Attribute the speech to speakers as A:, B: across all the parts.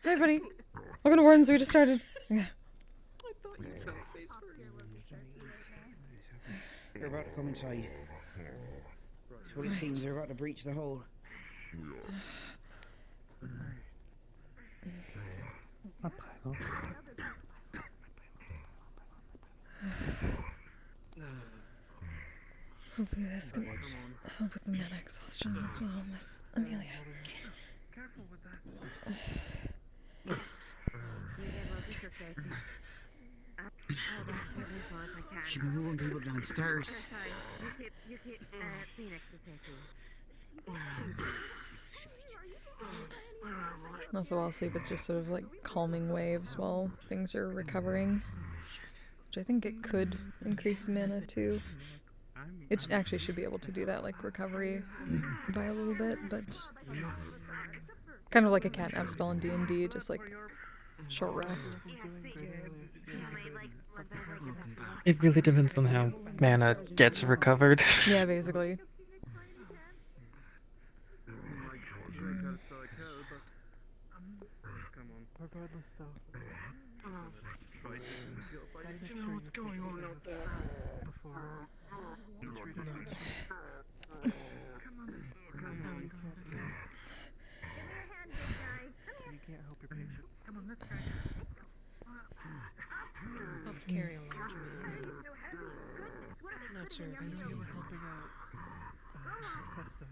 A: Hi, everybody. Welcome to Wardens. We just started. Yeah.
B: I thought you fell face first.
C: They're about to come inside. That's what it seems. They're about to breach the hole.
A: Hopefully this can help with the mana exhaustion as well, Miss Amelia.
D: Careful with that.
C: Should be moving people downstairs.
A: Also, while asleep, it's just sort of like calming waves while things are recovering, which I think it could increase mana too. It actually should be able to do that, like recovery by a little bit, but kind of like a catnap spell in D&D, just like short rest.
E: It really depends on how mana gets recovered.
A: Yeah, basically.
D: Regardless, though.
B: You know what's going on out there.
D: Before. You can't help your patient.
F: Come on, let's try.
B: Help carry on, Jimmy. I'm not sure if he's really helping out.
D: Sesta,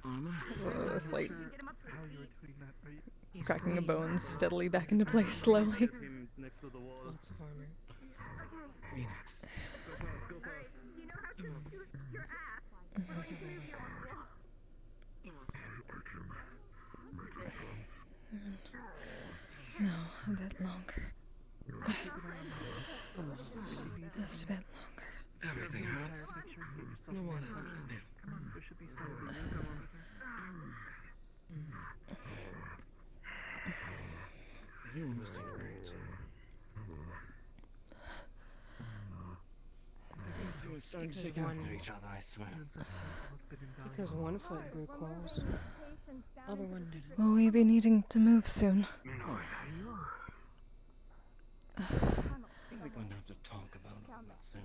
A: It's like
D: how you were tweeting that, are you?
B: He's
A: cracking the
B: great.
A: bones steadily back into place slowly.
B: Lots of armor. Phoenix.
A: No, a bit longer. Just a bit longer.
B: Everything hurts. No one else is new.
D: There should be some.
B: You're missing great. We're starting to take after each other, I swear. Because one foot grew claws, other one didn't.
A: Will we be needing to move soon?
B: I think we're going to have to talk about it soon.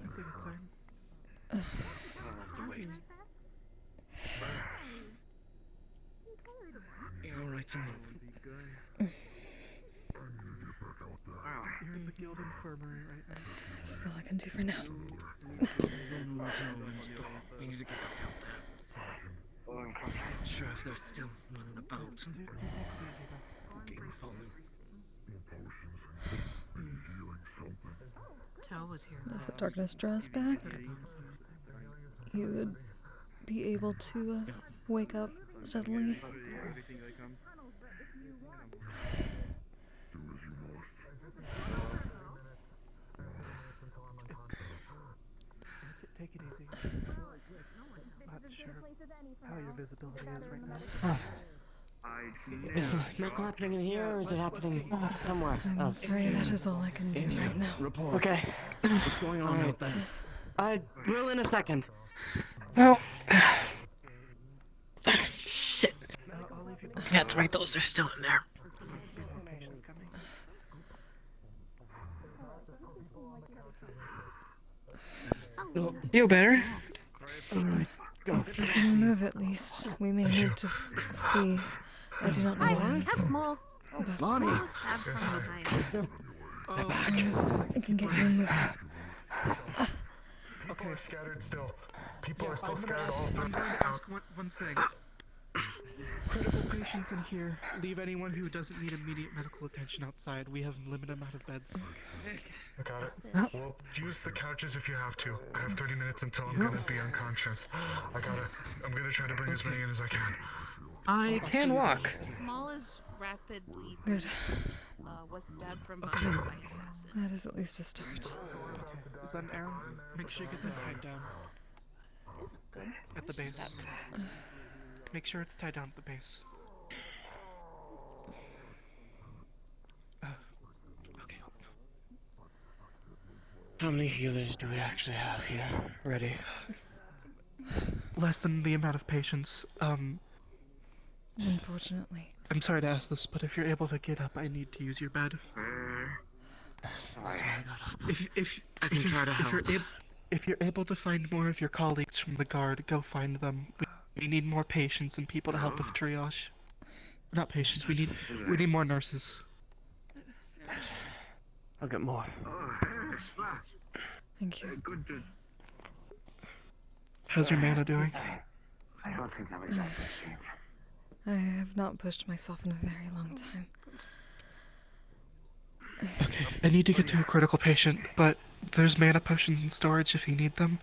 B: I'll have to wait. You're alright to move.
D: You're in the guild infirmary right now.
A: That's all I can do for now.
B: We need to get back out there. I'm not sure if they're still running about. Getting followed.
F: Tell was here.
A: As the darkness draws back, you would be able to wake up steadily.
D: Take it easy. Not sure how your visibility is right now.
C: Is medical happening in here, or is it happening somewhere
A: I'm
C: else?
A: sorry, that is all I can do right now.
C: Report.
E: Okay.
C: What's going on out there? I will in a second.
E: Well.
C: Shit.
D: I'll leave you.
C: Yeah, that's right. Those are still in there.
D: Patient coming.
E: You better.
C: All right. Go.
A: If you can move at least, we may need to flee. I do not know why,
F: Small.
A: but
C: Mommy.
F: Have fun behind.
A: as long as I can get you moving.
G: People are scattered still. People
D: Yeah,
G: are still
D: I'm gonna
G: scattered
D: ask,
G: all
D: I'm
G: through
D: going to ask one thing. Critical patients in here. Leave anyone who doesn't need immediate medical attention outside. We have a limited amount of beds.
G: I got it. Well, use the couches if you have to. I have 30 minutes until I'm gonna be unconscious. I'm gonna try to bring as many in as I can.
E: I can walk.
F: Small is rapidly
A: Good.
F: was stabbed from behind by assassin.
A: That is at least a start.
D: Is that an arrow? Make sure you get that tied down.
F: It's good.
D: At the base. Make sure it's tied down at the base. Okay.
C: How many healers do we actually have here? Ready?
D: Less than the amount of patients.
A: Unfortunately.
D: I I'm sorry to ask this, but if you're able to get up, I need to use your bed.
B: That's why I got up.
D: If
B: I can try to help.
D: If you're able to find more of your colleagues from the guard, go find them. We need more patients and people to help with triage. Not patients. We need more nurses.
C: I'll get more.
A: Thank you.
D: How's your mana doing?
B: I don't think I'm exactly seeing.
A: I have not pushed myself in a very long time.
D: Okay, I need to get to a critical patient, but there's mana potions in storage if you need them.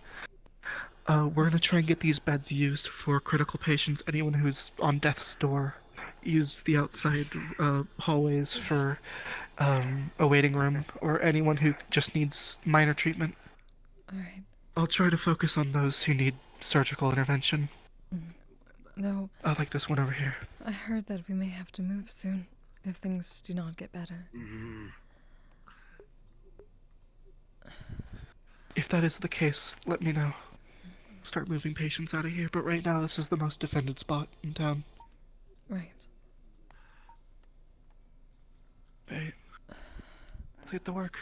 D: We're gonna try and get these beds used for critical patients. Anyone who's on death's door, use the outside hallways for a waiting room, or anyone who just needs minor treatment.
A: Alright.
D: I'll try to focus on those who need surgical intervention.
A: Though,
D: Like this one over here.
A: I heard that we may have to move soon if things do not get better.
D: If that is the case, let me know. Start moving patients out of here, but right now this is the most defended spot in town.
A: Right.
D: Hey, let's get to work.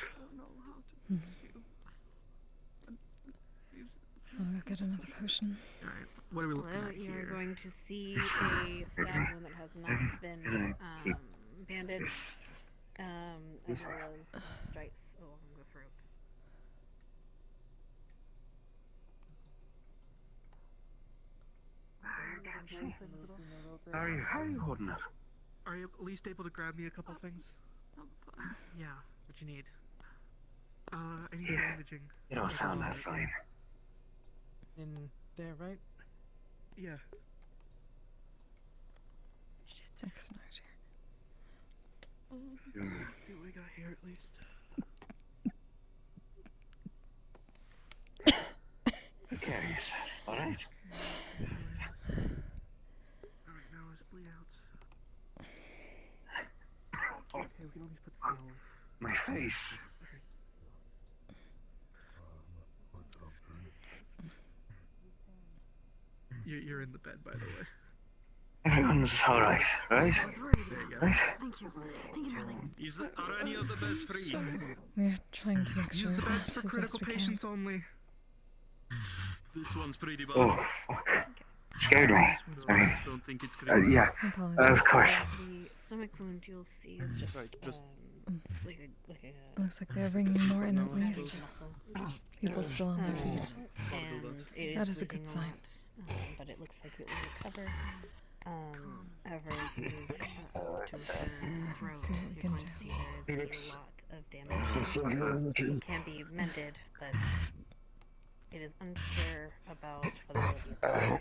A: I'll go get another potion.
D: Alright, what are we looking
H: Hello,
D: at
H: you're
D: here?
H: going to see a stab wound that has not been bandaged, as well as stripes along the throat.
B: How are you holding it?
D: Are you at least able to grab me a couple things? Yeah, what you need? I need bandaging.
B: You don't sound that fine.
E: In there, right?
D: Yeah.
A: Excellent.
D: See what we got here at least.
B: Take care of yourself, alright?
D: Alright, now let's bleed out. Okay, we can always put the nails.
B: My face.
D: You're in the bed, by the way.
B: Everyone's alright, right?
D: There you go.
B: Right?
F: Thank you. Thank you, darling.
I: Are any of the beds free?
A: We're trying to make sure
D: Use the
A: that
D: beds
A: as
D: for
A: best
D: critical
A: we can.
D: patients only.
I: This one's pretty bad.
B: Oh, fuck. Scared me.
I: I don't think it's critical.
B: Yeah,
A: I apologize.
B: of course.
H: The stomach wound you'll see is just,
I: Right, just-
H: like a
A: Looks like they're bringing more in at
H: muscle.
A: least. People still on their feet.
H: And it
A: That is a good
H: bleeding
A: sign.
H: lot, but it looks like it will recover. However, as you move to her throat,
A: See what we
H: you're
A: can
H: going
A: do.
H: to see there is a lot of damage. It can be mended, but it is unclear about whether it will be applied.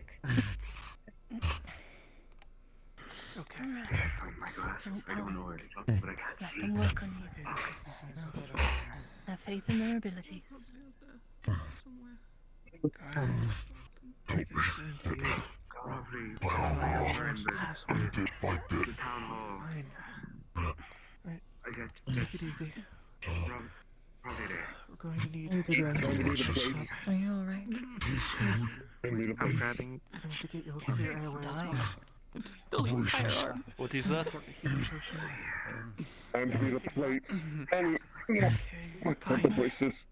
D: Okay.
B: I find my glasses. I don't know where to go, but I can't
F: Let
B: see.
F: them work on you. Have faith in their abilities.
B: Probably
G: By all means, bit by bit.
B: the town hall.
D: Fine.
B: I got
D: Take it easy.
B: probably there.
D: We're going to need.
A: Are you alright?
B: I'm grabbing.
D: I'm going to get you a clear airway as well.
I: What is that?
G: Hand me the plates. And
D: Okay.
G: the braces.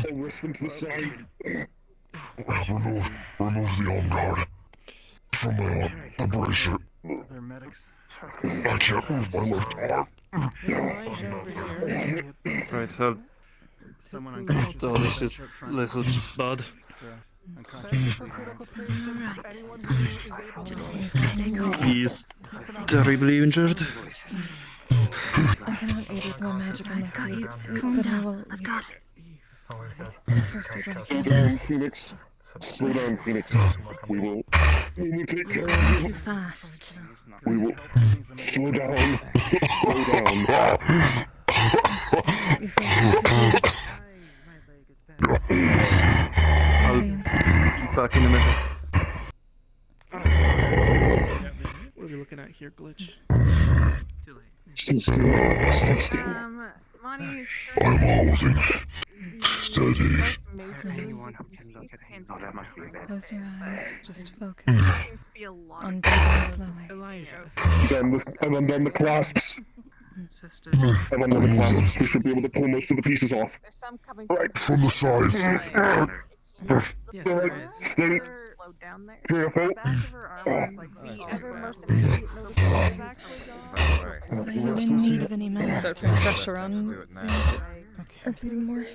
G: And rest them to the side. Remove the arm guard from my arm. The bracer.
I: They're medics.
G: I can't move my left arm.
I: Right, so
J: Someone unconscious.
I: this is bad. He's terribly injured.
A: I cannot aid with my magic unless he is asleep, but I will at least first aid what I
G: Slow
A: can.
G: down, Phoenix. Slow down, Phoenix. We will take care of
F: Too
G: you.
F: fast.
G: We will slow down. Slow down.
A: You first need to breathe slowly and steadily.
I: Back in a minute.
D: What are we looking at here, Glitch?
I: Too late.
G: Stay still. Stay still.
H: Monty is
G: I'm holding.
K: Steady.
A: Close your eyes. Just focus on breathing slowly.
K: Then the clasps. And then the clasps. We should be able to pull most of the pieces off. Right from the sides. Steady. Careful.
A: You didn't need any mana to pressure on things that are bleeding more.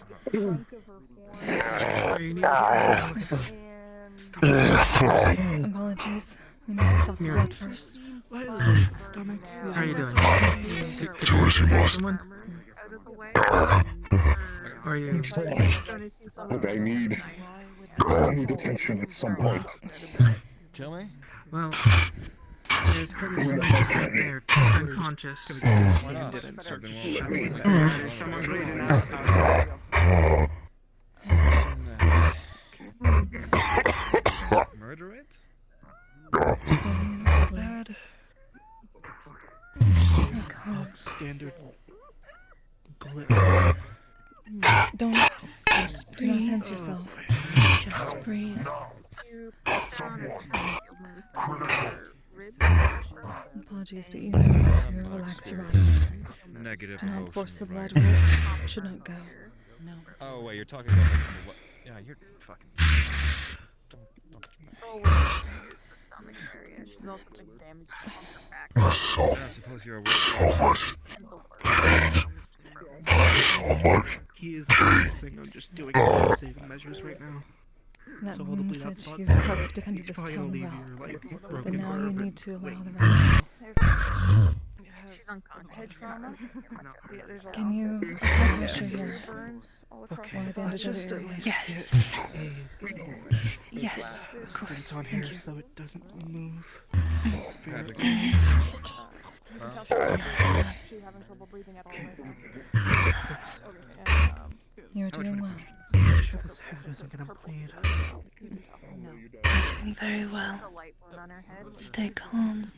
A: Apologies. We need to stop the blood first.
E: How are you doing?
K: Do as you must.
E: Are you?
K: Look, I need attention at some point.
J: Kill me?
E: Well, there's currently someone just out there, unconscious.
J: Why not? Murder it?
E: Bad. Standard.
A: Do not tense yourself.
F: Just breathe.
A: Apologies, but you need to relax your body.
J: Negative
A: Do not force the blood
J: emotion.
A: where it should not go.
J: Oh wait, you're talking about what? Yeah, you're fucking.
H: Is the stomach area. She's also been damaged on her back.
J: I suppose you're
K: So much.
D: He is focusing on just doing saving measures right now.
A: That
D: So hold the
A: means
D: bleed out
A: that
D: spots.
A: he's probably defended this
D: Probably
A: town
D: leave
A: well.
D: your, like,
A: But
D: broken
A: now you
D: verb.
A: need to allow the rest.
H: She's unconscious. Head trauma.
A: Can you apply pressure here while I bandage other areas?
F: Yes. Yes.
D: Stance on here so it doesn't move.
A: You're doing well.
D: Make sure this head isn't gonna bleed.
F: You're doing very well. Stay calm.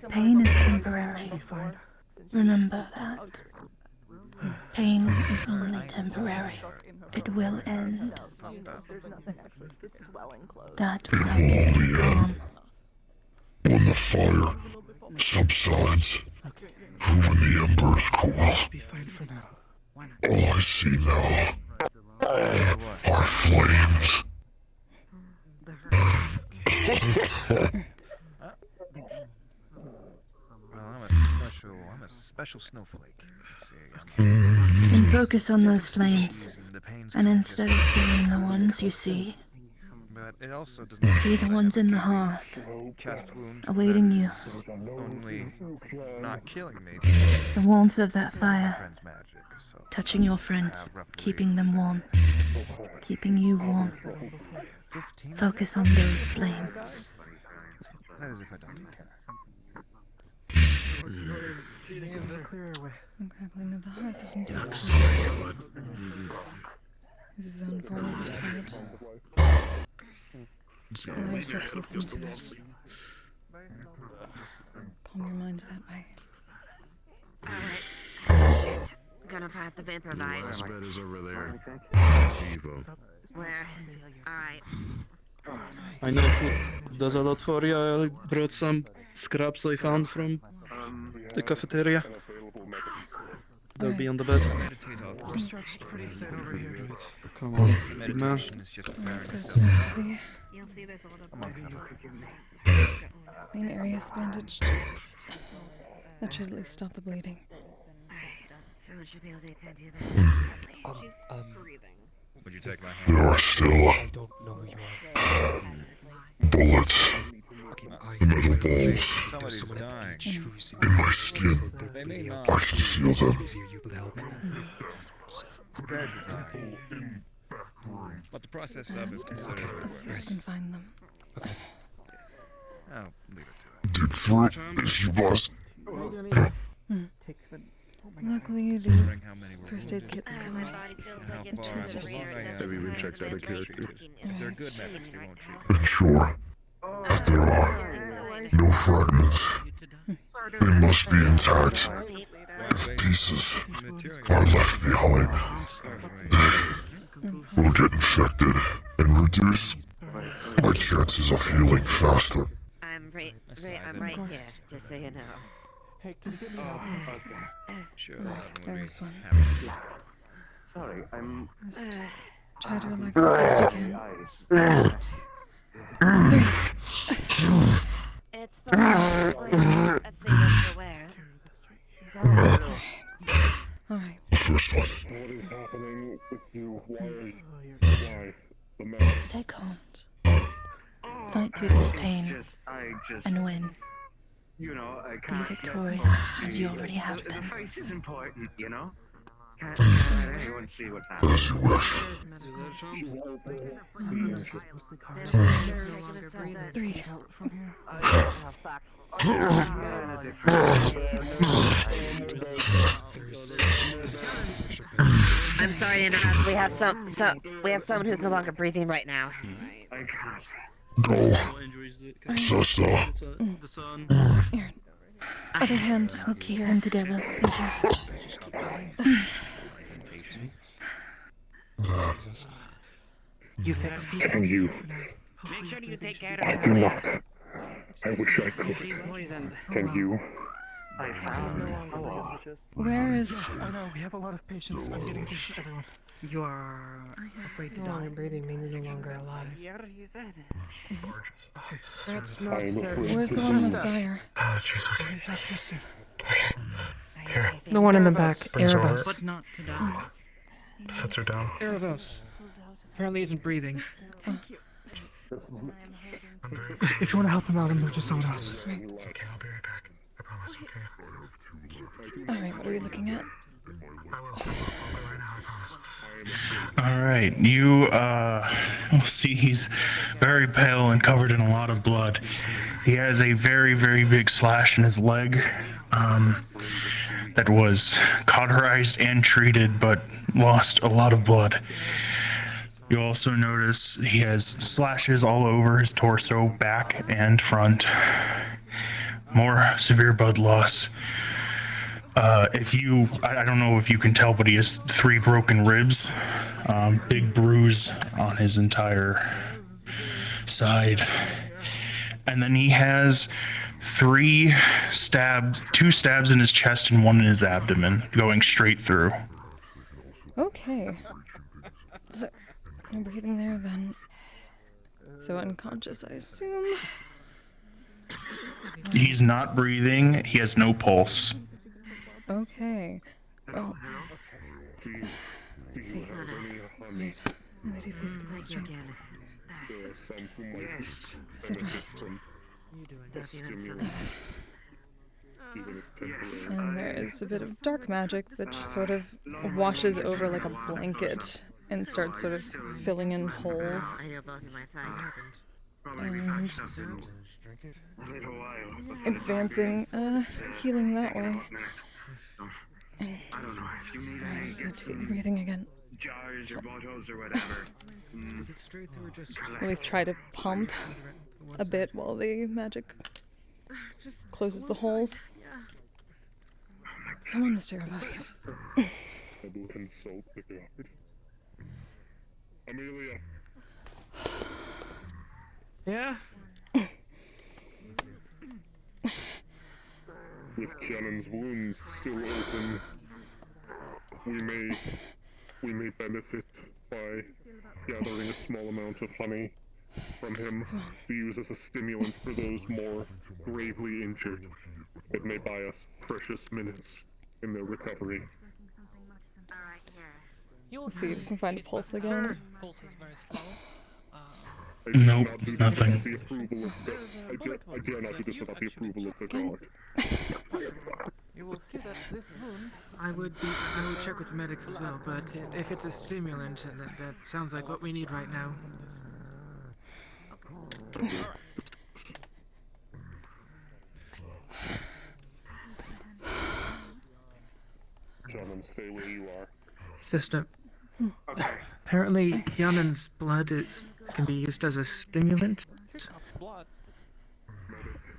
F: Pain is temporary. Remember that. Pain is only temporary. It will end. That practice is calm.
K: When the fire subsides, and when the embers cool,
D: Be fine for now.
K: all I see now are flames.
J: Well, I'm a special snowflake.
F: Then focus on those flames. And instead of seeing the ones you see,
J: But it also does
F: see the ones in the hearth,
J: chest wound.
F: awaiting you.
J: Only not killing me.
F: The warmth of that fire,
J: Friend's magic, so
F: touching your friends, keeping them warm, keeping you warm.
J: 15.
F: Focus on those flames.
J: That is if I don't care.
A: The crackling of the hearth is intense. This is his own form of respite. Allow yourself to listen to it. Calm your mind that way.
L: Alright. Shit. Gonna have to improvise.
K: Last bed is over there. Evo.
L: Where? Alright.
I: I know food does a lot for you. I brought some scraps I found from the cafeteria. They'll be on the bed. Come on, big man.
A: Let's go smoothly. Main area is bandaged. That should at least stop the bleeding.
J: Would you take my hand?
K: There are still bullets and metal balls
J: Somebody's dying.
K: in my skin.
J: They may not.
K: I can feel them.
J: Prepared to die. But the process of is considered
A: Let's see if I
J: worse.
A: can find them.
J: I'll leave it to it.
K: Dig through it if you must.
A: Luckily, the first aid kits come with tweezers.
K: Have you been checked out of character?
J: If they're good medics, they won't treat
K: And sure, if there are no fragments, they must be intact. If pieces are left behind, will get infected and reduce my chances of healing faster.
L: I'm right here, just so you know.
E: Hey, can you get me help?
J: Sure.
A: There's one.
B: Sorry, I'm.
A: Just try to relax as best you can.
L: It's fine. Let's see what you're wearing.
A: Alright.
K: First one.
G: What is happening with you? Why? The mask.
F: Stay calm. Fight through this pain and win.
B: You know, I
F: Be
B: can't
F: victorious as you already have
B: the
F: been.
B: face is important, you know? Can't let anyone see what happens.
K: As you wish.
A: 3.
L: I'm sorry to interrupt. We have someone who's no longer breathing right now.
B: I can't.
K: Go. Sesta.
I: The sun.
A: Here. Other hand.
F: We'll keep them together.
E: You fix me.
K: Can you?
L: Make sure you take care
K: I
L: of
K: do
L: her.
K: not. I wish I could. Can you?
B: I found
A: Where is...
D: Oh no, we have a lot of patients. I'm getting to everyone.
E: You are afraid to
C: No
E: die.
C: longer breathing means you're no longer alive.
E: That's
K: I
E: not
K: am
E: so.
K: afraid.
A: Where's the one most dire?
G: Oh, jeez, okay. Here.
C: The one in the back,
G: Brings her over.
C: Erebus.
E: But not to die.
G: Sets her down.
E: Erebus apparently isn't breathing.
G: I'm very
D: If you want to help him out and move to someone else.
G: Okay, I'll be right back. I promise, okay?
A: Alright, what are we looking at?
G: I will. I'll be right now, I promise.
M: Alright, you will see he's very pale and covered in a lot of blood. He has a very, very big slash in his leg that was cauterized and treated but lost a lot of blood. You also notice he has slashes all over his torso, back and front. More severe blood loss. I don't know if you can tell, but he has 3 broken ribs. Big bruise on his entire side. And then he has 2 stabs in his chest and 1 in his abdomen, going straight through.
A: Okay. So, no breathing there then. So unconscious, I assume.
M: He's not breathing. He has no pulse.
A: Okay. Well. Let's see. Right. Lady, please give me strength. I said rest. And there is a bit of dark magic that just sort of washes over like a blanket and starts sort of filling in holes. And advancing, healing that way. And, right, need to get you breathing again.
B: Jars or bottles or whatever.
A: At least try to pump a bit while the magic closes the holes. Come on, Mr. Erebus.
K: I will consult the guard. Amelia.
C: Yeah?
K: With Cannon's wounds still open, we may benefit by gathering a small amount of honey from him to use as a stimulant for those more gravely injured. It may buy us precious minutes in their recovery.
A: Let's see if we can find a pulse again.
E: Pulse is very slow.
K: I dare
M: Nope,
K: not do this
M: nothing.
K: without the approval of I dare not do this without the approval of the guard.
E: You will see that this wound. I would check with the medics as well, but if it's a stimulant, that sounds like what we need right now.
K: Gentlemen, stay where you are.
E: Sister, apparently Yannen's blood can be used as a stimulant.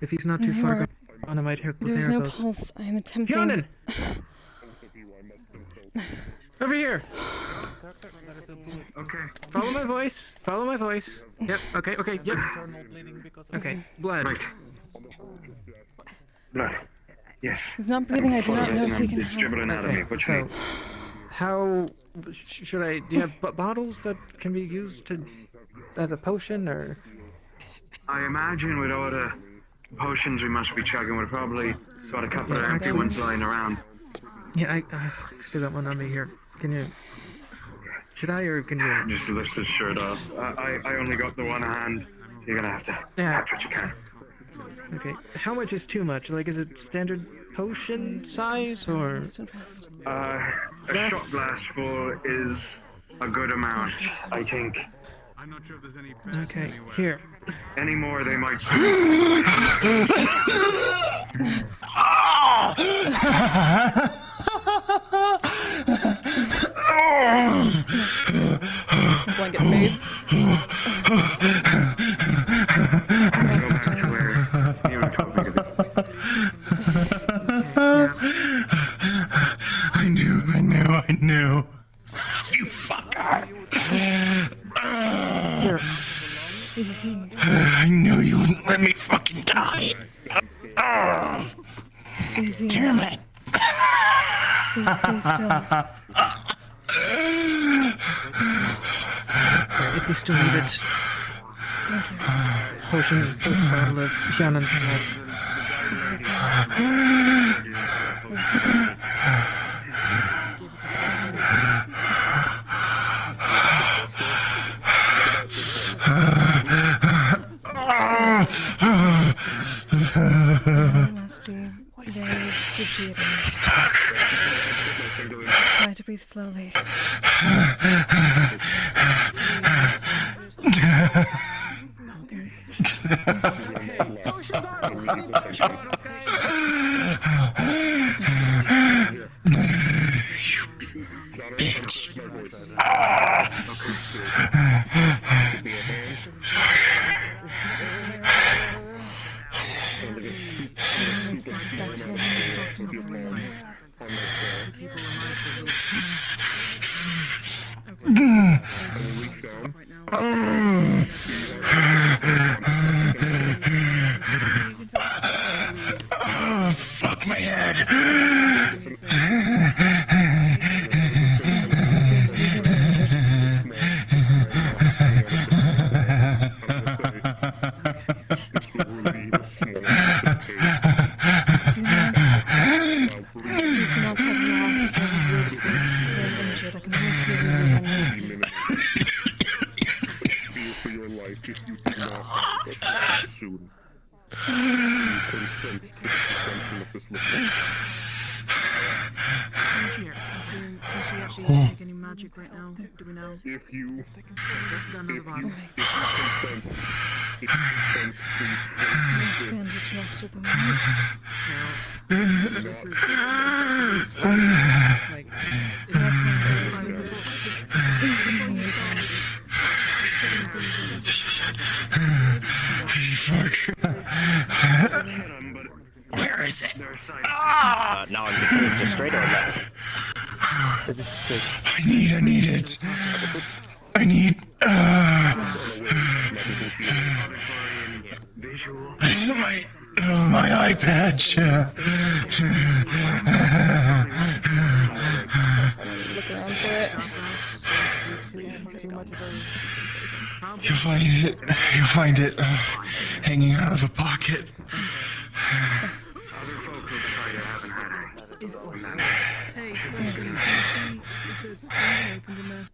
E: If he's not too far gone, I might help with
A: There's no
E: Erebus.
A: pulse. I am attempting.
E: Yannen! Over here! Okay. Follow my voice. Follow my voice. Yep. Okay. Okay. Yep. Okay. Blood.
C: Right. Blood. Yes.
A: He's not breathing. I do not know if we can
C: It's
A: help.
C: dribbling out of me. What you
E: So,
C: need?
E: how should I? Do you have bottles that can be used to as a potion, or?
C: I imagine with all the potions we must be chugging, we've probably got a couple of empty ones lying around.
E: Yeah, I still got one on me here. Can you? Should I, or can you?
C: Just lift his shirt off. I only got the one hand. You're gonna have to catch what you can.
E: Okay. How much is too much? Like, is it standard potion size, or?
C: A shot glass full is a good amount, I think.
J: I'm not sure if there's any
E: Okay. Here.
C: Any more, they might
A: Blanket fades.
M: I knew. You fucker.
A: Easy.
M: I knew you wouldn't let me fucking die.
A: Easy.
M: Damn it.
A: Please stay still.
E: If we still need it.
A: Thank you.
E: Potion bottle of Shannon's blood.
A: It must be very excruciating. Try to breathe slowly.
E: Potion bottles! We need potion bottles, guys!
M: Bitch. Fuck my head.
N: Take any magic right now? Do we know?
K: If you
N: Got another bottle.
A: Expand your trust with the moment.
N: This is like
M: Where is it?
C: Now I'm getting this straight or left?
M: I need it. I need. My eye patch.
A: Look around for it.
M: You'll find it hanging out of a pocket.
N: is hey, question. Is the door opened in there?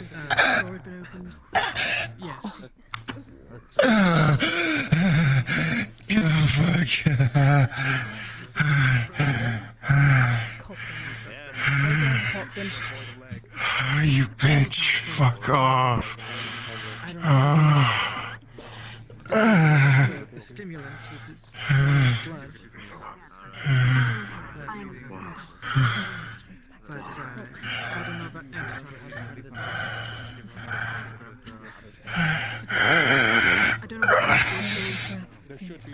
N: Is the door been opened? Yes.
M: You bitch, fuck off.
E: The stimulant is blood. But I don't know about antitoxins.
N: I don't know what
A: Breaths, please. Change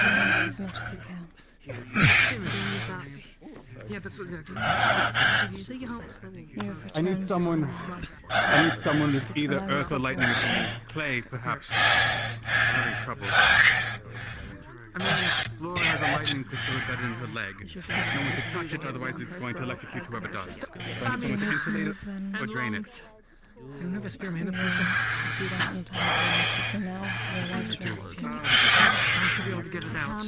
A: your lights as much as you can.
N: stimulant that.
E: Yeah, that's what. That's,
N: Actually, did you say your heart's level?
O: I need someone. I need someone with either earth or lightning or clay, perhaps. I'm having trouble. I mean, Laura has a lightning crystal embedded in her leg. No one can touch it, otherwise it's going to electrocute whoever does. So I need someone to insulate it or drain it.
E: You'll never spare me in a
A: Do
E: person.
A: that anytime, but for now, we're
E: I should be able to get it out.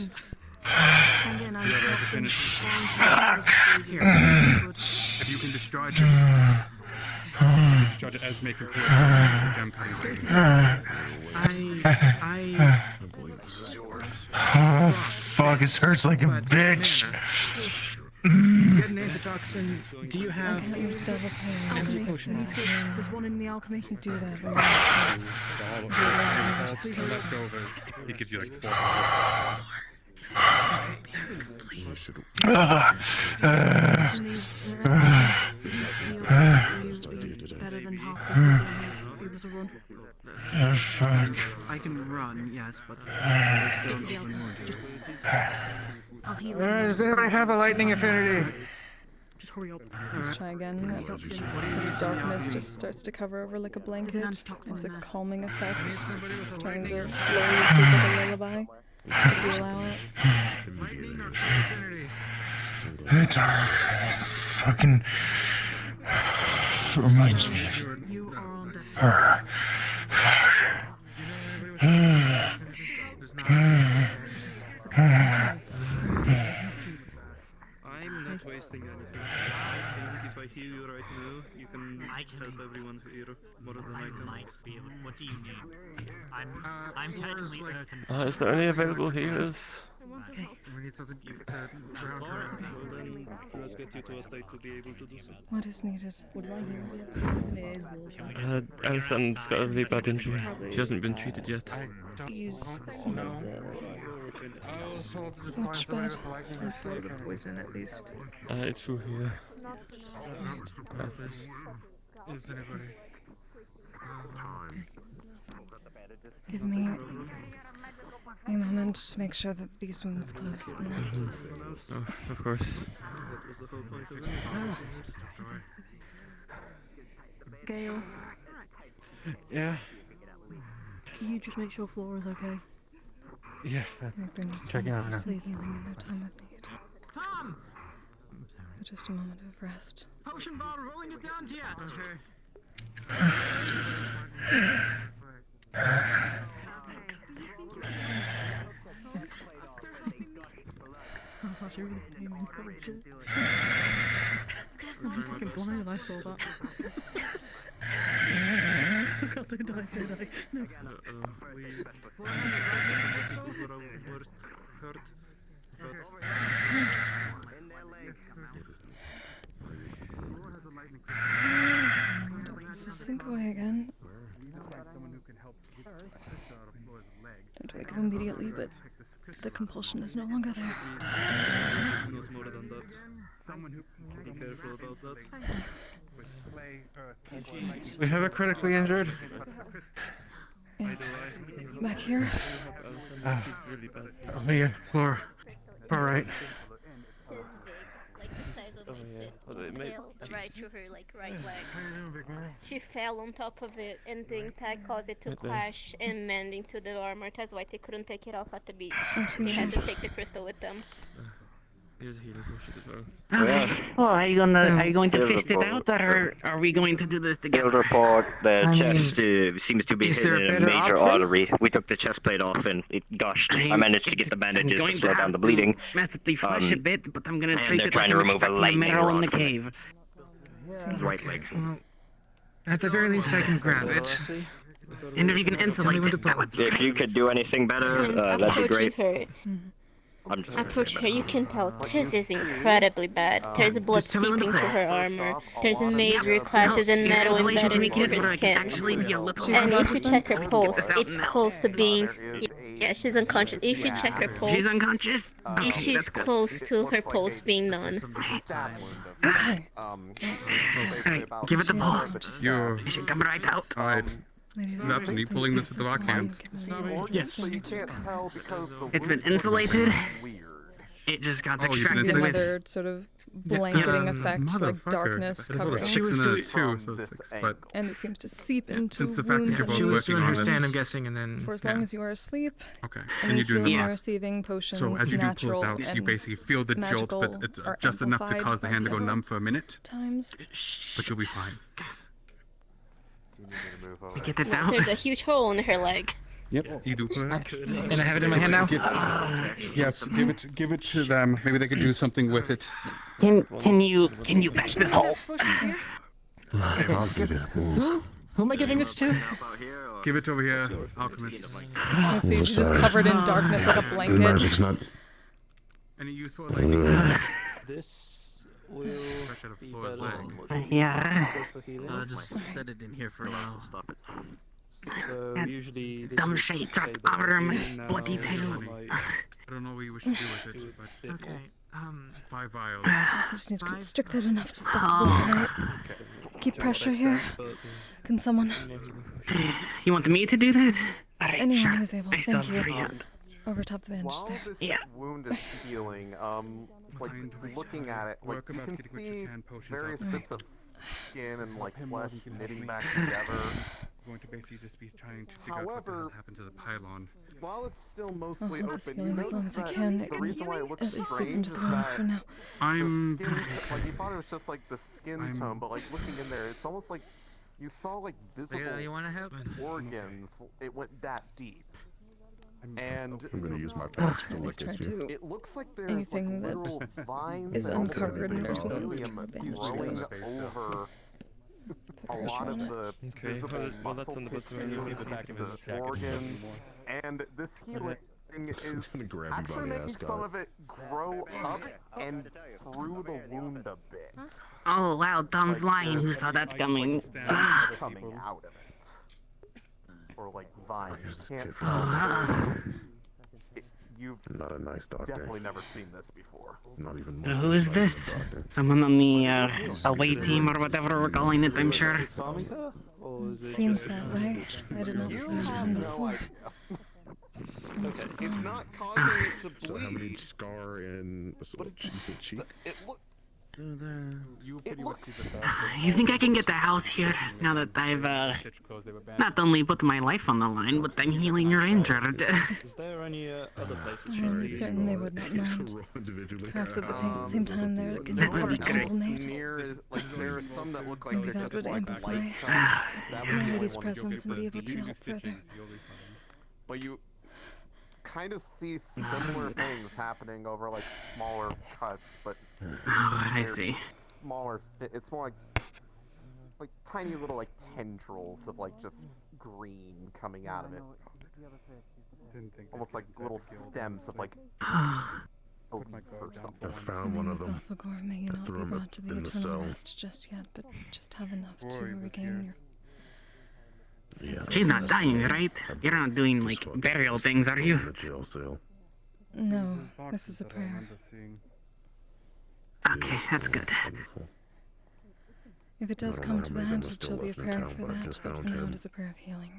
N: Can get an
O: You ever finish?
E: Here.
O: If you can discharge it, you can discharge it as making poor as a gem cutting blade.
M: Oh, fuck, it hurts like a bitch.
E: Get an antitoxin. Do you have?
A: I'm still a pain.
N: Alchemy.
E: potion.
N: There's one in the alchemy.
A: Do that.
O: All the leftovers. He gives you like 4 points.
N: Better than half the people to run.
M: Oh, fuck.
E: I can run, yes, but
N: Get to the alchemy. I'll heal him.
E: does anybody have a lightning affinity?
N: Just hurry up.
A: Let's try again. The darkness just starts to cover over like a blanket. It's a calming effect. It's trying to lull you to sleep with a lullaby. If you allow it.
M: The dark fucking reminds me of
N: You are on death.
M: her.
I: I'm not wasting anything. I think if I heal you right now, you can help everyone here more than I can.
P: What do you need? I'm technically earth and
Q: Is there any available healers?
E: Okay. We need something to ground her.
I: Well then, let's get you to a state to be able to do so.
A: What is needed?
N: What do I hear?
Q: Alison's got a really bad injury. She hasn't been treated yet.
F: Use some of the...
A: Which bed?
E: And slow the poison at least.
Q: It's through here.
E: Is anybody?
A: Give me a moment to make sure that these wounds close, and then...
Q: Oh, of course.
N: Gale,
O: Yeah.
N: can you just make sure Flora's okay?
O: Yeah.
A: Checking out now. Healing in their time of need.
E: Tom!
A: For just a moment of rest.
E: Potion bottle rolling it down to you.
N: I was actually really aiming. Holy shit. I'm fucking blind and I saw that. God, don't die, don't die. No.
A: Let's just sink away again. Don't wake up immediately, but the compulsion is no longer there.
I: Not more than that. Be careful about that.
O: We have a critically injured.
A: Yes. Back here.
O: Oh yeah, Laura. All right.
R: Right through her right leg. She fell on top of it and the entire closet to crash and mend into the armor. That's why they couldn't take it off at the beach. They had to take the crystal with them.
Q: Here's a healing potion as well.
P: Oh, are you going to fist it out, or are we going to do this together?
S: Field report, the chest seems to be hit in a major artery. We took the chest plate off and it gushed. I managed to get the bandages to slow down the bleeding.
P: Massively flush a bit, but I'm gonna treat it
S: trying
P: like
S: to
P: I'm
S: remove a
P: expecting a
S: lightning
P: marrow in
S: rod
P: the
S: from
P: cave.
S: right leg.
E: Well, at the very least, I can grab it.
P: And if you can insulate it, that would be
S: If you could do anything better, that'd be great.
R: Approach her, you can tell this is incredibly bad. There's blood seeping through her armor. There's major clashes in metal embedded into her skin. And if you check her pulse, it's close to being... Yeah, she's unconscious. If you check her pulse...
P: She's unconscious?
R: She's close to her pulse being none.
P: Alright, give it the pull. You should come right out.
O: Alright. Is that me pulling this with the rock hands?
P: Yes. It's been insulated. It just got extracted with...
A: Another sort of blanketing effect, like darkness covering.
O: She was doing too, so 6, but
A: and it seems to seep into
O: since the fact that
A: wounds.
O: you're both
E: She was
O: working
E: doing
O: on
E: her
O: this,
E: stand, I'm guessing, and then
A: For as long as you are asleep.
O: Okay.
A: And
O: And
A: you
O: you're doing
A: heal
O: the
A: are
O: knock.
A: receiving potions,
O: So as you do pull
A: natural
O: it out, you
A: and
O: basically feel the jolt, but
A: magical
O: it's
A: are
O: just enough to
A: amplified
O: cause the
A: by
O: hand to go
A: several
O: numb for a minute.
A: times.
O: But you'll be fine.
E: Get it down.
R: There's a huge hole in her leg.
O: Yep. You do pull it out.
E: And I have it in my hand now.
O: Yes, give it to them. Maybe they could do something with it.
E: Can you patch this hole?
K: I'll get it. Move.
E: Who am I giving this to?
O: Give it over here, alchemist.
A: I see she's just covered in darkness like a blanket.
K: Magic's not.
O: Any useful lightning?
I: This will
O: Pressure to floor his leg.
E: Yeah.
I: Just
E: set it in here for a while.
S: Stop it.
I: So usually this
E: Dumb
I: will
E: shades
I: say
E: of
I: that
E: arm,
I: now
E: bloody
I: is
E: tail.
I: my-
O: I don't know what you wish to do with it, but
E: Okay.
O: 5 vials.
A: I just need to constrict that enough to stop the bleeding. Keep pressure here. Can someone?
E: You want me to do that? Alright,
A: Anyone
E: sure.
A: who's able.
E: I still
A: Thank
E: have
A: you.
E: free hand.
A: Over top the bandage
P: While
A: there.
P: this
E: Yeah.
P: wound is healing, like looking at it, like
O: Work
P: you
O: about
P: can
O: getting what you
P: see
O: can, potions
P: various
O: out.
P: bits of skin and like flesh knitting back together.
O: Going to basically just be trying to figure out what the hell
P: However,
O: happened to the pylon.
P: while it's still mostly
A: I'll hold this
P: open, you
A: healing as long
P: notice
A: as I
P: that
A: can.
P: the
A: It can
P: reason why it looks
A: at least seep
P: strange
A: into
P: is
A: the wounds
P: that
A: for now.
O: I'm.
P: the skin, like you thought it was just like the skin tone, but like looking in there, it's almost like you saw like visible
E: You wanna help?
P: organs. It went that deep. And
K: I'm gonna use my pass to
A: Let's
K: look
A: try
K: at you.
A: to
P: it looks like there's
A: anything
P: like
A: that
P: literal vines
A: is
P: and
A: uncovered and there's no
P: epithelium
A: bandage
P: growing
A: there.
P: over a
A: pressure
P: lot of
A: on it.
P: the
Q: Okay,
P: visible
Q: well,
P: muscle
Q: that's on the bottom,
P: tissue,
Q: and you see the back of his jacket.
P: organs, and this healing is
K: gonna grab you by
P: actually
K: the
P: making
K: ass,
P: some
K: guy.
P: of it grow up and through the wound a bit.
E: Oh wow, Tom's lying. Who saw that coming? Ah.
P: Coming out of it. Or like vines. You can't tell. You've
K: Not a nice doctor.
P: definitely never seen this before.
K: Not even.
E: Who is this? Someone on the away team or whatever we're calling it, I'm sure.
A: Seems that way. I did not see them done before.
P: It's not causing it to bleed.
K: So how many scar and cheek?
P: It look.
O: It
P: looks.
E: You think I can get the house here now that I've not only put my life on the line, but I'm healing your injured?
I: Is there any other places
A: I'm certain they would not mind. Perhaps at the same time there can
E: That would
A: be
E: be great.
P: Smear is like there are some that look like
A: Maybe
P: they're
A: that
P: just
A: would
P: like
A: amplify
P: light cuts. That was the only
A: lady's
P: one
A: presence and be able to help further.
P: But you kind of see similar things happening over like smaller cuts, but
E: I
P: they're
E: see.
P: Smaller. It's more like tiny little like tendrils of like just green coming out of it. Almost like little stems of like a leaf or something.
K: I found one of them.
A: Belphegor may not be
K: threw him
A: brought to the
K: in the
A: eternal
K: cell.
A: rest just yet, but just have enough to regain your
E: She's not dying, right? You're not doing like burial things, are you?
K: The jail cell.
A: No, this is a prayer.
E: Okay, that's good.
A: If it does
K: I don't
A: come
K: know
A: to
K: how many
A: that,
K: of them
A: it
K: still
A: shall be a
K: left in
A: prayer
K: town,
A: for
K: but I
A: that,
K: just
A: but for
K: found
A: now
K: him.
A: it is a prayer of healing.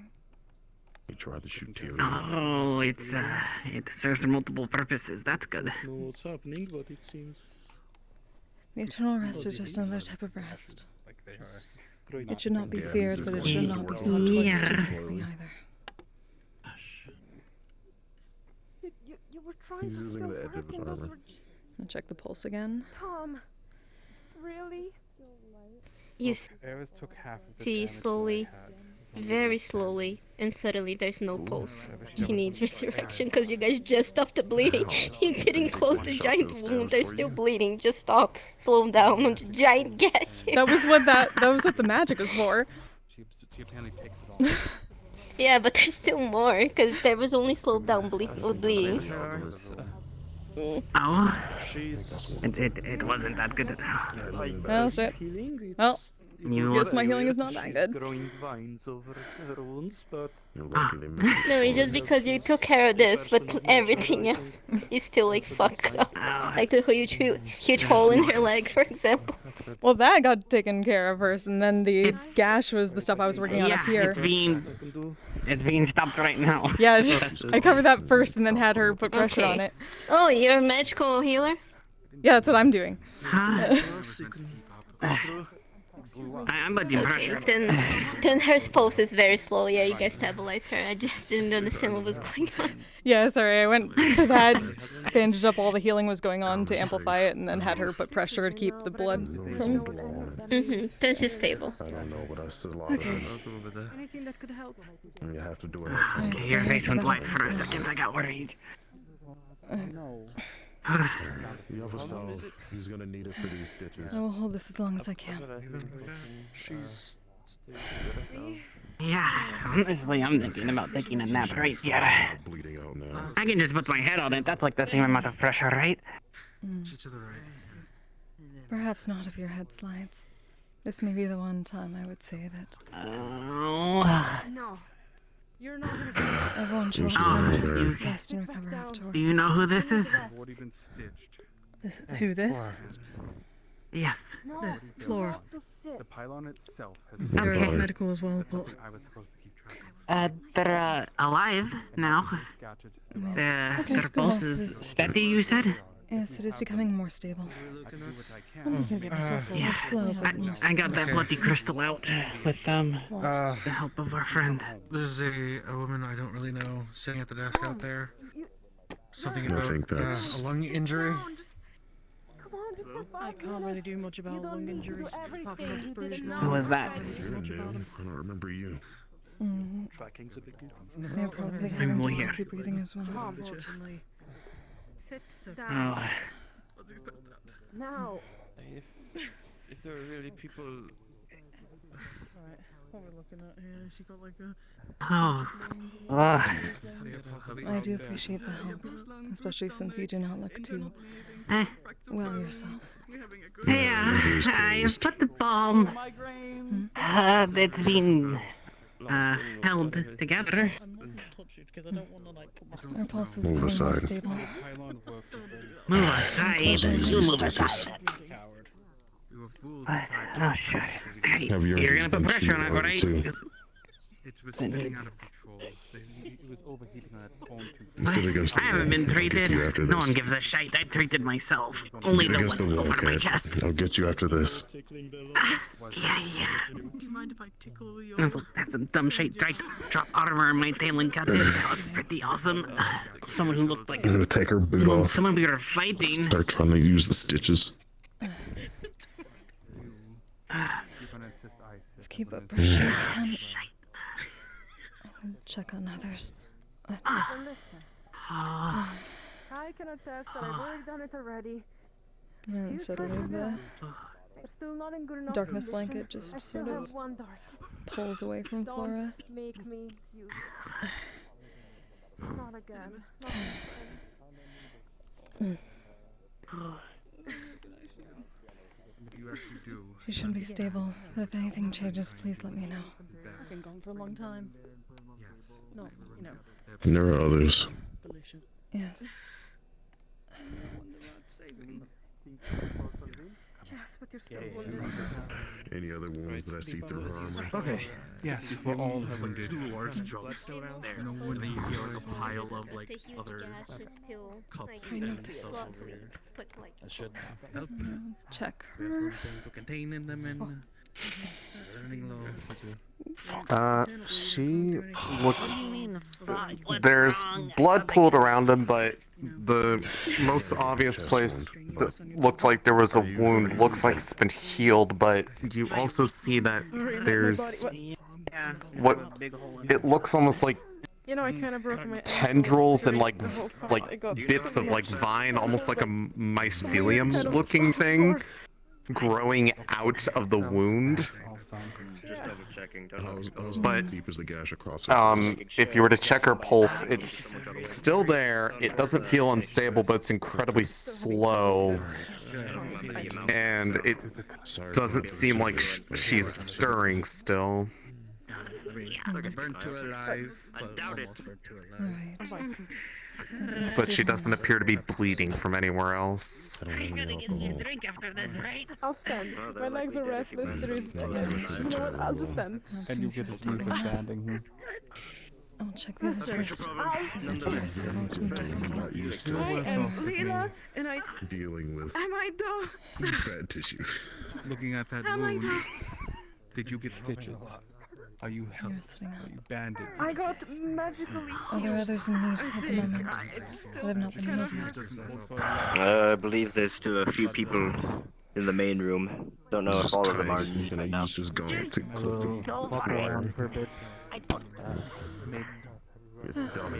K: He tried to shoot Terry.
E: Oh, it serves multiple purposes. That's good.
I: I don't know what's happening, but it seems.
A: The eternal rest is just another type of rest.
I: Great.
A: It should not be
K: Yeah,
A: feared,
K: this
A: but
K: is
A: it should
K: going
A: not be
K: to
A: sought towards
E: Yeah.
A: too quickly either.
L: You were trying
K: He's
L: to
K: using
L: go
K: the edge
L: back
K: of his
L: and those
K: armor.
L: were
A: I'll check the pulse again.
L: Tom, really?
R: You
J: Eris took half of the
R: see
J: damage
R: slowly,
J: that I had.
R: very slowly, and suddenly there's no pulse. He needs resurrection because you guys just stopped the bleeding. You didn't close the giant wound. They're still bleeding. Just stop. Slow down on the giant gash here.
A: That was what the magic was for.
J: She apparently takes it all.
R: Yeah, but there's still more because there was only slowed down bleeding.
E: Oh,
I: She's.
E: it wasn't that good.
A: Well, shit.
I: Healing.
A: Well,
E: You
A: guess my healing is not that good.
I: Growing vines over her wounds, but
K: You're lucky they missed it.
R: No, it's just because you took care of this, but everything else is still like fucked up. Like the huge hole in her leg, for example.
A: Well, that got taken care of first, and then the gash was the stuff I was working on up here.
E: It's being stopped right now.
A: Yeah, I covered that first and then had her put pressure on it.
R: Oh, you're a magical healer?
A: Yeah, that's what I'm doing.
E: I'm under pressure.
R: Okay, then her pulse is very slow. Yeah, you guys stabilize her. I just didn't understand what was going on.
A: Yeah, sorry, I went for that, bandaged up all the healing was going on to amplify it, and then had her put pressure to keep the blood from...
R: Then she's stable.
K: I don't know, but I still
A: Okay.
N: Anything that could help.
K: You have to do it.
E: Okay, your face went white for a second. I got worried.
K: You have a salve. He's gonna need it for these stitches.
A: I will hold this as long as I can.
E: Yeah, honestly, I'm thinking about taking a nap right here.
K: Bleeding out now.
E: I can just put my head on it. That's like the same amount of pressure, right?
A: Perhaps not if your head slides. This may be the one time I would say that.
E: Oh.
N: No. You're not gonna
A: Everyone should have time to rest and recover afterwards.
E: Do you know who this is?
N: Who this?
E: Yes.
N: The floor.
O: The pylon itself has
N: They're
E: Okay.
N: medical as well, but
O: I was supposed to keep track of.
E: They're alive now.
A: Yes. Okay,
E: Their
A: good
E: pulse
A: rest.
E: is steady, you said?
A: Yes, it is becoming more stable. I'm gonna get myself a little
E: Yeah.
A: slow, but more
E: I
A: stable.
E: got that bloody crystal out with the help of our friend.
T: There's a woman I don't really know sitting at the desk out there. Something
K: I
T: about
K: think that's-
T: a lung injury.
N: I can't really do much about lung injuries apart from a bruised lung.
E: Who was that?
K: You're new. I don't remember you.
J: Tracking's a big deal.
A: They're probably
E: I'm
A: having
E: going here.
A: difficulty breathing as well.
N: Unfortunately. Sit down.
E: Oh.
N: Now.
Q: If there are really people.
N: Right. What we're looking at here? She got like a.
E: Oh.
A: I do appreciate the help, especially since you do not look too well yourself.
E: Yeah, I put the bomb. It's been held together.
A: Our pulse is
K: Move
A: becoming more
K: aside.
A: stable.
E: Move aside.
K: Those are easy
E: Move
K: stitches.
E: aside. What? Oh shit. Hey,
K: Have your
E: you're gonna put
K: been
E: pressure on it,
K: treated
E: right?
K: too.
O: It was spinning out of control. It was overheating on its own.
K: Sit against the
E: I haven't
K: wall.
E: been
K: I'll get
E: treated.
K: you after
E: No
K: this.
E: one gives a shite. I treated myself. Only
K: Get
E: the
K: against the
E: one
K: wall,
E: over my
K: Kat.
E: chest.
K: I'll get you after this.
E: Yeah.
N: Do you mind if I tickle your?
E: That's some dumb shit. Tried to drop armor in my tail and cut it. That was pretty awesome. Someone who looked like
K: I'm gonna take her boot off.
E: someone we were fighting.
K: Start trying to use the stitches.
A: Just keep up pressure you can. And check on others.
N: I can attest that I've already done it already.
A: And then suddenly the
N: But still not in good enough
A: darkness
N: condition.
A: blanket just
N: I
A: sort
N: still
A: of
N: have one dart.
A: pulls away from
N: Don't
A: Flora.
N: make me use it. Not again. Not again.
O: You actually do.
A: She should be stable, but if anything changes, please let me know.
N: I've been gone for a long time.
O: Yes.
N: No, you know.
K: And there are others.
N: Delicious.
A: Yes.
N: Yes, but you're still wounded.
K: Any other wounds that I see through her armor?
O: Okay. Yes, we're all wounded.
T: Two large chunks.
H: There.
T: No one you see like a pile of like
R: The huge
T: other
R: gash is still
T: cups
R: like,
T: and
R: it's
T: stuff
R: not
T: over here.
R: put like
J: I should
Q: Help.
A: Check
Q: There's
A: her.
Q: something to contain in them and running low.
P: She looked. There's blood pooled around him, but the most obvious place that looked like there was a wound looks like it's been healed, but you also see that there's what it looks almost like
N: You know, I kind of broke my
P: tendrils and
N: the whole time. I got
P: bits of like vine, almost like a mycelium looking thing growing out of the wound.
S: Just double checking.
K: How
P: But
K: deep is the gash across her?
P: if you were to check her pulse, it's still there. It doesn't feel unstable, but it's incredibly slow, and it doesn't seem like she's stirring still.
Q: Like burnt to alive. I doubt it.
A: Alright.
P: But she doesn't appear to be bleeding from anywhere else.
E: I'm gonna get me a drink after this, right?
N: I'll stand. My legs are restless. There is. You know what? I'll just stand.
A: That seems to be stable now. I'll check the others first.
G: Nonetheless, I'm not used to
N: I am Frida, and I
G: dealing with
N: am I though?
G: fat tissue.
O: Looking at that
N: Am I
O: wound,
N: though?
O: did you get stitches? Are you
A: You're sitting up.
O: Are you bandaged?
N: I got magically.
A: Are there others in need at the moment
N: It's
A: that have not been healed yet?
S: I believe there's still a few people in the main room. Don't know if all of them are in need right now.
G: Use his gauntlet to cook him.
E: Walk around for a bit.
G: It's dumb.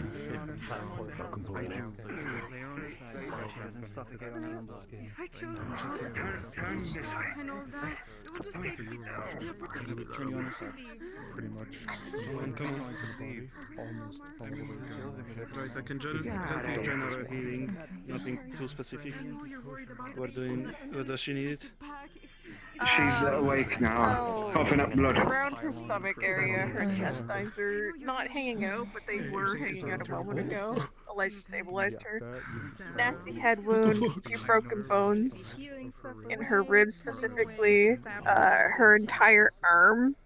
N: If I chose not to get stitched up and all that, it would just take me
I: Pretty much. Come on. Right, I can help you general healing. Nothing too specific. We're doing. Does she need it?
C: She's awake now, coughing up blood.
U: Around her stomach area, her intestines are not hanging out, but they were hanging out a moment ago. Elijah stabilized her. Nasty head wound, 2 broken bones in her ribs specifically, her entire arm,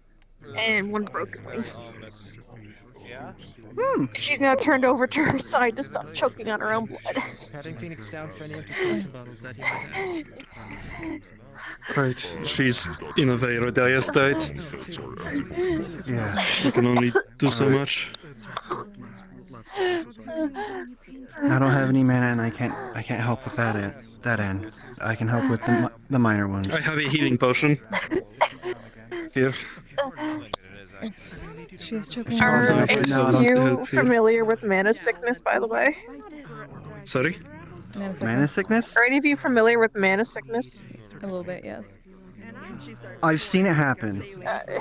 U: and 1 broken wing. She's now turned over to her side to stop choking on her own blood.
E: Patting Phoenix down for any empty potion bottles that he might have.
I: Right, she's in a very dire state. Yeah, we can only do so much.
V: I don't have any mana, and I can't help with that end. I can help with the minor ones.
I: I have a healing potion. Here.
A: She's choking
U: Are
A: on
U: any of you familiar with mana sickness, by the way?
I: Sorry?
V: Mana sickness?
U: Are any of you familiar with mana sickness?
A: A little bit, yes.
V: I've seen it happen.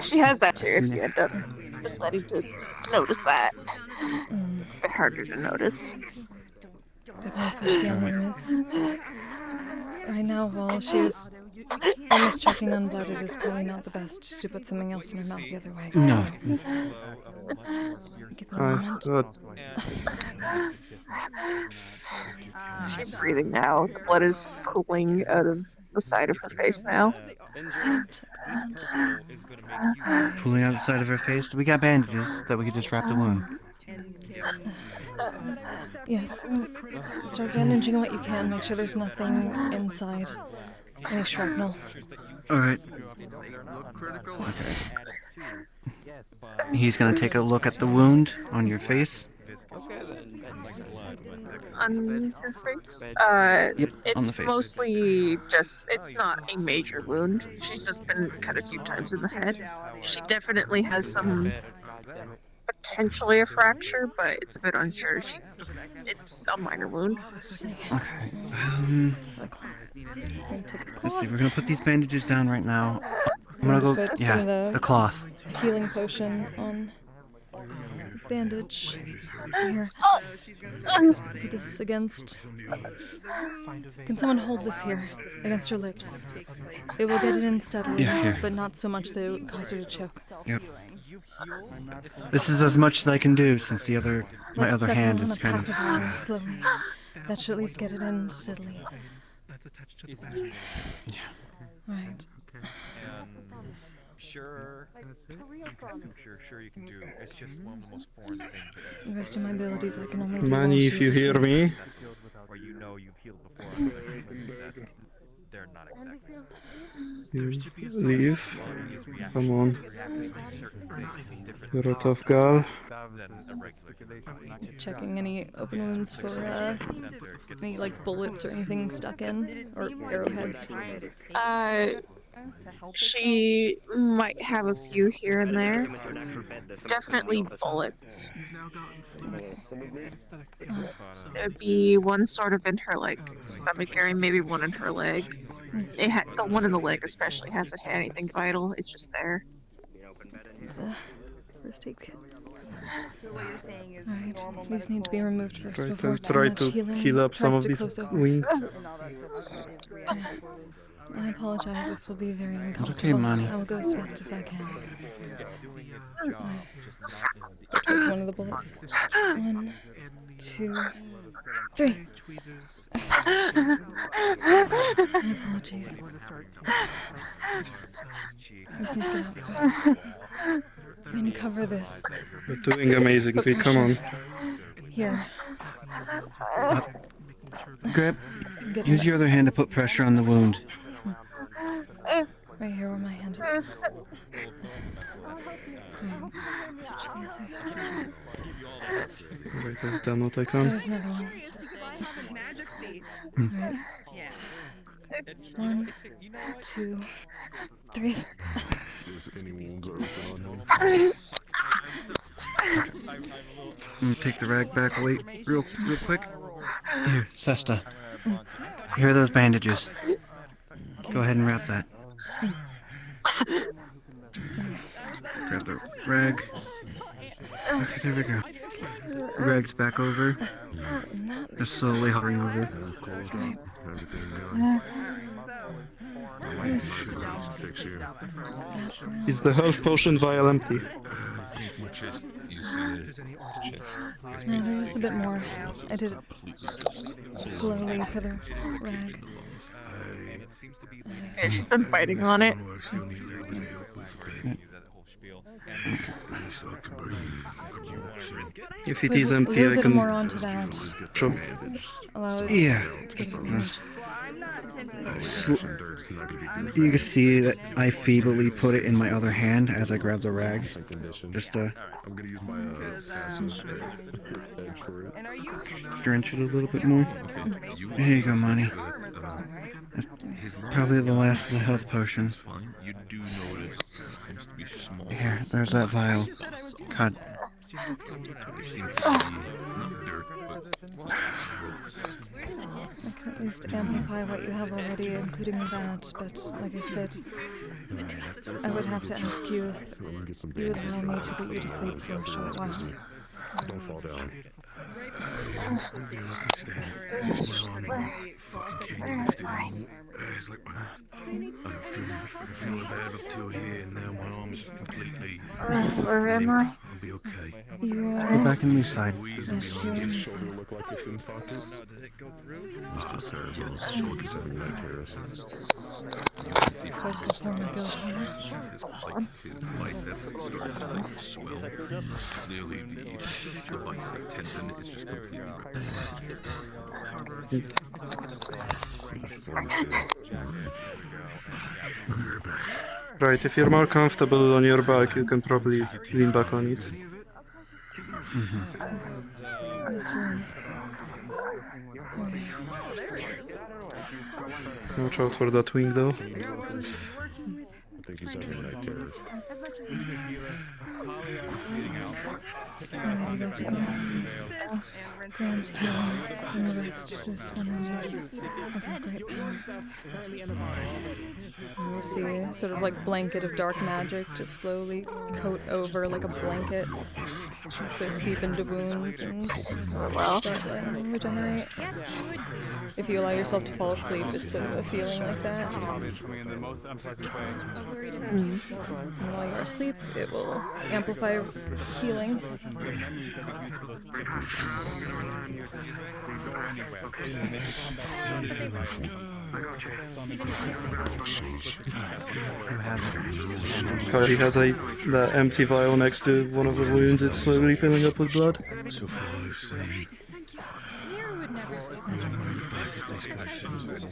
U: She has that too, if you end up deciding to notice that. It's a bit harder to notice.
A: Definitely push beyond my limits. Right now, while she is almost choking on blood, it is probably not the best to put something else in her mouth the other way.
V: No.
A: Give it a moment.
U: She's breathing now. The blood is pooling out of the side of her face now.
V: Pulling out the side of her face. We got bandages that we could just wrap the wound.
A: Yes. Start bandaging what you can. Make sure there's nothing inside. Any shrapnel.
V: Alright. Okay. He's gonna take a look at the wound on your face.
U: On her face?
V: Yep, on
U: It's
V: the face.
U: mostly just, it's not a major wound. She's just been cut a few times in the head. She definitely has some, potentially a fracture, but it's a bit unsure. It's a minor wound.
V: Okay. Let's see, we're gonna put these bandages down right now. I'm gonna go,
A: Put some of
V: the cloth.
A: Healing potion on bandage. Here. Put this against. Can someone hold this here against her lips? It will get it in steadily,
V: Yeah, here.
A: but not so much that it would cause her to choke.
V: Yep. This is as much as I can do since my
A: Let's
V: other
A: set
V: hand
A: her on
V: is
A: a
V: kind
A: passive hour slowly. That should at least get it in steadily. Right.
J: Sure you can do. It's just one of the most foreign things.
A: The rest of my abilities I can only do
I: Manny,
A: while
I: if you
A: she's
I: hear
A: asleep.
I: me.
J: Or you know you've healed before. They're not exactly.
I: Leave. Come on. You're a tough girl.
A: Checking any open wounds for any like bullets or anything stuck in, or arrowheads.
U: She might have a few here and there. Definitely bullets. There'd be one sort of in her stomach area, maybe one in her leg. The one in the leg especially hasn't had anything vital. It's just there.
A: First aid kit. Alright, these need to be removed first
I: Try
A: before
I: to try
A: much
I: to
A: healing
I: heal up some
A: tries
I: of
A: to
I: these
A: close over.
I: wounds.
A: I apologize, this will be very uncomfortable.
V: okay, Manny.
A: I will go as fast as I can. Towards one of the bullets. 1, 2, 3. My apologies. These need to get out first. Can you cover this?
I: You're doing amazingly, come on.
A: Here.
V: Grab.
A: Get
V: Use
A: it.
V: your other hand to put pressure on the wound.
A: Right here where my hand is. Switch the others.
I: Right, I've done what I can.
A: There's another one. Alright. 1, 2, 3.
V: Take the rag back, wait, real quick. Here, Sesta. Here are those bandages. Go ahead and wrap that. Grab the rag. Okay, there we go. Rag's back over. Just slowly hovering over.
I: Is the health potion vial empty?
A: No, there's a bit more. I did it slowly for the rag.
U: Yeah, she's been fighting on it.
I: If it is empty,
A: a
I: I
A: bit
I: can.
A: More onto that.
I: Sure.
A: Allow it
V: Yeah.
A: to get moved.
V: You can see that I feebly put it in my other hand as I grab the rag. Just to drench it a little bit more. Here you go, Monty. That's probably the last of the health potion. Here, there's that vial. God.
A: I can at least amplify what you have already, including that, but like I said, I would have to ask you if you would allow me to put you to sleep for a short while.
K: Don't fall down.
J: It's like I'm feeling bad up till here, and now my arm is completely.
U: Where am I?
J: I'll be okay.
V: Go back in the side.
K: Look like it's in sockets.
J: Mr. Cerebral's shoulders are right terraces. You can see from close his biceps starting to like swell. Clearly the bicep tendon is just completely ripped
I: Right, if you're more comfortable on your back, you can probably lean back on it. Watch out for that wing though.
K: I think he's having night terrors.
A: Grant healing and the rest this one and okay, great power. And we see sort of like blanket of dark magic just slowly coat over like a blanket, so seep into wounds and start letting them regenerate. If you allow yourself to fall asleep, it's sort of a feeling like that. And while you're asleep, it will amplify healing.
I: Cody has the empty vial next to one of the wounds. It's slowly filling up with blood.
J: So far I've seen we made it back at least by since then.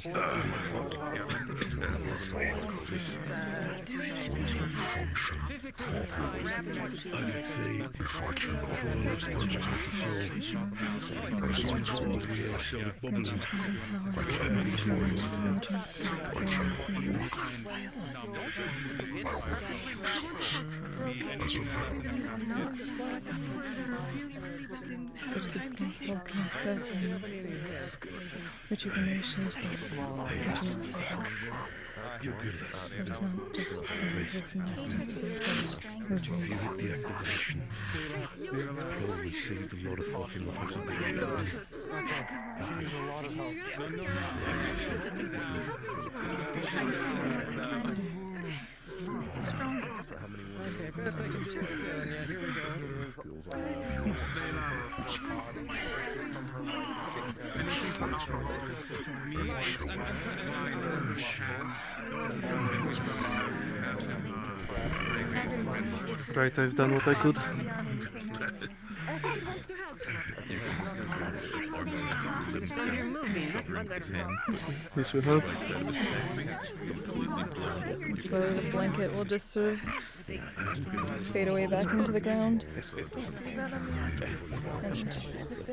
J: I did say before I lost consciousness of soul. We all started bubbling.
A: Which is the full concept and rejuvenation to this. It is not just a sin, it is a necessity for
J: If you hit the activation, probably saved a lot of fucking lives on the way.
I: Right, I've done what I could. This will help.
A: Slowly the blanket will just sort of fade away back into the ground. And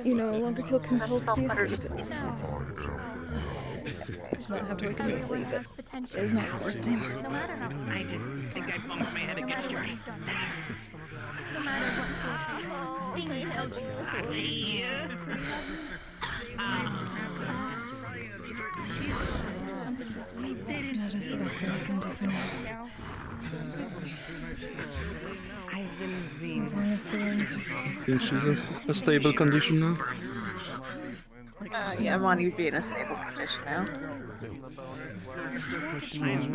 A: you no longer feel compelled to be asleep. Do not have to wake immediately, but it is not forced him.
E: I just think I bumped my head against yours.
L: No matter what
A: That is the best thing I can do for now. As long as the wounds
I: I think she's in a stable condition now.
U: Yeah, Monty would be in a stable condition now.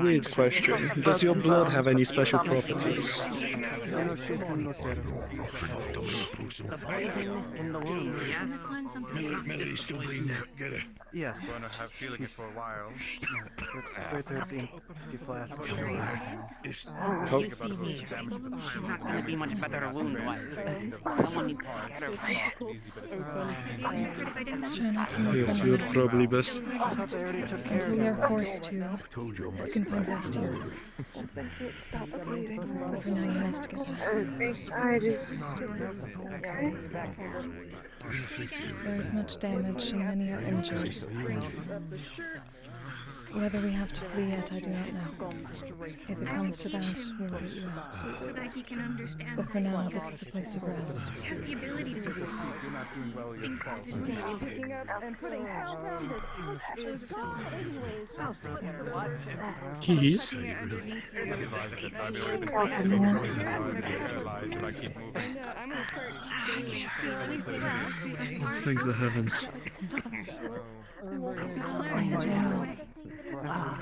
I: Weird question. Does your blood have any special properties?
E: The poison in the wound, yes?
J: Melody's still bleeding out. Get it.
V: Yes.
B: Gonna have feeling it for a while.
E: You see me. She's not gonna be much better wound-wise. Someone needs to get her.
A: try not to move
I: Yes,
A: them
I: you're probably best.
A: until we are forced to. You can find rest here. But for now, you must get that.
U: Each side is okay.
A: There is much damage and many are injured. Right. Whether we have to flee yet, I do not know. If it comes to that, we will get you out.
L: so that he can understand.
A: But for now, this is a place of rest.
L: He has the ability to do things that his needs.
D: Picking up and putting
I: Keys? Thank the heavens.
A: General, now,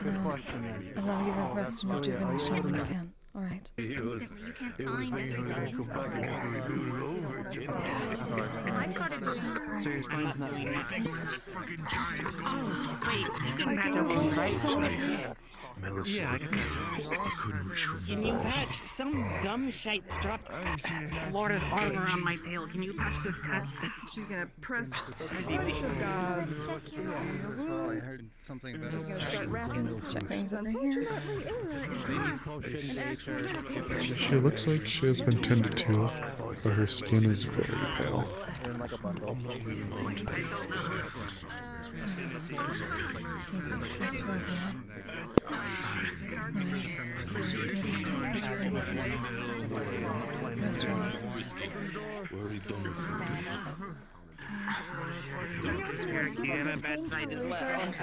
A: allow your rest and rejuvenation when you can. All right.
L: Constantly, you can't find anything.
V: So your spine's not
E: Oh, wait, you can patch a wound, right?
J: Yeah, I couldn't reach for
E: Can you patch? Some dumb shite dropped Florida's arm around my tail. Can you patch this cut?
N: She's gonna press.
V: I heard something about
A: Check things over here.
W: She looks like she has been tended to, but her skin is very pale.
A: Seems to be stress for everyone. Alright. Rest well, I suppose.
E: Do you have a bad side as well?
D: A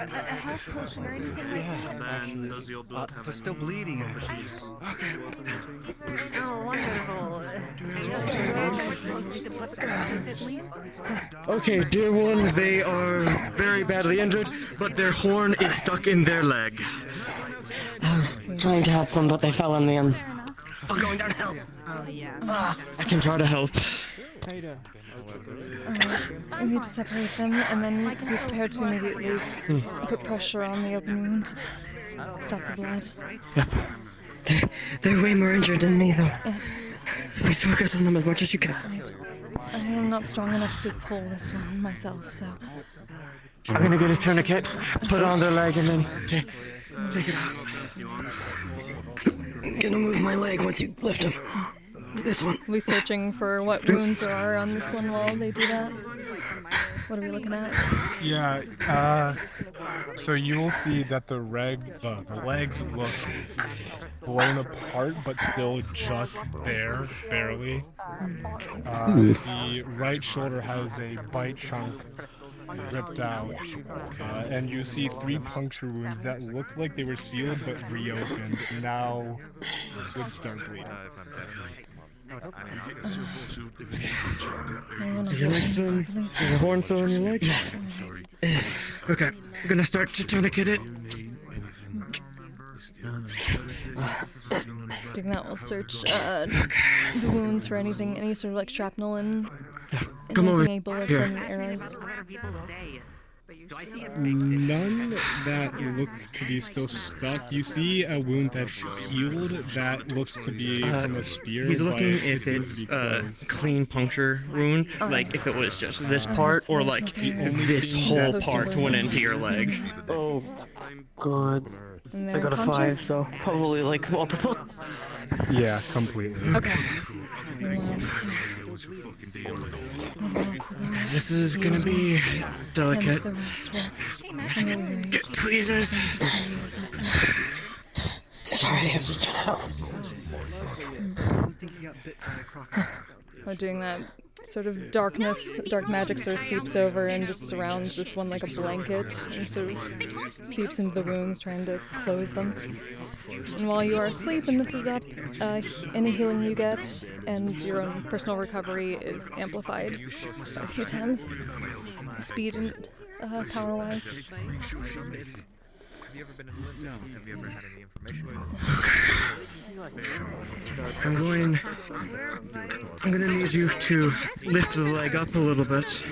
D: health potion or anything like that?
I: Man,
B: does your blood have
V: they're still bleeding, actually.
E: Oh, wonderful.
V: Okay, dear one, they are very badly injured, but their horn is stuck in their leg.
E: I was trying to help them, but they fell on me and...
V: I'm going down to help.
E: Oh, yeah.
V: I can try to help.
A: We need to separate them and then be prepared to immediately put pressure on the open wound. Stop the blood.
V: Yep. They're way more injured than me, though.
A: Yes.
V: Please focus on them as much as you can.
A: Right. I am not strong enough to pull this one myself, so...
V: I'm gonna get a tourniquet, put it on their leg, and then take it out. I'm gonna move my leg once you lift him. This one.
A: Are we searching for what wounds there are on this one while they do that? What are we looking at?
W: Yeah, so you will see that the legs look blown apart, but still just there, barely. The right shoulder has a bite chunk ripped out, and you see 3 puncture wounds that looked like they were sealed but reopened, now would start bleeding.
V: Is your leg still is your horn still in your leg? Yes. It is. Okay, I'm gonna start to tourniquet it.
A: Doing that, we'll search the wounds for anything, any sort of like shrapnel and
V: Come over
A: any bullets
V: here.
A: and arrows.
W: None that look to be still stuck. You see a wound that's healed that looks to be from a spear.
F: He's looking
W: but
F: if
W: it seems
F: it's
W: to be
F: a
W: closed.
F: clean puncture wound, like if it was just this part, or like this
W: thing
F: whole
W: that
F: part went into your leg.
V: Oh, good.
A: And
V: I
A: they're
V: got a 5,
A: unconscious?
V: so probably like multiple.
W: Yeah, completely.
A: Okay.
F: This is gonna be delicate.
A: Tend to the rest will-
F: Get tweezers.
V: Sorry, I'm just trying to help.
A: While doing that, sort of dark magic sort of seeps over and just surrounds this one like a blanket and sort of seeps into the wounds, trying to close them. And while you are asleep and this is up, any healing you get and your own personal recovery is amplified a few times, speed and power-wise.
B: Have you ever been in London? No. Have you ever had any information?
F: I'm gonna need you to lift the leg up a little bit.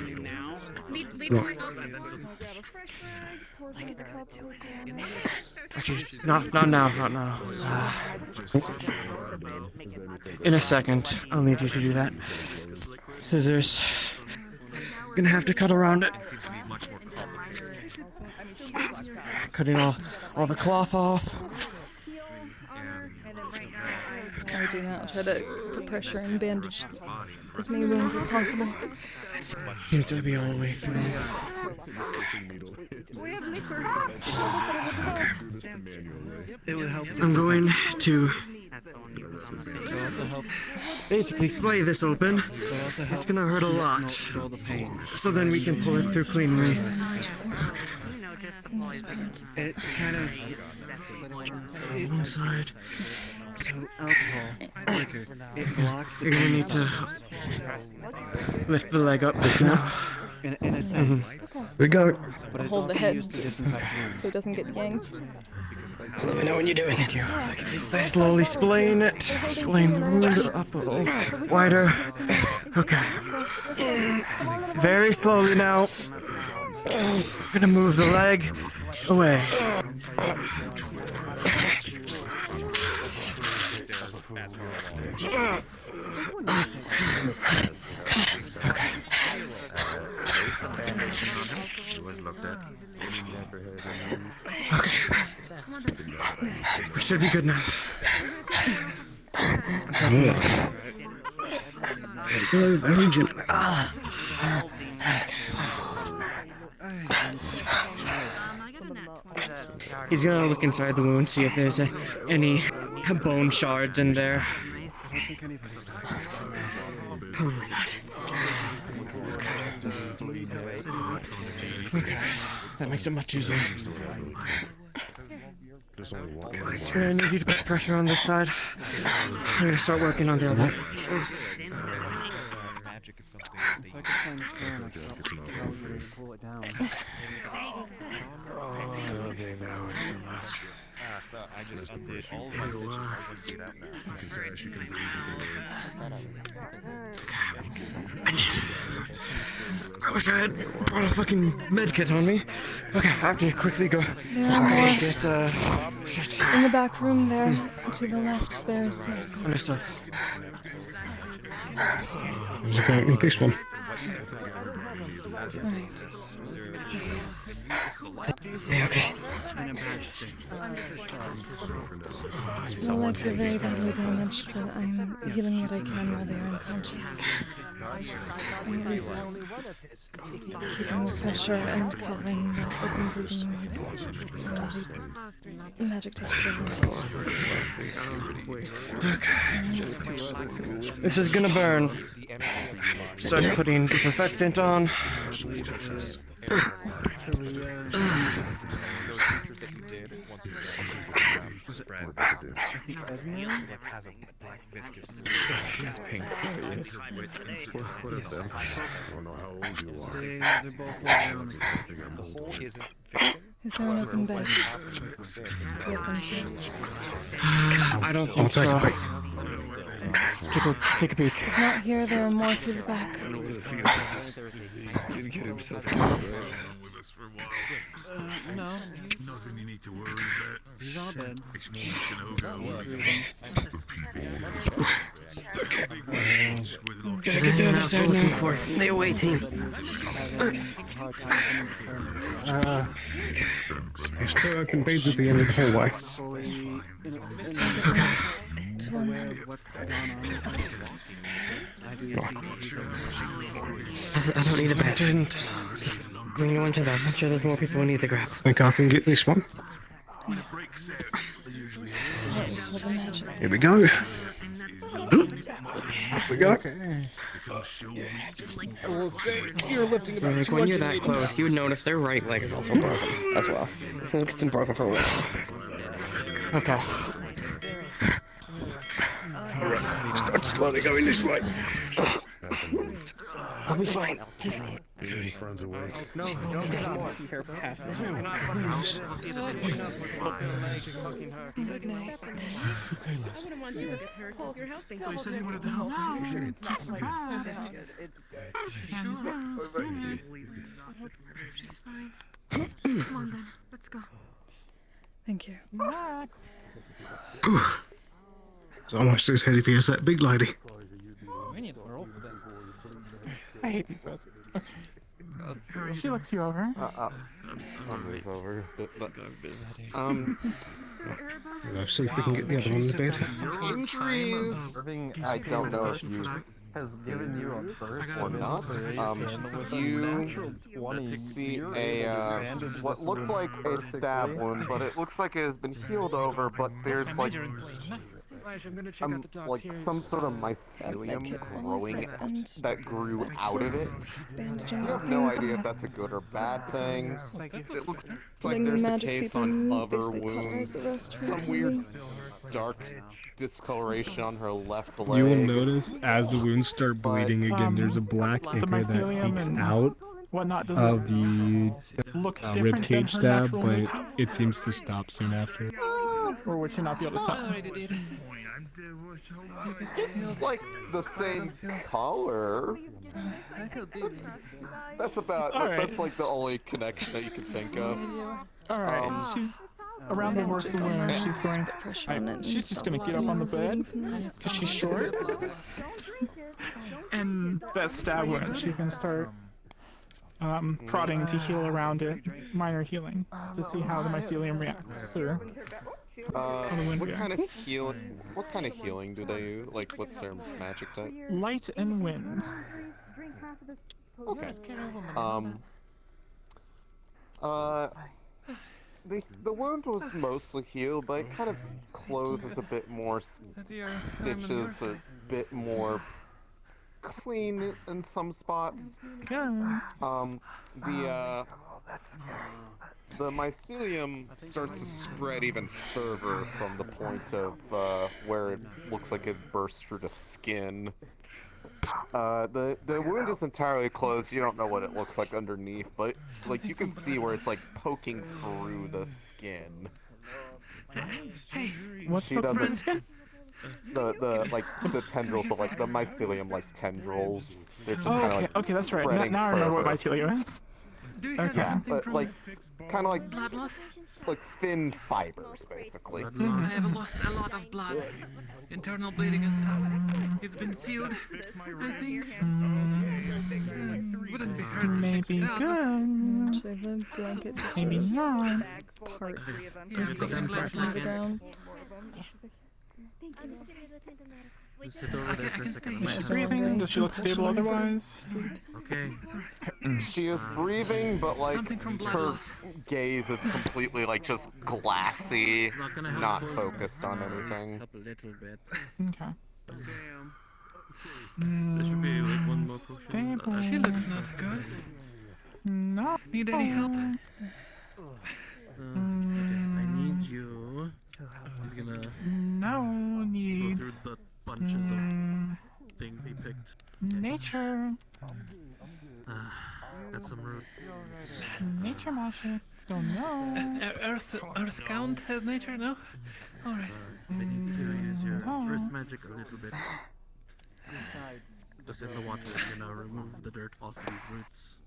F: Actually, not now. In a second, I'll need you to do that. Scissors. Gonna have to cut around it. Cutting all the cloth off.
A: While doing that, I'll try to put pressure and bandage as many wounds as possible.
F: Seems to be all the way through. I'm going to basically splay this open. It's gonna hurt a lot. So then we can pull it through cleanly.
V: It kind of
F: One side.
V: So alcohol, liquor, it blocks the
F: You're gonna need to lift the leg up now.
V: In a sense.
F: We go.
V: But it's
A: Hold the
V: also
A: head
V: used to disinfect wounds.
A: so it doesn't get yanked.
F: Let me know when you're doing it. Slowly splaying it. Splaying the wound up a little wider. Okay. Very slowly now. Gonna move the leg away. Okay. We should be good now. Very gently. He's gonna look inside the wound, see if there's any bone shards in there. Probably not. Okay, that makes it much easier. I'm gonna need you to put pressure on this side. I'm gonna start working on the other.
B: I just did all my stitches. I wouldn't do that now. You can say that she can
F: I wish I had brought a fucking med kit on me. Okay, I have to quickly go.
A: There are more.
F: Get shit.
A: In the back room there, to the left, there's medical.
F: Understood.
J: Okay, in this one.
A: Alright.
F: Yeah, okay.
A: The legs are very badly damaged, but I'm healing what I can while they are unconscious. I'm at least keeping the pressure and covering the open bleeding wounds. The magic takes care of the rest.
F: Okay. This is gonna burn. Start putting disinfectant on.
J: She's pink. Yes. What is them? I don't know how old you are.
V: They're both way down.
A: Is there an open bed? Do you have them too?
F: I don't think so. Take a peek.
A: If not here, there are more through the back.
J: Did get himself killed. useless for wild things.
F: No.
J: Nothing you need to worry about.
F: He's all dead.
J: Experienced an ogre.
F: Gotta get the other side now. The away team.
H: There's 2 open beds at the end of the hallway.
A: It's one then.
F: I don't need a bed. Just bring you one to them. I'm sure there's more people who need the grab.
H: Think I can get this one?
A: Yes. That's what I imagine.
H: Here we go. Here we go.
W: I will say, you're lifting about
F: Like, when you're that close, you would notice their right leg is also broken as well. I think it's been broken for a while. Okay.
H: Alright, start slowly going this way.
F: I'll be fine. Just...
J: Your friends away.
F: No, don't get up. See her passing.
A: Good night.
N: I wouldn't want you to get hurt. You're helping.
E: Oh, you said you wanted to help.
N: That's
E: Sure.
N: She's fine. Come on then, let's go.
A: Thank you.
N: Next.
H: It's almost as heavy as that big lady.
F: We need to roll for this.
E: I hate these guys. Okay. She looks you over.
P: I'll move over.
H: Let's see if we can get the other one in the bed.
P: Injuries! I don't know if you
F: has given you a burst
P: or not. You see a what looks like a stab wound, but it looks like it has been healed over. But there's like like some sort of mycelium growing that grew out of it. You have no idea if that's a good or bad thing. It looks like there's a case on other wounds. Some weird dark discoloration on her left leg.
W: You will notice as the wounds start bleeding again, there's a black ichor that peeks out of the rib cage stab, but it seems to stop soon after.
E: Or would she not be able to tell?
P: It's like the same color. That's about. That's like the only connection that you can think of.
E: All right. She's around the worst of where she's going. She's just gonna get up on the bed because she's short. And that stab wound, she's gonna start prodding to heal around it, minor healing, to see how the mycelium reacts. Or
P: what kind of healing? What kind of healing do they use? Like, what's their magic type?
E: Light and wind.
P: Okay. The wound was mostly healed, but it kind of closes a bit more. Stitches a bit more clean in some spots.
E: Yeah.
P: The mycelium starts to spread even further from the point of where it looks like it burst through the skin. The wound is entirely closed. You don't know what it looks like underneath, but like you can see where it's like poking through the skin.
E: Hey, what's
P: she
E: the
P: doesn't.
E: skin?
P: The tendrils of like the mycelium like tendrils. It just
E: Oh,
P: kind of
E: okay,
P: like
E: okay, that's right.
P: spreading
E: Now I remember what
P: further.
E: mycelium is.
N: Do you have
E: Okay.
N: something
P: But
N: from
P: like kind of like
N: blood loss?
P: like thin fibers basically.
N: I have lost a lot of blood. Internal bleeding and stuff. It's been sealed, I think. Wouldn't be hurt to
E: Maybe
N: check it out.
E: good.
A: Actually, the blanket just
E: Maybe
A: sort of
E: not.
A: parts
N: Yeah,
A: and
N: something
A: sinks
N: like
A: back into the
N: that.
A: ground.
B: Just sit over there for a second.
E: Is she breathing? Does she look stable otherwise?
B: Okay.
P: She is breathing, but like
N: Something from blood
P: her
N: loss.
P: gaze is completely like just glassy,
B: Not gonna help.
P: not focused on anything.
B: Help a little bit.
E: Okay.
Q: There should be like one more potion.
E: Stable.
N: She looks not good.
E: No.
N: Need any help?
B: I need you. He's gonna
E: No
B: go
E: need.
B: through the bunches of things he picked.
E: Nature.
B: Got some root.
E: Nature magic. Don't know.
N: Earth count has nature, no? Alright.
B: I need to use your
E: No.
B: earth magic a little bit. Just in the water, I'm gonna remove the dirt off these roots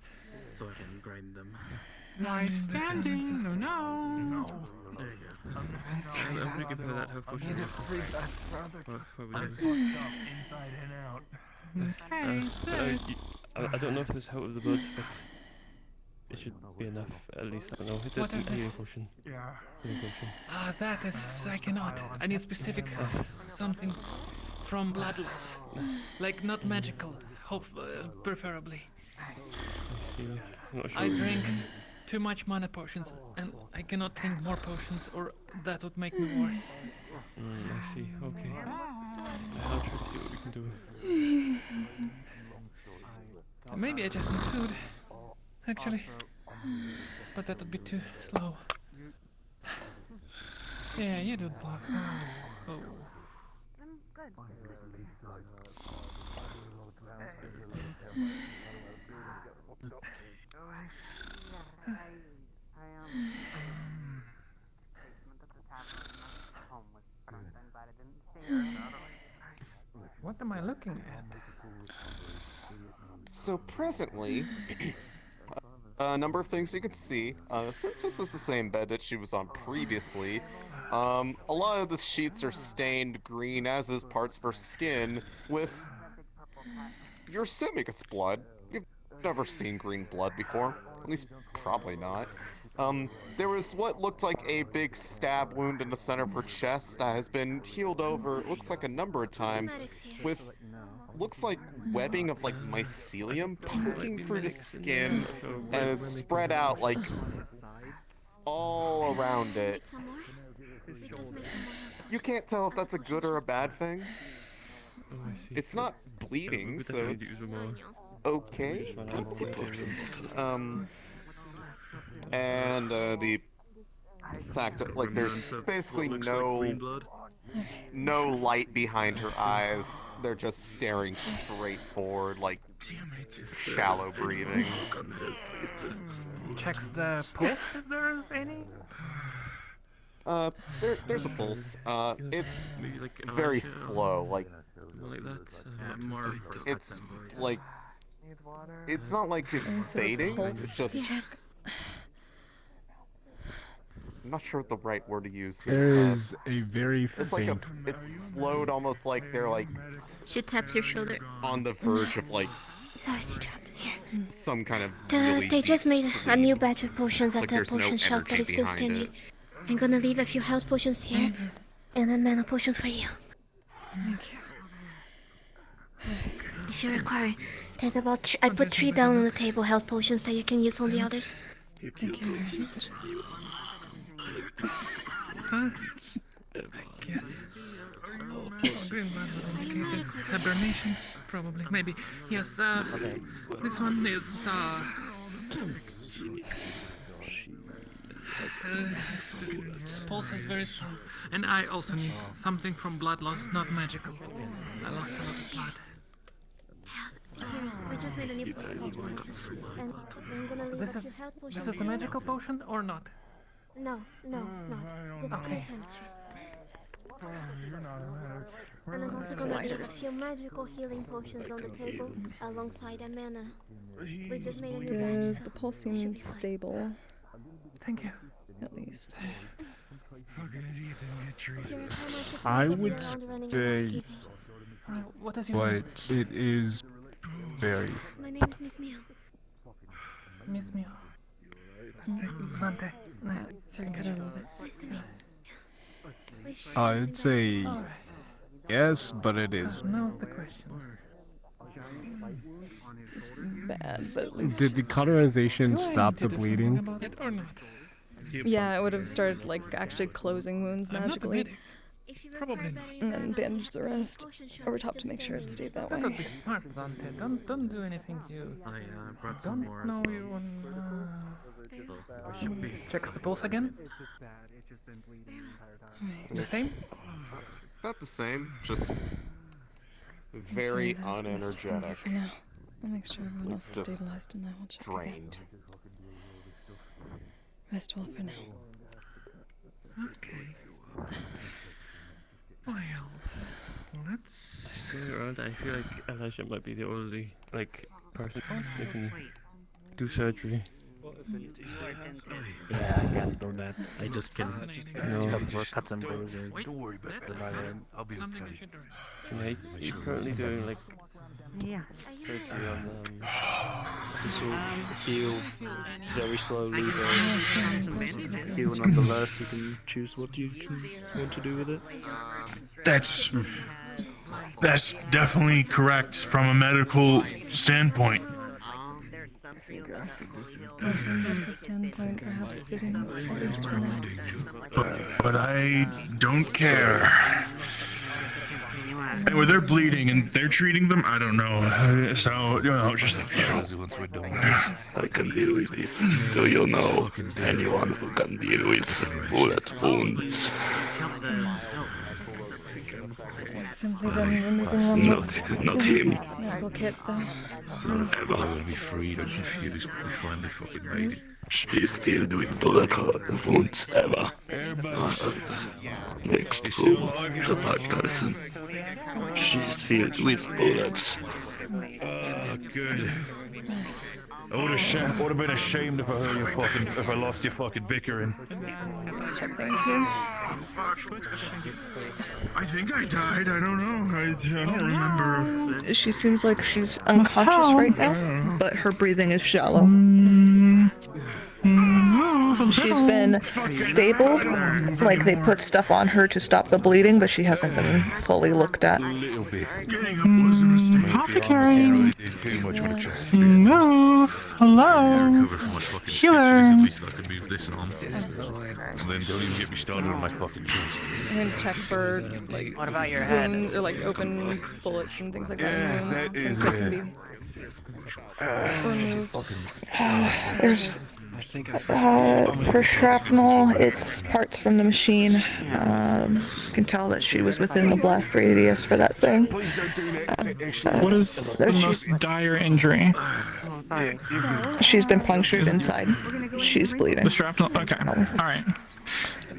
B: so I can grind them.
E: Nice standing. No, no.
Q: There you go. I'm gonna give her that health potion. What we doing?
W: Inside and out.
Q: I don't know if there's help with the blood, but it should be enough. At least I don't know. It's
E: What
Q: a
E: is
Q: healing
E: this?
Q: potion.
W: Yeah.
Q: Healing potion.
E: That is, I cannot. I need specific something from blood loss. Like not magical, preferably.
Q: I see. I'm not sure.
E: I drink too much mana potions, and I cannot drink more potions, or that would make me worse.
Q: I see. Okay. I'll try to see what we can do.
E: Maybe I just need food, actually. But that would be too slow. Yeah, you do block. Oh. What am I looking at?
P: So presently, a number of things you could see. Since this is the same bed that she was on previously, a lot of the sheets are stained green, as is parts of her skin, with... You're assuming it's blood. You've never seen green blood before. At least, probably not. There was what looked like a big stab wound in the center of her chest that has been healed over, looks like a number of times, with... looks like webbing of like mycelium poking through the skin and is spread out like all around it. You can't tell if that's a good or a bad thing. It's not bleeding, so it's okay. And the fact that like there's basically no light behind her eyes. They're just staring straight forward, like shallow breathing.
E: Checks the pulse if there is any.
P: There's a pulse. It's
Q: Maybe like
P: very
Q: Elijah,
P: slow, like
Q: that.
O: More.
P: it's like it's not like it's fading. It's just I'm not sure what the right word to use here.
W: There is a very
P: It's like it's slowed, almost like they're like.
M: She taps your shoulder.
P: On the verge of like.
M: Sorry to drop here.
P: Some kind of really
M: They just made
P: deep
M: a new batch of potions at
P: like
M: the
P: there's
M: potion
P: no
M: shop that is
P: energy
M: still
P: behind
M: standing.
P: it.
M: I'm gonna leave a few health potions here, and a mana potion for you.
A: Thank you.
M: If you require, there's about I put 3 down on the table, health potions that you can use on the others.
A: Thank you very much.
E: Huh? Yes. Green blood would indicate it's hibernations, probably. Maybe. Yes, this one is, pulse is very slow. And I also need something from blood loss, not magical. I lost a lot of blood.
M: Here, we just made a new potion. And I'm gonna leave a few health potions.
E: This is a magical potion or not?
M: No, it's not. Just pure chemistry. And I'm also gonna leave a few magical healing potions on the table alongside a mana. We just made a new
A: Does
M: batch.
A: the pulse seem stable?
E: Thank you.
A: At least.
W: I would say,
E: What is your name?
W: but it is very.
M: My name is Miss Mio.
E: Miss Mio. Zante. Nice.
A: Sorry, cut out a little bit.
M: Nice to meet you.
W: I'd say yes, but it is.
E: Now's the question.
A: It's bad, but at least.
W: Did the cauterization
E: Do I
W: stop
E: need to
W: the
E: do
W: bleeding?
E: something about it or not?
A: Yeah, it would have started like actually closing wounds
E: I'm not a
A: magically,
E: medic. Probably not.
A: and then bandaged the rest over top to make sure it stayed that
E: That would
A: way.
E: be smart, Dante. Don't do anything you
B: I brought some
E: don't
B: more as
E: know
B: well.
E: you want.
B: We should be.
E: Checks the pulse again. The same.
P: About the same, just very
A: That's the best I can do
P: unenergetic.
A: for now. I'll make sure everyone else is
P: Just
A: stabilized and I will check
P: drained.
A: again. Rest well for now.
E: Okay. Well, let's.
Q: Around, I feel like Elijah might be the only person that can do surgery.
R: Yeah, I can't do that. I just can cover cuts and bruises.
I: Don't worry about
R: with
I: that.
R: my hand.
I: I'll be
R: Something
I: okay.
R: I should do.
I: Yeah, he's currently doing like surgery on this will heal very slowly, but heal nonetheless. You can choose what you want to do with it.
W: That's definitely correct from a medical standpoint.
A: From a medical standpoint, perhaps sitting at least for now.
W: But I don't care. Anyway, they're bleeding and they're treating them. I don't know. So just
J: once we're done, I can deal with it. Do you know anyone who can deal with bullet wounds?
A: Simply then removing one
J: Not him.
A: medical kit, though.
J: I want to be freed. I'm confused, but we finally fucking made it. She's filled with bullet wounds, Eva. Next to the bad person. She's filled with bullets.
W: Good. I would have been ashamed if I heard if I lost your fucking bickering.
A: Check things here.
W: I think I died. I don't know. I don't remember.
S: She seems like she's unconscious right now, but her breathing is shallow. She's been stable, like they put stuff on her to stop the bleeding, but she hasn't been fully looked at.
W: Apothecary. No. Hello. Healer.
J: At least I can move this arm. And then don't even get me started on my fucking chest.
A: I'm going to check for, like,
L: What about your head?
A: wounds or, like, open bullets and things like that.
W: Yeah,
A: Wounds.
W: that
A: Things
W: is
A: that can be removed.
S: There's for shrapnel, it's parts from the machine. You can tell that she was within the blast radius for that thing.
W: What is the most dire injury?
S: She's been punctured inside. She's bleeding.
W: The shrapnel? Okay. Alright.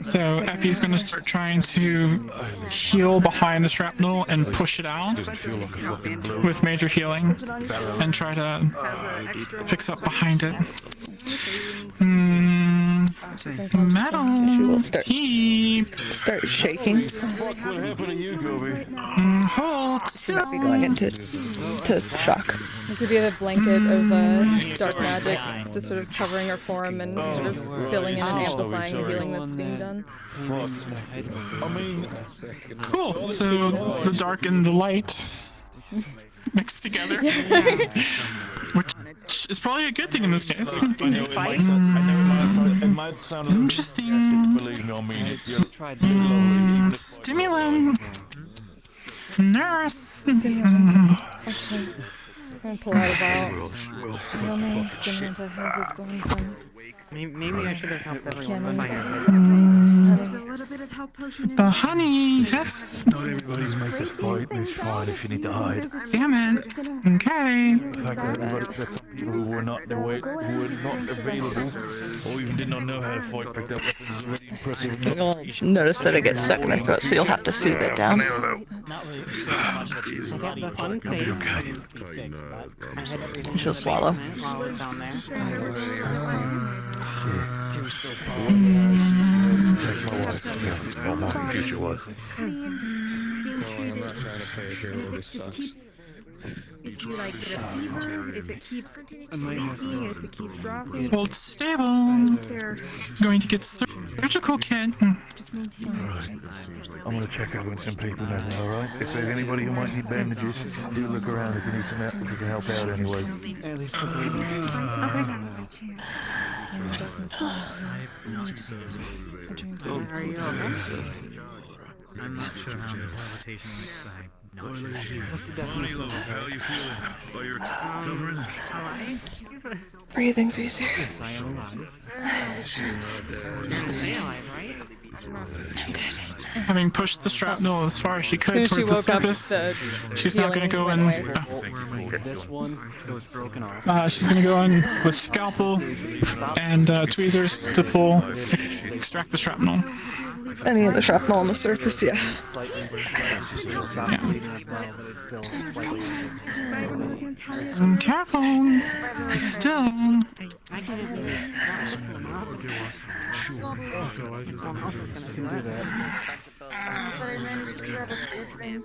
W: So Effie's gonna start trying to heal behind the shrapnel and push it out with major healing and try to fix up behind it. Metal.
S: She will start shaking.
W: Hold still.
S: Going into shock.
A: It could be the blanket of dark magic, just sort of covering her form and sort of filling in and amplifying the healing that's being done.
W: Cool. So the dark and the light mixed together, which is probably a good thing in this case. Interesting. Stimulant. Nurse.
A: Stimulant. Actually, I'm gonna pull out a vial. The only stimulant I have is the one from
L: Maybe I should have helped everyone
A: Cannons.
L: find
N: There's a little bit of health potion
W: The honey, yes.
J: Not everybody's made the fight, and it's fine if you need to hide.
W: Damn it. Okay.
J: The fact that everybody, that some people who were not available, or even did not know how to fight, picked up weapons is already impressive.
S: You'll notice that it gets stuck in her throat, so you'll have to soothe it down. She'll swallow.
J: Take my wife, not my future wife.
N: If you like get a fever, if it keeps leaking, if it keeps dropping.
W: Hold stable. Going to get surgical kit.
J: I'm gonna check up on some people, Nathan, alright? If there's anybody who might need bandages, do look around if you need some help, if you can help out anyway.
B: I'm not sure how teleportation works, but I'm not sure.
J: How are you feeling? Are you recovering?
S: Breathing's easier.
W: Having pushed the shrapnel as far as she could
A: As soon
W: towards
A: as
W: the
A: she woke up,
W: surface,
A: the
W: she's not going to go in.
R: This one goes broken off.
W: She's going to go in with scalpel and tweezers to extract the shrapnel.
S: Any of the shrapnel on the surface, yeah.
V: Careful. Still.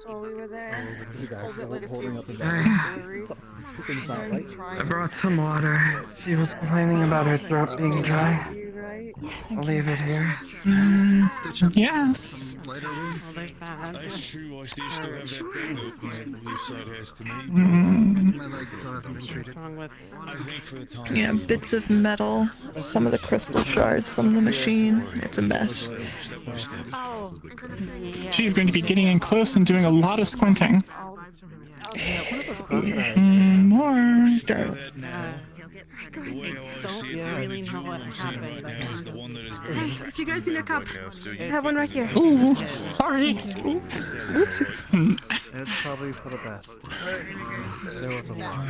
U: While we were there.
V: I brought some water. She was complaining about her throat being dry. I'll leave it here. Yes.
J: That's true, I still have that thing open on the left side has to meet.
V: My leg still hasn't been treated.
J: I think for the time
S: Yeah, bits of metal, some of the crystal shards from the machine. It's a mess.
V: She's going to be getting in close and doing a lot of squinting. More.
S: Start.
N: If you guys need a cup,
M: I have one right here.
V: Ooh, sorry.
S: Oops.
V: It's probably for the best. There was a lot.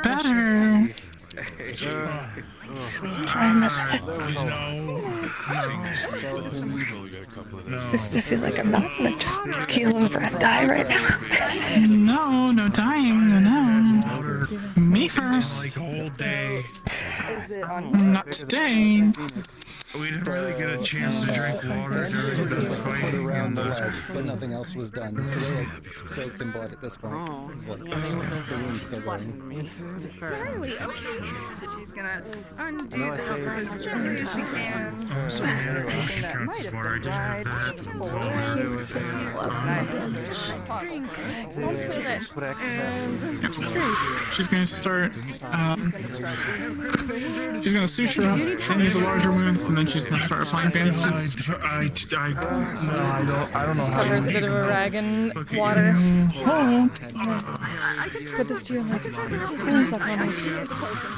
V: Better.
S: I still feel like I'm not gonna just keel over and die right now.
V: No, no dying, no. Me first. Not today.
O: We didn't really get a chance to drink water during the fighting and
F: But nothing else was done. So they're like soaked in blood at this point. It's like the wound's still going.
N: Charlie, okay. She's gonna undo this as gently as she can.
O: I'm sorry, I should count as water. I didn't have that. That's all I knew with
V: She's going to start, she's going to suture up any of the larger wounds, and then she's going to start applying bandages.
O: I don't know
A: Just
O: how
A: covers a bit of a rag in water. Put this to your lips. Suck on it.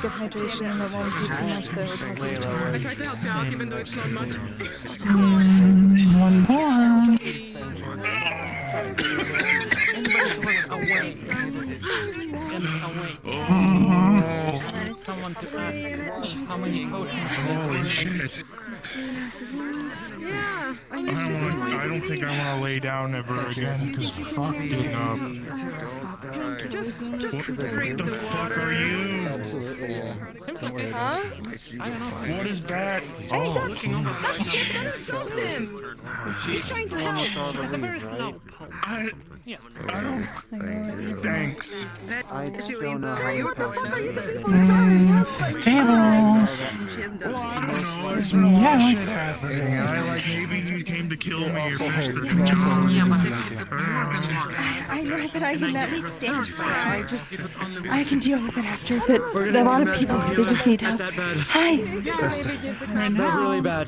A: Good hydration, and it won't do too much though.
N: I tried to help you out, even though it's not much.
V: One more.
E: Someone to ask how many potions.
O: Holy shit.
N: Yeah,
O: I don't think I want to lay down ever again, because fucking up.
N: just
O: What
N: drink
O: the fuck are you?
F: Absolutely, yeah. Don't worry
A: Huh?
O: What is that?
N: Hey, that's him! Insult him! He's trying to help!
E: It's a very slow pulse. Yes.
O: I don't. Thanks.
N: She leans over you. What the fuck are you looking for?
V: Stable.
N: She hasn't done
O: I
N: anything.
O: don't know. There's more shit happening. I like maybe you came to kill me or finish the job.
E: Yeah, but
M: I know that I can at least stay strong. I can deal with it after, but a lot of people, they just need help. Hi!
F: Sesta.
E: not really bad.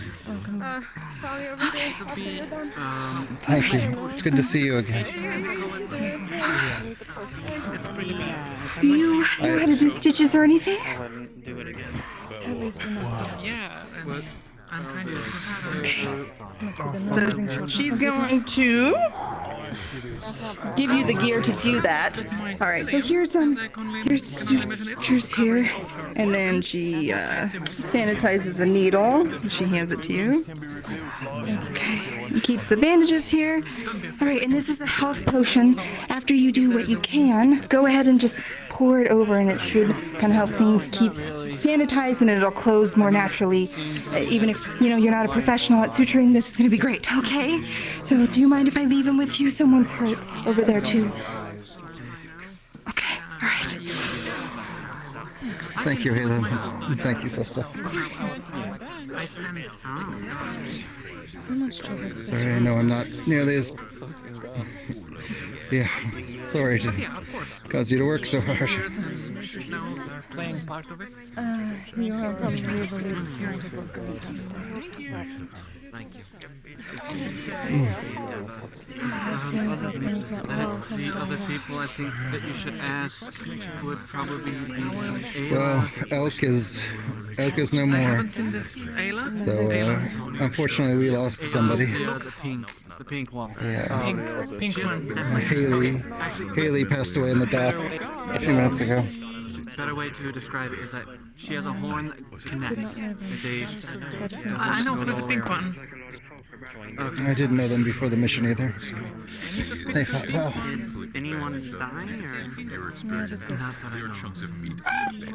U: Probably over there. After you're done.
F: Thank you. It's good to see you again.
E: It's pretty bad.
M: Do you know how to do stitches or anything?
E: I wouldn't do it again.
A: At least enough.
E: Yeah, and I'm kind of.
S: So she's going to give you the gear to do that.
N: All right, so here's the sutures here, and then she sanitizes the needle. She hands it to you. Okay, and keeps the bandages here. All right, and this is a health potion. After you do what you can, go ahead and just pour it over, and it should kind of help things keep sanitized, and it'll close more naturally. Even if you're not a professional at suturing, this is gonna be great. Okay, so do you mind if I leave him with you? Someone's hurt over there too. Okay, all right.
F: Thank you, Halo. Thank you, Sesta.
A: So much trouble.
F: Sorry, I know I'm not nearly as... Yeah, sorry to cause you to work so hard.
E: Playing part of it.
A: You are probably the least amount of work I've had today.
E: Thank you.
A: It seems like things went well.
E: The other people I think that you should ask would probably be Ayla.
F: Well, Elk is no
E: I
F: more.
E: haven't seen this Ayla.
F: Though, unfortunately, we lost somebody.
E: The pink one.
F: Yeah.
E: Pink one.
F: Haley passed away in the dock a few minutes ago.
E: better way to describe it is that she has a horn that connects.
Q: I know who's the pink one.
V: I didn't know them before the mission either. They fought well.
E: Did anyone die, or
A: just
E: not that I know?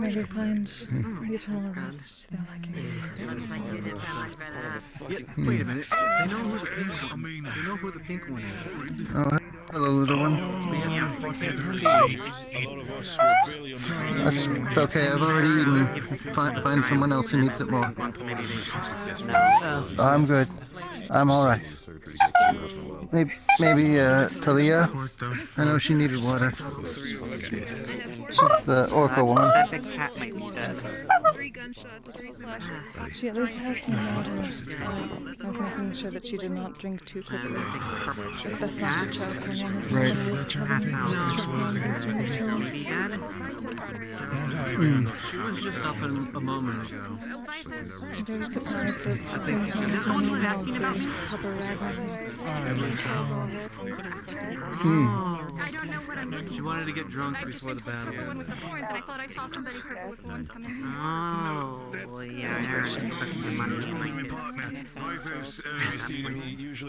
A: Maybe find the eternal rest to their liking.
E: Wait a minute. They know who the pink one. They know who the pink one is.
V: Oh, hello, little one. It's okay. I've already eaten. Find someone else who needs it more. I'm good. I'm all right. Maybe Talia. I know she needed water. She's the orca one.
E: That big cat might be dead.
D: 3 gunshots, 3 slashes.
A: She at least has some water. I was making sure that she did not drink too quickly. It's best not to choke when one is
V: Right.
E: She was just up a moment ago.
A: I'm very surprised that it seems not as many asking about Papa
E: She wanted to get drunk before the battle.
C: And I thought I saw somebody purple with horns come in.
E: Oh, yeah, I heard she took the money.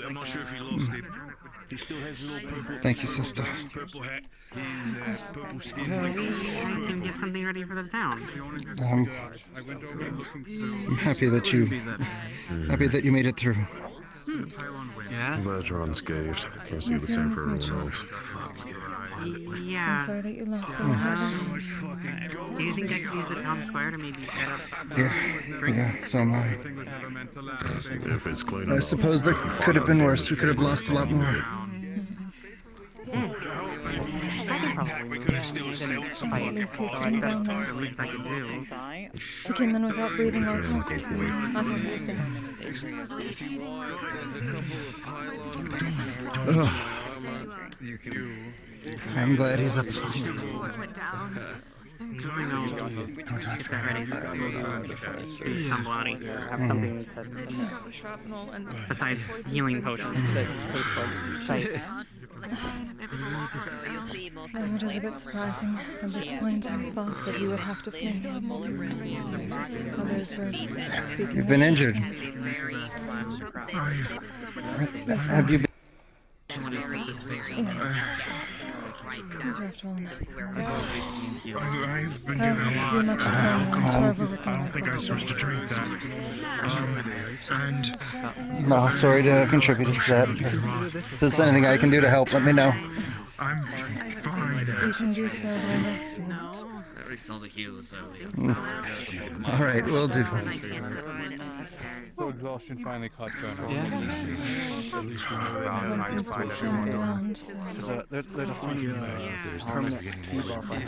J: I'm not sure if he lost him. He still has his little purple.
V: Thank you, Sesta.
J: Purple hat. His purple skin.
E: I can get something ready for the town.
V: I'm happy that you made it through.
E: Yeah?
J: I'm glad you're unscathed. I can't see the same for everyone else.
E: Yeah.
A: I'm sorry that you lost so
E: Do
A: much.
E: you think I could use the town square to maybe set up
V: Yeah, so am I.
J: If it's clean
V: I
J: enough.
V: suppose there could have been worse. We could have lost a lot more.
E: I can probably
A: At least he's sitting down there.
E: the least I could do.
A: He came in without breathing or pulse. Unresistant.
V: I'm glad he's up.
E: Get that ready so you stumble out of here. Have something to... Besides healing potions that taste like shite.
A: Though it is a bit surprising. At this point, I thought that he would have to flee. Others were speaking.
V: You've been injured. Have you been?
A: Yes. He's wrapped well enough.
W: I've been
A: I
W: doing a
A: do
W: lot
A: much
W: of
A: time
W: alcohol. I don't think I'm supposed to drink that. And
V: No, sorry to contribute to that. If there's anything I can do to help, let me know.
W: I'm fine.
A: You can do so by resting.
G: I already saw the healers earlier.
V: All right, we'll do.
T: So exhaustion finally caught Fiona.
V: Yeah.
J: At least we know
A: Everyone seems to be standing around, so...
V: There's a funny permanent debuff I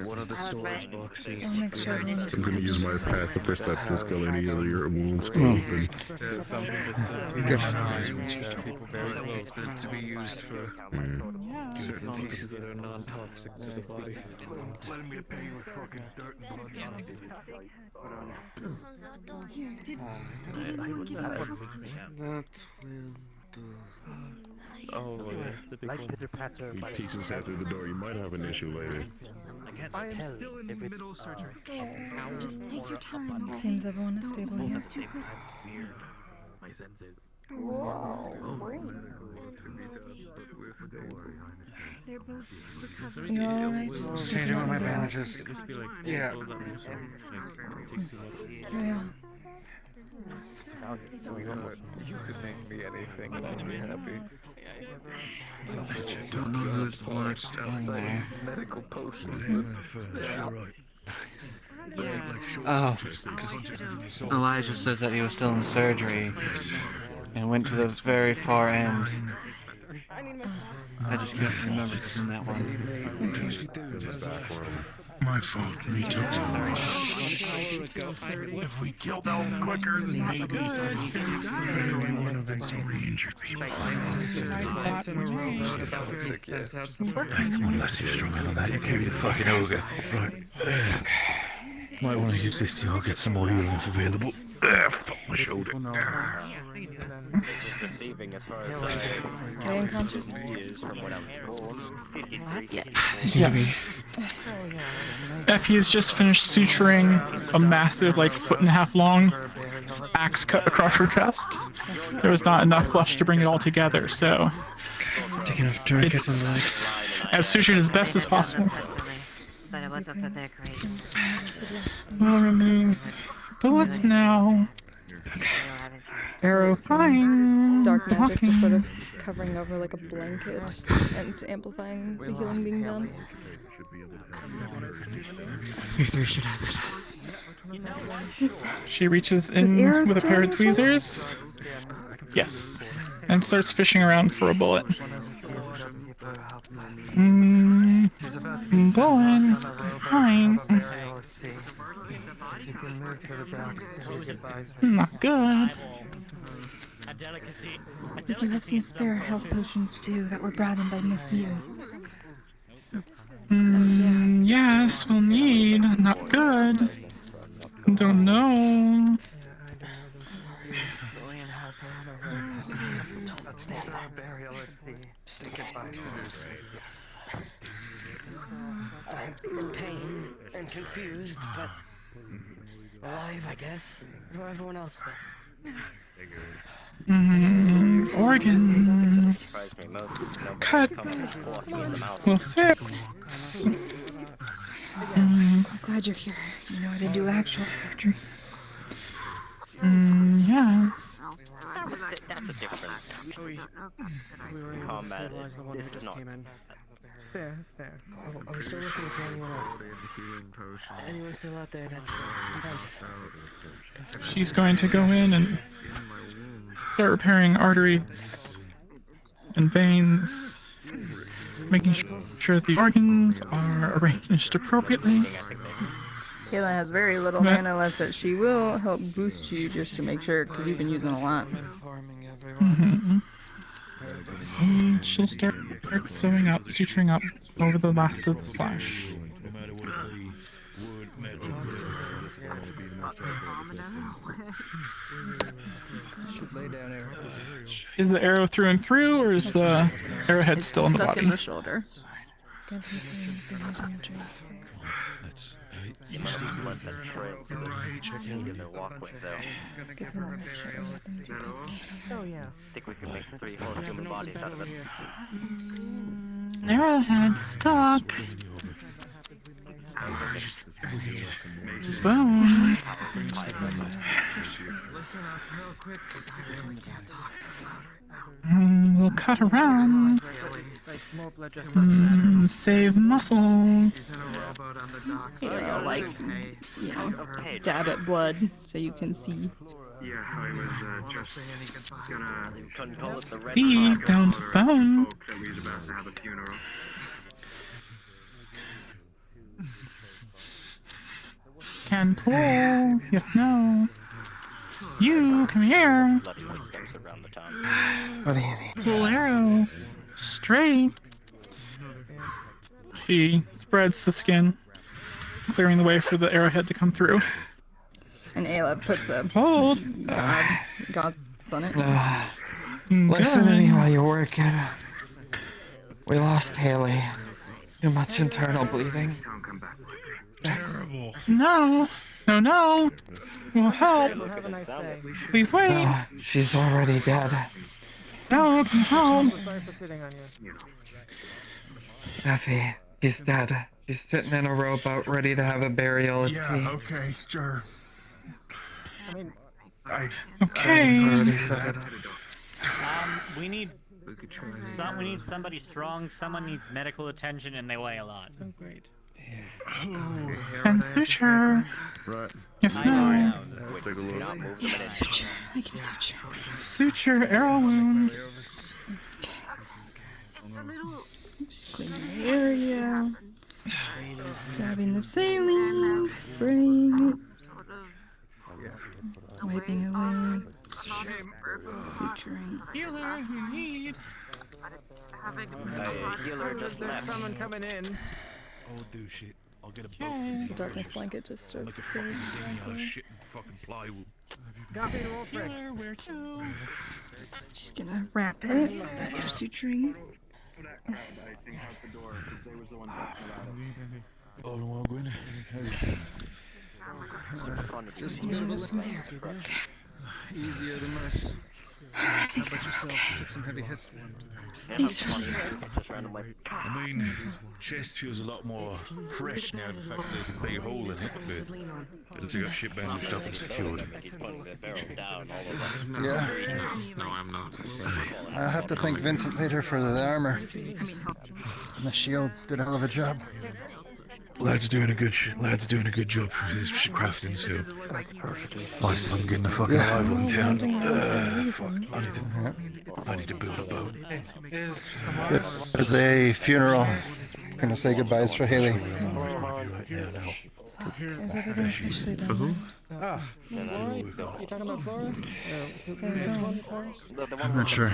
R: One of the storage boxes.
A: I'll make sure everyone
K: I'm gonna use my passive perception skill any of your wounds to open.
R: People very close. It's meant to be used for certain pieces that are non-toxic to the body.
J: That will do.
R: Oh, that's the big one.
J: You pieces head through the door, you might have an issue later.
C: I am still in middle surgery.
D: Just take your time.
A: Seems everyone is stable here.
E: My senses.
D: They're both recovering.
A: You alright?
V: Changing all my bandages. Yeah.
A: Yeah.
T: You could make me anything and I'd be happy.
E: Don't know who's watched
T: outside medical potions.
V: Oh, Elijah says that he was still in surgery and went to the very far end. I just couldn't remember seeing that one.
J: My fault, we took too long. If we killed out quicker, then maybe we wouldn't have been so many injured people. Come on, lads, you're stronger than that. You carry the fucking ogre. Right. Might want to use this to get some more healing if available. Fuck my shoulder.
H: This is deceiving as far as
A: Are they unconscious?
H: is from when I was born. 53,
I: Yes. Effie has just finished suturing a massive, like, 1.5 long axe cut across her chest. There was not enough flesh to bring it all together, so
F: Taking off tourniquets on the legs.
I: as sutured as best as possible.
L: But it wasn't for their grace.
I: We'll remove bullets now. Arrow fine.
A: Dark magic
I: Blocking.
A: just sort of covering over like a blanket and amplifying the healing being done.
F: You three should have it.
A: Is this?
I: She reaches
A: Is
I: in
A: arrow
I: with a
A: still
I: pair
A: in
I: of
A: your shoulder?
I: tweezers. Yes. And starts fishing around for a bullet. Bullet. Fine. Not good.
M: We do have some spare health potions too that were brought in by Miss Mew.
I: Yes, we'll need. Not good. Don't know.
H: I'm in pain and confused, but alive, I guess. What do everyone else think?
I: Organs. Cut. Will fix.
M: I'm glad you're here. You know how to do actual surgery.
I: Yes.
H: That's a difference. Combat is not.
E: Fair, it's fair.
H: Are we still looking for anyone else? Anyone still out there that's...
I: She's going to go in and start repairing arteries and veins, making sure that the organs are arranged appropriately.
N: Kayla has very little mana left, but she will help boost you just to make sure, because you've been using a lot.
I: And she'll start sewing up, suturing up over the last of the slash. Is the arrow through and through, or is the arrowhead still in the
N: Stuck
I: body?
N: in the shoulder.
H: You must have blood that trails in their walkway, though.
E: Oh, yeah.
H: Think we can make 3 whole human bodies out of it.
I: Arrowhead stuck. Boom. We'll cut around. Save muscle.
N: Yeah, like, you know, dab at blood so you can see.
J: Yeah, I was just gonna
I: Feet down to bone.
J: that we was about to have a funeral.
I: Can pull. Yes, no. You, come here.
F: What do you need?
I: Pull arrow. Straight. She spreads the skin, clearing the way for the arrowhead to come through.
N: And Ayla puts a
I: hold
N: gauze on it.
F: Listen to me while you're working. We lost Haley. Too much internal bleeding.
J: Terrible.
I: No. No, no. We'll help.
E: Have a nice day.
I: Please wait.
F: She's already dead.
I: No, it's help.
E: Sorry for sitting on you.
F: Effie, she's dead. She's sitting in a row about ready to have a burial.
J: Yeah, okay, sure.
E: I mean,
I: Okay.
F: Already set it up.
P: We need somebody strong, someone needs medical attention, and they weigh a lot.
E: Oh, great.
I: And suture.
J: Right.
I: Yes, no.
J: Take a look.
N: Yes, suture. I can suture.
I: Suture arrow wound.
N: Just cleaning the area. Grabbing the saline, spraying it. Wiping away. Suturing.
I: Healer who need.
H: Healer just
E: There's
H: left.
E: someone coming in.
R: Oh, do shit.
A: The darkness blanket just sort of fades back away.
N: Just gonna wrap it after suturing.
R: Just a bit of a lift. Easier than most. How about yourself? Took some heavy hits.
N: Thanks for
J: I mean, chest feels a lot more fresh now. The fact there's a big hole in it, but it's got shit bandaged up and secured.
V: Yeah.
G: No, I'm not.
V: I'll have to thank Vincent later for the armor. The shield did a hell of a job.
J: Lad's doing a good job for his crafting, so my son getting the fucking alive on town. I need to build a boat.
V: There's a funeral. Gonna say goodbyes for Haley.
A: Is everything officially done?
G: For who?
F: You talking about Flora?
V: I'm not sure.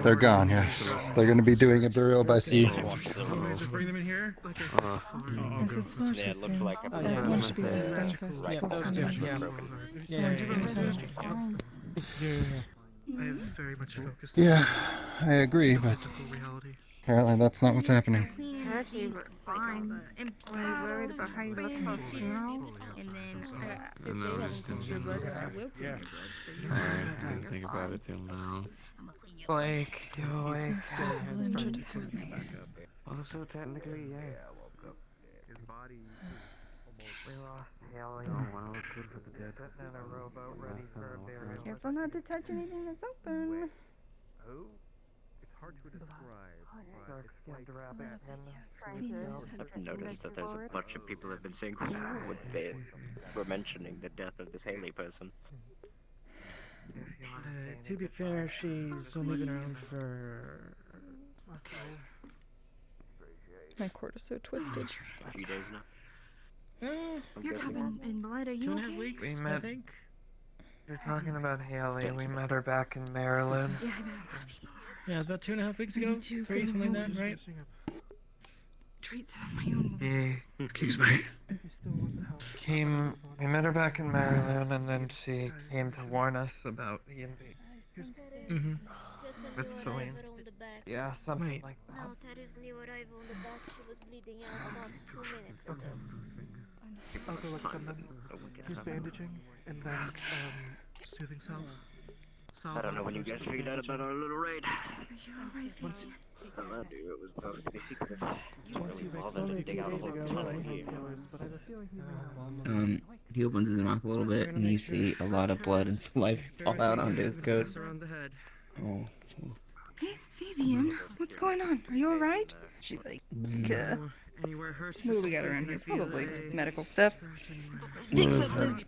V: They're gone, yes. They're going to be doing a burial by sea.
Q: Just bring them in here?
A: This is far too soon. Everyone should be resting first before sending. Someone to go tell.
Q: I have very much focused.
V: Yeah, I agree, but apparently that's not what's happening.
D: She's fine. I'm worried about how you look at the funeral, and then
G: No, just in general. I didn't think about it till now.
T: Blake, go away.
A: Still injured, apparently.
T: Also, technically, yeah.
Q: His body
T: We lost Haley. One was good for the dead. And a rowboat ready for a burial.
N: Careful not to touch anything that's open.
Q: Who? It's hard to describe.
H: I've noticed that there's a bunch of people have been saying what they were mentioning the death of this Haley person.
F: To be fair, she's only been around for...
A: My cord is so twisted.
H: A few days now.
D: You're covered in blood. Are you
Q: 2.5 weeks,
T: We
Q: I
T: met.
Q: think.
T: You're talking about Haley. We met her back in Maryland.
D: Yeah, I bet a lot of people are.
Q: Yeah, it was about 2.5 weeks ago. 3, something like that, right?
D: Treat some of my own moves.
J: Excuse me.
T: We met her back in Maryland, and then she came to warn us about the invasion. With Celine. Yeah, something like that.
L: No, Terry's new arrival on the back. She was bleeding out about 2 minutes ago.
T: I'll go look at them. He's bandaging, and then,
Q: Soothing salve.
H: I don't know when you guys figured out about our little raid.
D: Are you alright, Vicky?
H: I do. It was supposed to be secretive.
T: once you
H: Bothered to dig out a whole tunnel here.
T: but I have a feeling he may not.
E: He opens his mouth a little bit, and you see a lot of blood and saliva fall out onto his coat.
Q: Around the head.
E: Oh.
N: Hey, Fabian, what's going on? Are you alright? She's like,
Q: Anywhere her
N: what do we got around here? Probably medical stuff. Picks up this.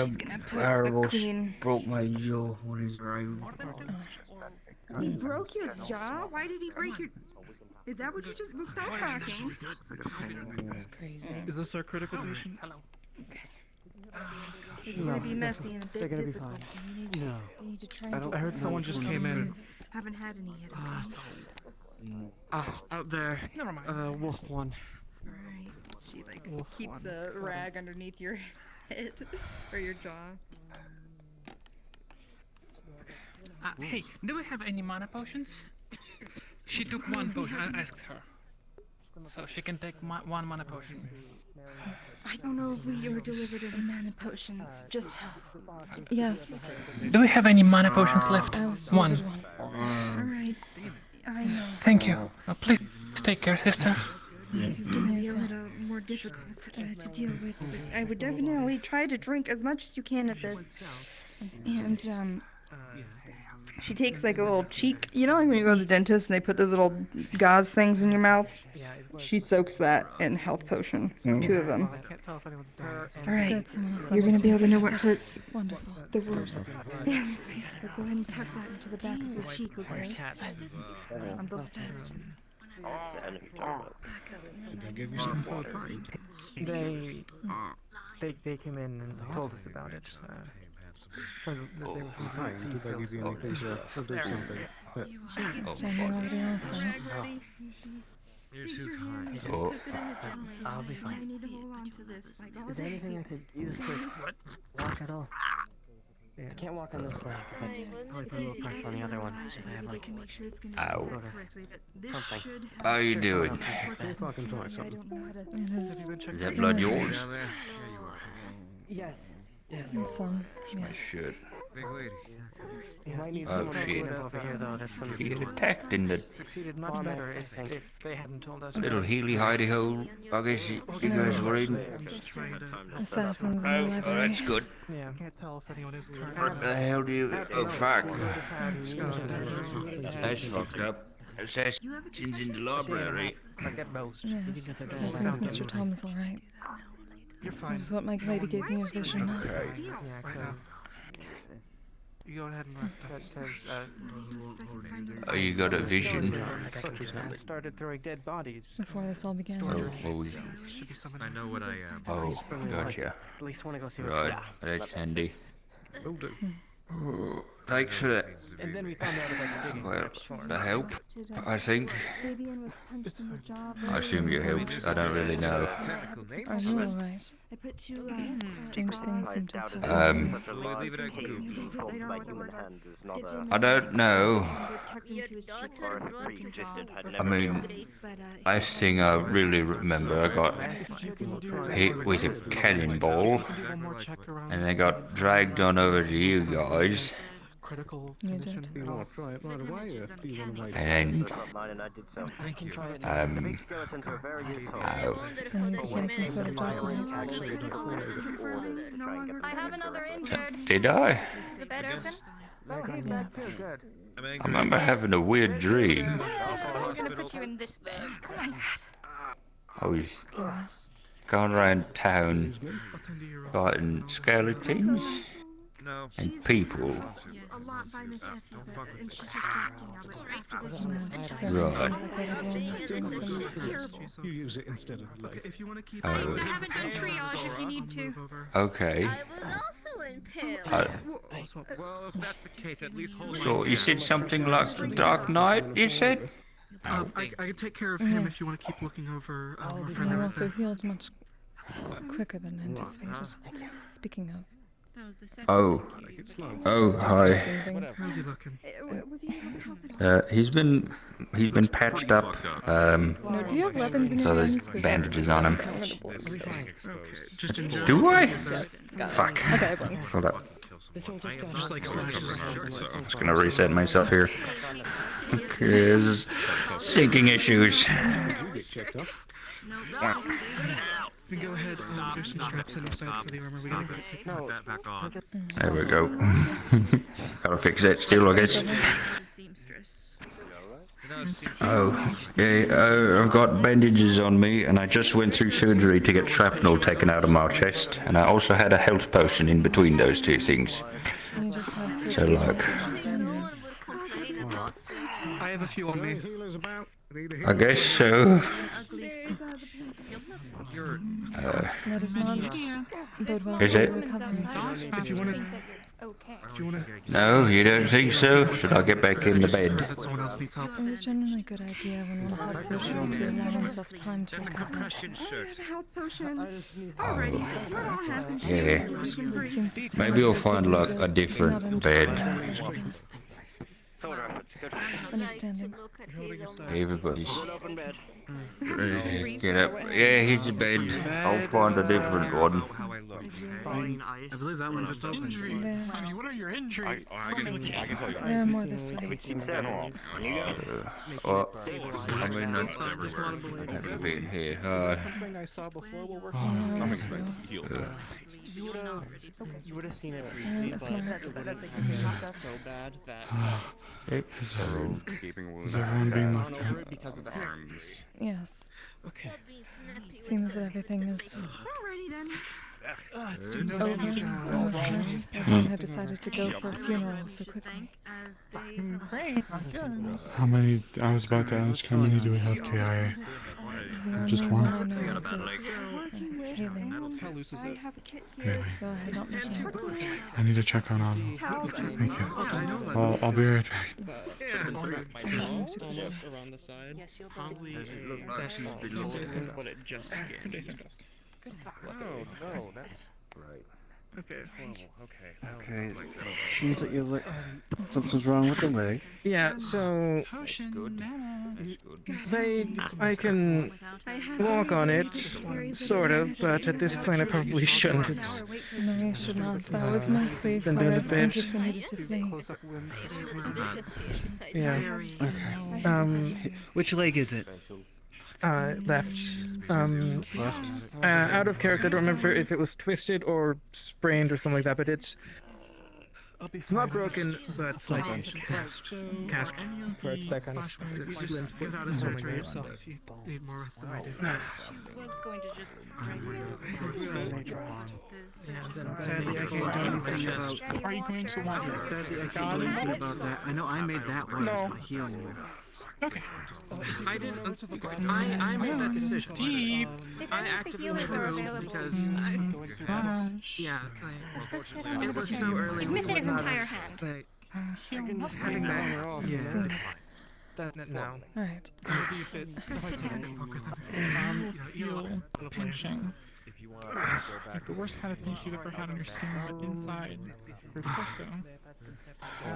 N: She's gonna put a clean.
E: Broke my jaw on his road.
D: He broke your jaw? Why did he break your... Is that what you just... Well, stop talking.
A: It's crazy.
Q: Is this our critical patient?
D: It's gonna be messy and a bit difficult. You need to try and get
Q: I heard
D: some
Q: someone just came in.
D: Haven't had any yet.
Q: Out there. Never mind. Wolf one.
N: Alright. She like keeps a rag underneath your head or your jaw.
B: Hey, do we have any mana potions? She took one potion. I asked her. So she can take one mana potion.
N: I don't know if we were delivered any mana potions. Just health.
A: Yes.
B: Do we have any mana potions left? One.
N: Alright. I know.
B: Thank you. Please take care, sister.
D: This is gonna be a little more difficult to deal with, but
N: I would definitely try to drink as much as you can of this. And she takes like a little cheek, you know, like when you go to the dentist and they put those little gauze things in your mouth. She soaks that in health potion, 2 of them. All right, you're gonna be able to know what hurts the worst.
D: so go ahead and tuck that into the back of your cheek, okay? On both sides.
J: Did they give you something for the party?
F: They came in and told us about it.
W: Did I give you anything to do something?
A: Standing over there also.
R: You're too kind.
T: Oh.
D: Puts it in a jar.
T: I'll be
D: I
T: fine.
D: need to hold on to this. Like, all
T: Is
D: this
T: there anything I could use to walk at all? I can't walk on this leg, but probably put a little pressure on the other one. I have like
D: make sure it's gonna
T: Ow.
D: be set correctly, but this
T: Something.
D: should
V: How you doing?
D: unfortunately, I don't know how to.
A: It
V: Is that blood yours?
R: Down there? Yeah, you are.
T: Yes. Yes.
A: And some,
V: My
A: yes.
V: shit.
R: Big lady.
T: You might need
V: Oh,
T: someone
V: shit.
T: to over here though. That's some
V: He get attacked in the
T: succeeded much better if they hadn't told us.
V: little heely hidey hole. I guess you guys were in.
A: Assassins in the
V: Oh,
A: library.
V: that's good.
T: Yeah, I can't tell if anyone is.
V: What the hell do you? Oh fuck. That's fucked up. Assassins in the library.
A: Yes, it seems Mr. Tom is alright. That was what my lady gave me a vision of.
T: You go ahead and that says,
V: Oh, you got a vision?
T: started throwing dead bodies.
A: Before this all began,
V: Oh,
A: yes.
V: oh,
R: I know what I am.
V: oh, gotcha.
T: At least want to go see what's
V: Right,
T: going
V: that's handy.
T: on.
V: Oh, thanks for that.
T: And then we found out about the digging.
V: Well, the help, I think.
C: Fabian was punched in the jaw.
V: I assume you helped. I don't really know.
A: Are you alright?
C: I put two
A: Strange things seem to happen.
R: Leave it at Goop.
V: I don't know. I mean, last thing I really remember, I got hit with a cannonball, and I got dragged on over to you guys.
A: You did.
V: And then,
A: And you became some sort of dark knight.
C: I have another injured.
V: did I?
C: Is the bed open?
A: Yes.
V: I remember having a weird dream.
C: I'm gonna put you in this bed. Come on.
V: I was
A: Yes.
V: going around town fighting skeletons
R: No.
V: and people.
D: A lot by Miss Effie, and she's just resting now, but after this,
A: That certainly
V: Right.
A: seems like what everyone was doing with them.
D: it's terrible.
J: You use it instead of blood.
C: I
V: Oh,
C: haven't done triage if you need to.
V: okay.
L: I was also impaled.
R: Well, if that's the case, at least hold
V: So you said something like the Dark Knight, you said?
B: I can take care of him if
A: Yes.
B: you want to keep looking over our
A: And
B: friend
A: you
B: Erica.
A: also healed much quicker than anticipated. Speaking of,
V: Oh. Oh, hi.
A: things.
B: How's he looking?
V: He's been patched up.
A: No, do you have weapons in
V: So
A: your
V: there's
A: hands? 'Cause
V: bandages on him.
A: that's kind of a blow.
B: Okay, just in general.
V: Do I?
A: Yes, got it.
V: Fuck.
A: Okay, I blinked.
V: Hold up.
B: Just like slashes.
V: Just gonna reset myself here. Here's sinking issues.
B: We go ahead. There's some straps in the side for the armor. We gotta
R: Put that back on.
V: There we go. Gotta fix that still, I guess. Oh, yeah, I've got bandages on me, and I just went through surgery to get shrapnel taken out of my chest, and I also had a health potion in between those two things.
A: You just had to
V: So, like,
A: understand
B: I have a few on me.
V: I guess so.
A: that is not bode well
V: Is
A: for
V: it?
A: recovery.
B: If you wanna,
V: No, you don't think so? Should I get back in the bed?
B: that someone else needs help.
A: It is generally a good idea when one has surgery to allow oneself time to recover.
D: Health potion. Alrighty, what all happened to
V: Yeah.
D: you? You can breathe.
A: Seems this
V: Maybe
A: time
V: I'll
A: is
V: find
A: really
V: like a
A: good.
V: different
A: Not
V: bed.
A: understanding. Understanding.
V: Everybody's ready to get up. Yeah, here's a bed. I'll find a different one.
B: I believe that one just opened.
A: There.
B: What are your injuries?
A: There are more this way.
V: Well, I mean, I'd have to be in here.
T: Something I saw before will work.
A: Alright, so.
T: You would have seen it.
A: That's nice.
T: So bad that.
V: Is everyone being locked out?
T: Because of the arms.
A: Yes.
T: Okay.
A: Seems that everything is
D: Alrighty then.
A: over. Almost hurt. Everyone had decided to go for a funeral so quickly.
W: How many? I was about to ask, how many do we have KIA?
A: The
W: Just
A: only
W: one?
A: one I know of is Kaylee.
W: How loose is it?
A: Really? Go ahead, not looking.
W: I need to check on Thank you. I'll be right back.
Q: Around the side.
E: Probably
Q: But it just scanned.
R: Oh, no, that's right.
E: Okay.
F: Okay. Seems that your leg. Something's wrong with the leg. Yeah. So. I can walk on it, sort of, but at this point I probably shouldn't. It's
A: No, you should not. That was mostly for
F: been doing the
A: in
F: fish.
A: case we needed to flee.
F: Yeah. Okay.
E: Which leg is it?
F: Left. Out of character. I don't remember if it was twisted or sprained or something like that, but it's not broken, but it's like cast parts, that kind of stuff. It's splint.
E: Get out of surgery yourself if you need more rest than I do.
O: Sadly, I can't do anything about.
I: Are you going to want?
O: Yeah, sadly, I can't do anything about that. I know I made that worse by healing you.
I: Okay.
E: I didn't. I made that decision.
I: Steve.
E: I actively withdrew because. Yeah. It was so early.
C: He's missing his entire hand.
E: Having that. Yeah. That now.
A: Alright.
C: Go sit down.
I: Feel pinching. Like the worst kind of pinch you've ever had on your skin, but inside your torso.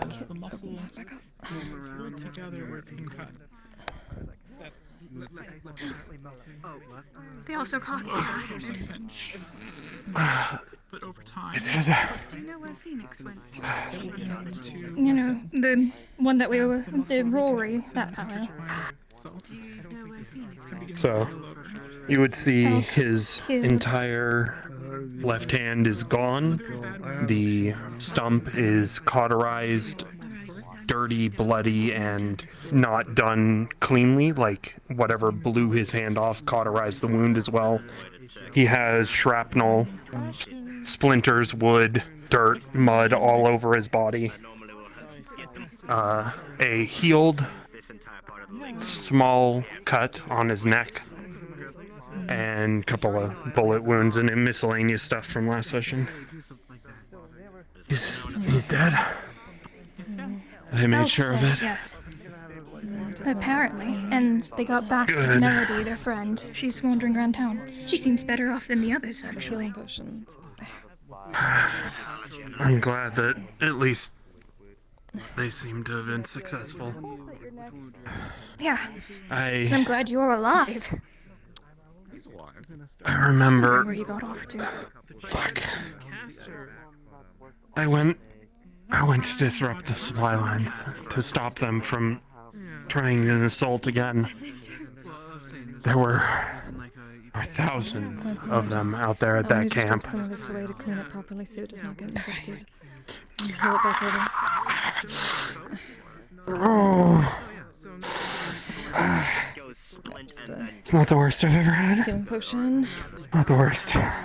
I: As the muscle is pulled together where it's been cut.
C: They also call it the
I: pinch. But over time.
D: Do you know where Phoenix went?
C: You know, the one that we were, the Rory, that fellow.
D: Do you know where Phoenix went?
F: So, you would see his entire left hand is gone. The stump is cauterized, dirty, bloody, and not done cleanly. Like whatever blew his hand off cauterized the wound as well. He has shrapnel, splinters, wood, dirt, mud all over his body. A healed small cut on his neck, and a couple of bullet wounds and miscellaneous stuff from last session. He's dead. They made sure of it.
C: Yes. Apparently. And they got back to
F: Good.
C: Melody, their friend. She's wandering around town. She seems better off than the others, actually.
F: I'm glad that at least they seem to have been successful.
C: Yeah.
F: I
C: I'm glad you're alive.
F: remember.
C: Where you got off to.
F: Fuck. I went to disrupt the supply lines to stop them from trying an assault again. There were thousands of them out there at that camp.
A: Some of this away to clean it properly so it does not get infected. And pull it back over.
F: Oh. It's not the worst I've ever had.
A: Healing potion.
F: Not the worst.
A: Right.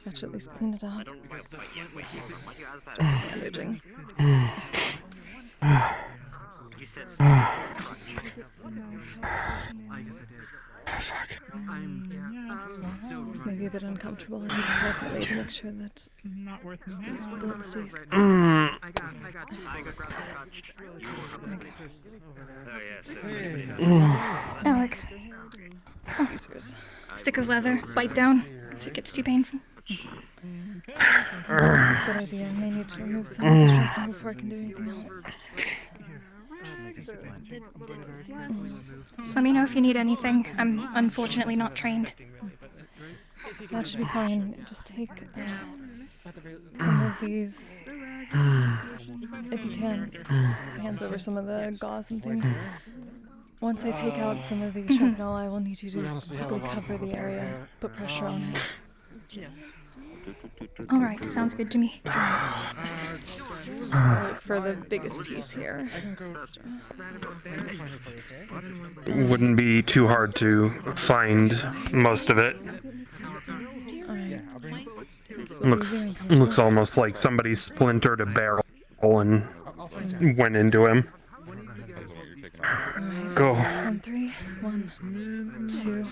A: That should at least clean it up. Start bandaging.
F: Fuck.
A: This may be a bit uncomfortable. I need to hold tightly to make sure that blood stays.
C: Alex. Oh. Stick of leather. Bite down if it gets too painful.
A: Good idea. I may need to remove some of the shrapnel before I can do anything else.
C: Let me know if you need anything. I'm unfortunately not trained.
A: That should be fine. Just take some of these, if you can, hands over some of the gauze and things. Once I take out some of the shrapnel, I will need you to quickly cover the area, put pressure on it.
C: Alright, sounds good to me.
A: For the biggest piece here.
F: It wouldn't be too hard to find most of it. Looks almost like somebody splintered a barrel and went into him.
A: Alright.
F: Go.
A: On 3. 1, 2,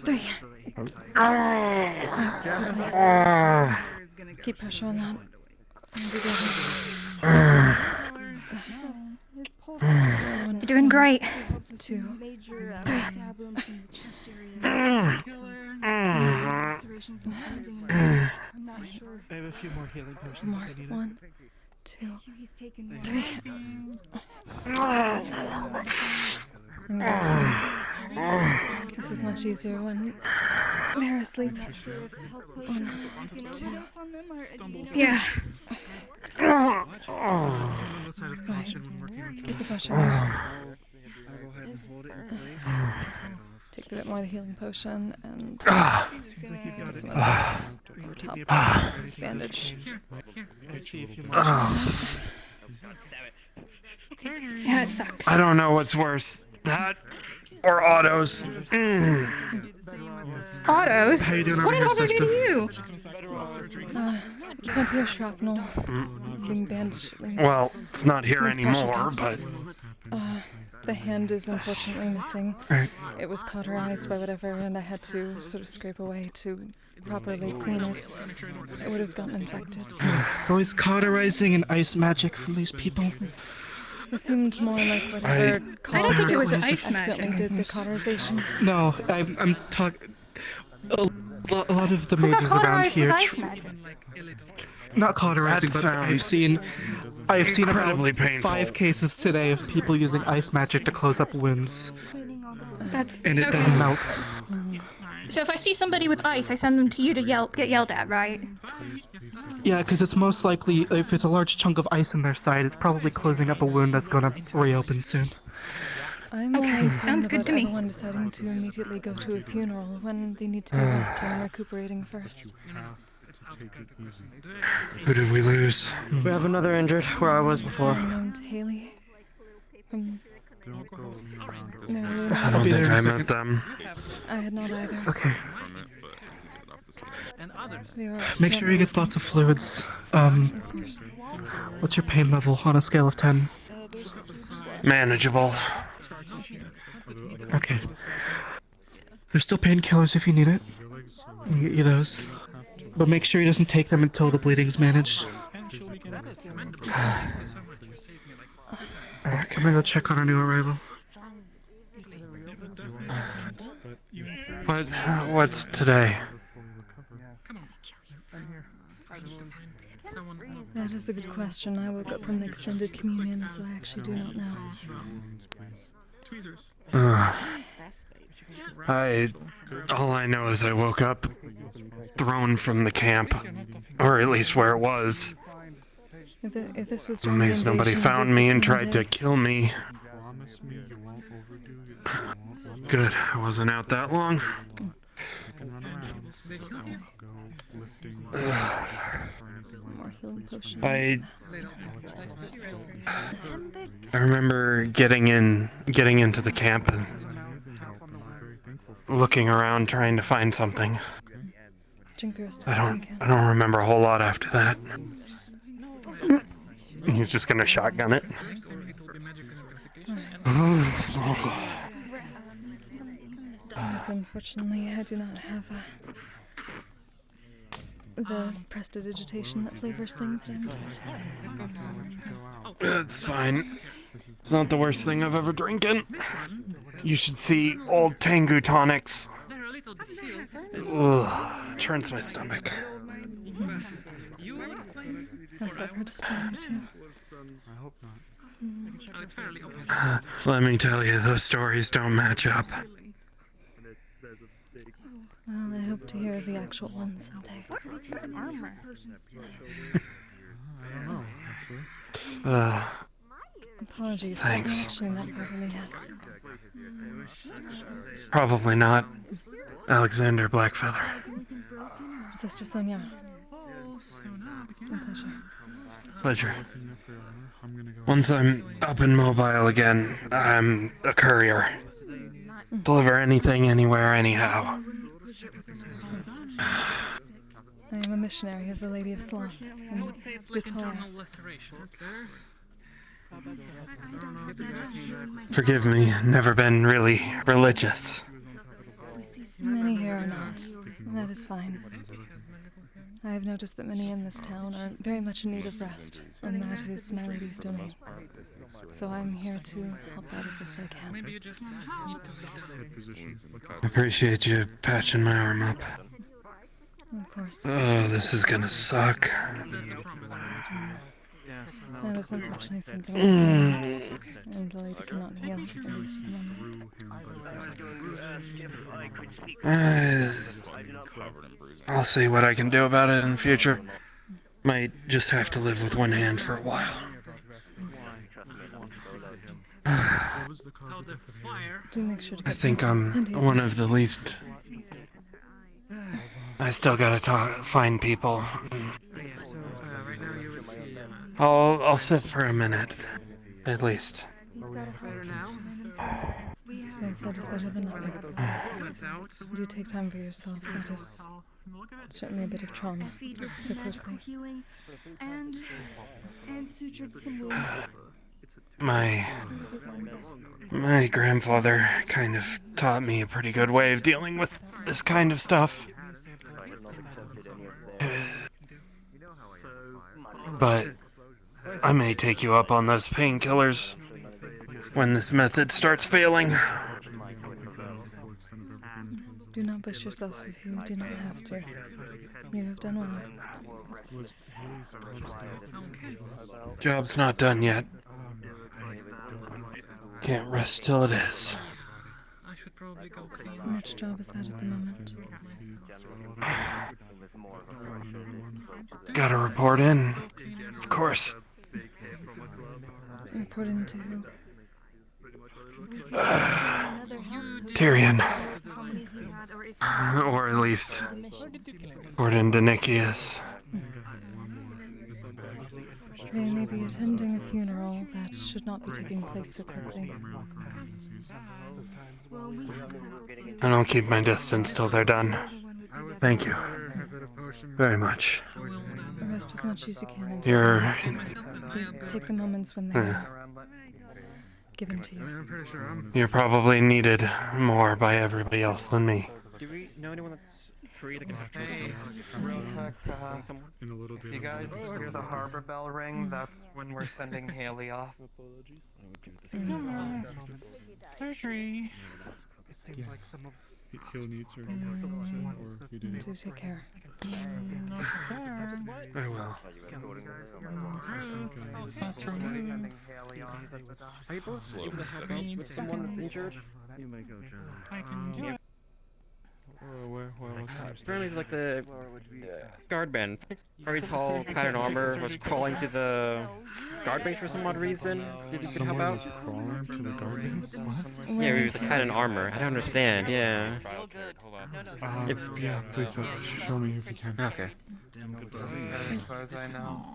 A: 3. Keep pressure on that. And do the others.
C: You're doing great.
A: 2, 3.
O: I have a few more healing potions.
A: More. 1, 2, 3. This is much easier when they're asleep. 1, 2.
C: Yeah.
A: Right. Keep the pressure on. Take a bit more of the healing potion and put some of that over top of the bandage.
C: Yeah, it sucks.
F: I don't know what's worse, that or Otto's.
C: Otto's?
O: How you doing
C: What
O: over
C: did
O: here,
C: Otto do to you?
A: Plenty of shrapnel being bandaged at least.
F: Well, it's not here
A: With pressure
F: anymore,
A: cups.
F: but
A: The hand is unfortunately missing.
F: Right.
A: It was cauterized by whatever, and I had to sort of scrape away to properly clean it. It would have gotten infected.
O: It's always cauterizing and ice magic from these people.
A: It seemed more like whatever
C: I don't think it was ice
A: accidentally
C: magic.
A: did the cauterization.
O: No, I'm talking. A lot of the
C: Who got
O: mages around
C: cauterized
O: here.
C: with ice magic?
O: Not cauterizing,
F: That
O: but I've seen
F: incredibly
O: about
F: painful.
O: 5 cases today of people using ice magic to close up wounds,
C: That's
O: and it
C: okay.
O: then melts.
C: So if I see somebody with ice, I send them to you to get yelled at, right?
O: Yeah, because it's most likely, if it's a large chunk of ice in their side, it's probably closing up a wound that's gonna reopen soon.
A: I'm more
C: Okay,
A: concerned
C: sounds good
A: about
C: to me.
A: everyone deciding to immediately go to a funeral when they need to be resting and recuperating first.
F: who did we lose?
E: We have another injured where I was before.
A: Someone named Haley from Marilyn.
F: I don't think I met them.
A: I had not either.
O: Okay.
A: They were
O: Make sure he gets lots of fluids.
A: Of course.
O: What's your pain level on a scale of 10?
F: Manageable.
O: Okay. There's still painkillers if you need it. I'll get you those. But make sure he doesn't take them until the bleeding's managed. Alright, I'm gonna go check on our new arrival.
F: What's today?
A: That is a good question. I woke up from an extended communion, so I actually do not know.
F: All I know is I woke up thrown from the camp, or at least where it was.
A: If this was during
F: Amazed
A: the
F: nobody
A: invasion,
F: found
A: it is
F: me
A: the
F: and
A: same
F: tried to
A: day.
F: kill me. Good, I wasn't out that long.
A: More healing potion.
F: I remember getting into the camp and looking around trying to find something.
A: Drink the rest of
F: I
A: this
F: don't
A: again.
F: I don't remember a whole lot after that. He's just gonna shotgun it.
A: Yes, unfortunately, I do not have the prestidigitation that flavors things down to it.
F: That's fine. It's not the worst thing I've ever drinking. You should see old Tengu tonics. Ugh, turns my stomach.
A: Perhaps I've heard a story or two.
F: Let me tell you, those stories don't match up.
A: Well, I hope to hear the actual one someday. Apologies, I haven't
F: Thanks.
A: actually met properly yet.
F: Probably not. Alexander Blackfeather.
A: Sesta Sonia. My pleasure.
F: Pleasure. Once I'm up and mobile again, I'm a courier. Deliver anything, anywhere, anyhow.
A: I am a missionary of the Lady of Sloth in Vitoria.
F: Forgive me, never been really religious.
A: Many here are not, and that is fine. I have noticed that many in this town are very much in need of rest, and that is my lady's domain. So I'm here to help out as best I can.
B: Maybe you just need to lay down.
F: Appreciate you patching my arm up.
A: Of course.
F: Oh, this is gonna suck.
A: That is unfortunately something I cannot, and the lady cannot heal at this moment.
F: I'll see what I can do about it in the future. Might just have to live with one hand for a while.
A: Do make sure to
F: I
A: get
F: think I'm
A: plenty
F: one of
A: rest.
F: the least. I still gotta find people. I'll sit for a minute, at least.
A: I suppose that is better than nothing. Do take time for yourself. That is certainly a bit of trauma so quickly.
D: Healing and sutured some wounds.
F: My grandfather kind of taught me a pretty good way of dealing with this kind of stuff. But I may take you up on those painkillers when this method starts failing.
A: Do not push yourself if you do not have to. You have done well.
F: Job's not done yet. Can't rest till it is.
B: I should probably go clean.
A: Which job is that at the moment?
F: Gotta report in, of course.
A: Report into who?
F: Tyrion. Or at least, report into Nicias.
A: They may be attending a funeral that should not be taking place so quickly.
F: And I'll keep my distance till they're done. Thank you very much.
A: Rest as much as you can and take the moments when they are given to you.
F: You're probably needed more by everybody else than me.
E: Do we know anyone that's free that can have toast?
T: In a little bit. You guys hear the harbor bell ring? That's when we're sending Haley off.
I: Surgery.
T: Seems like some of
W: He'll need surgery, or you didn't.
A: Do take care.
F: I will.
E: Are you both able to have help with someone that's injured? You may go, John.
I: I can do it.
E: Apparently, like the guard man, very tall, clad in armor, was crawling to the guard base for some odd reason. Did you help out?
W: Crawling to the guard base? What?
E: Yeah, he was clad in armor. I don't understand. Yeah.
W: Yeah, please show me if you can.
E: Okay.
T: As far as I know.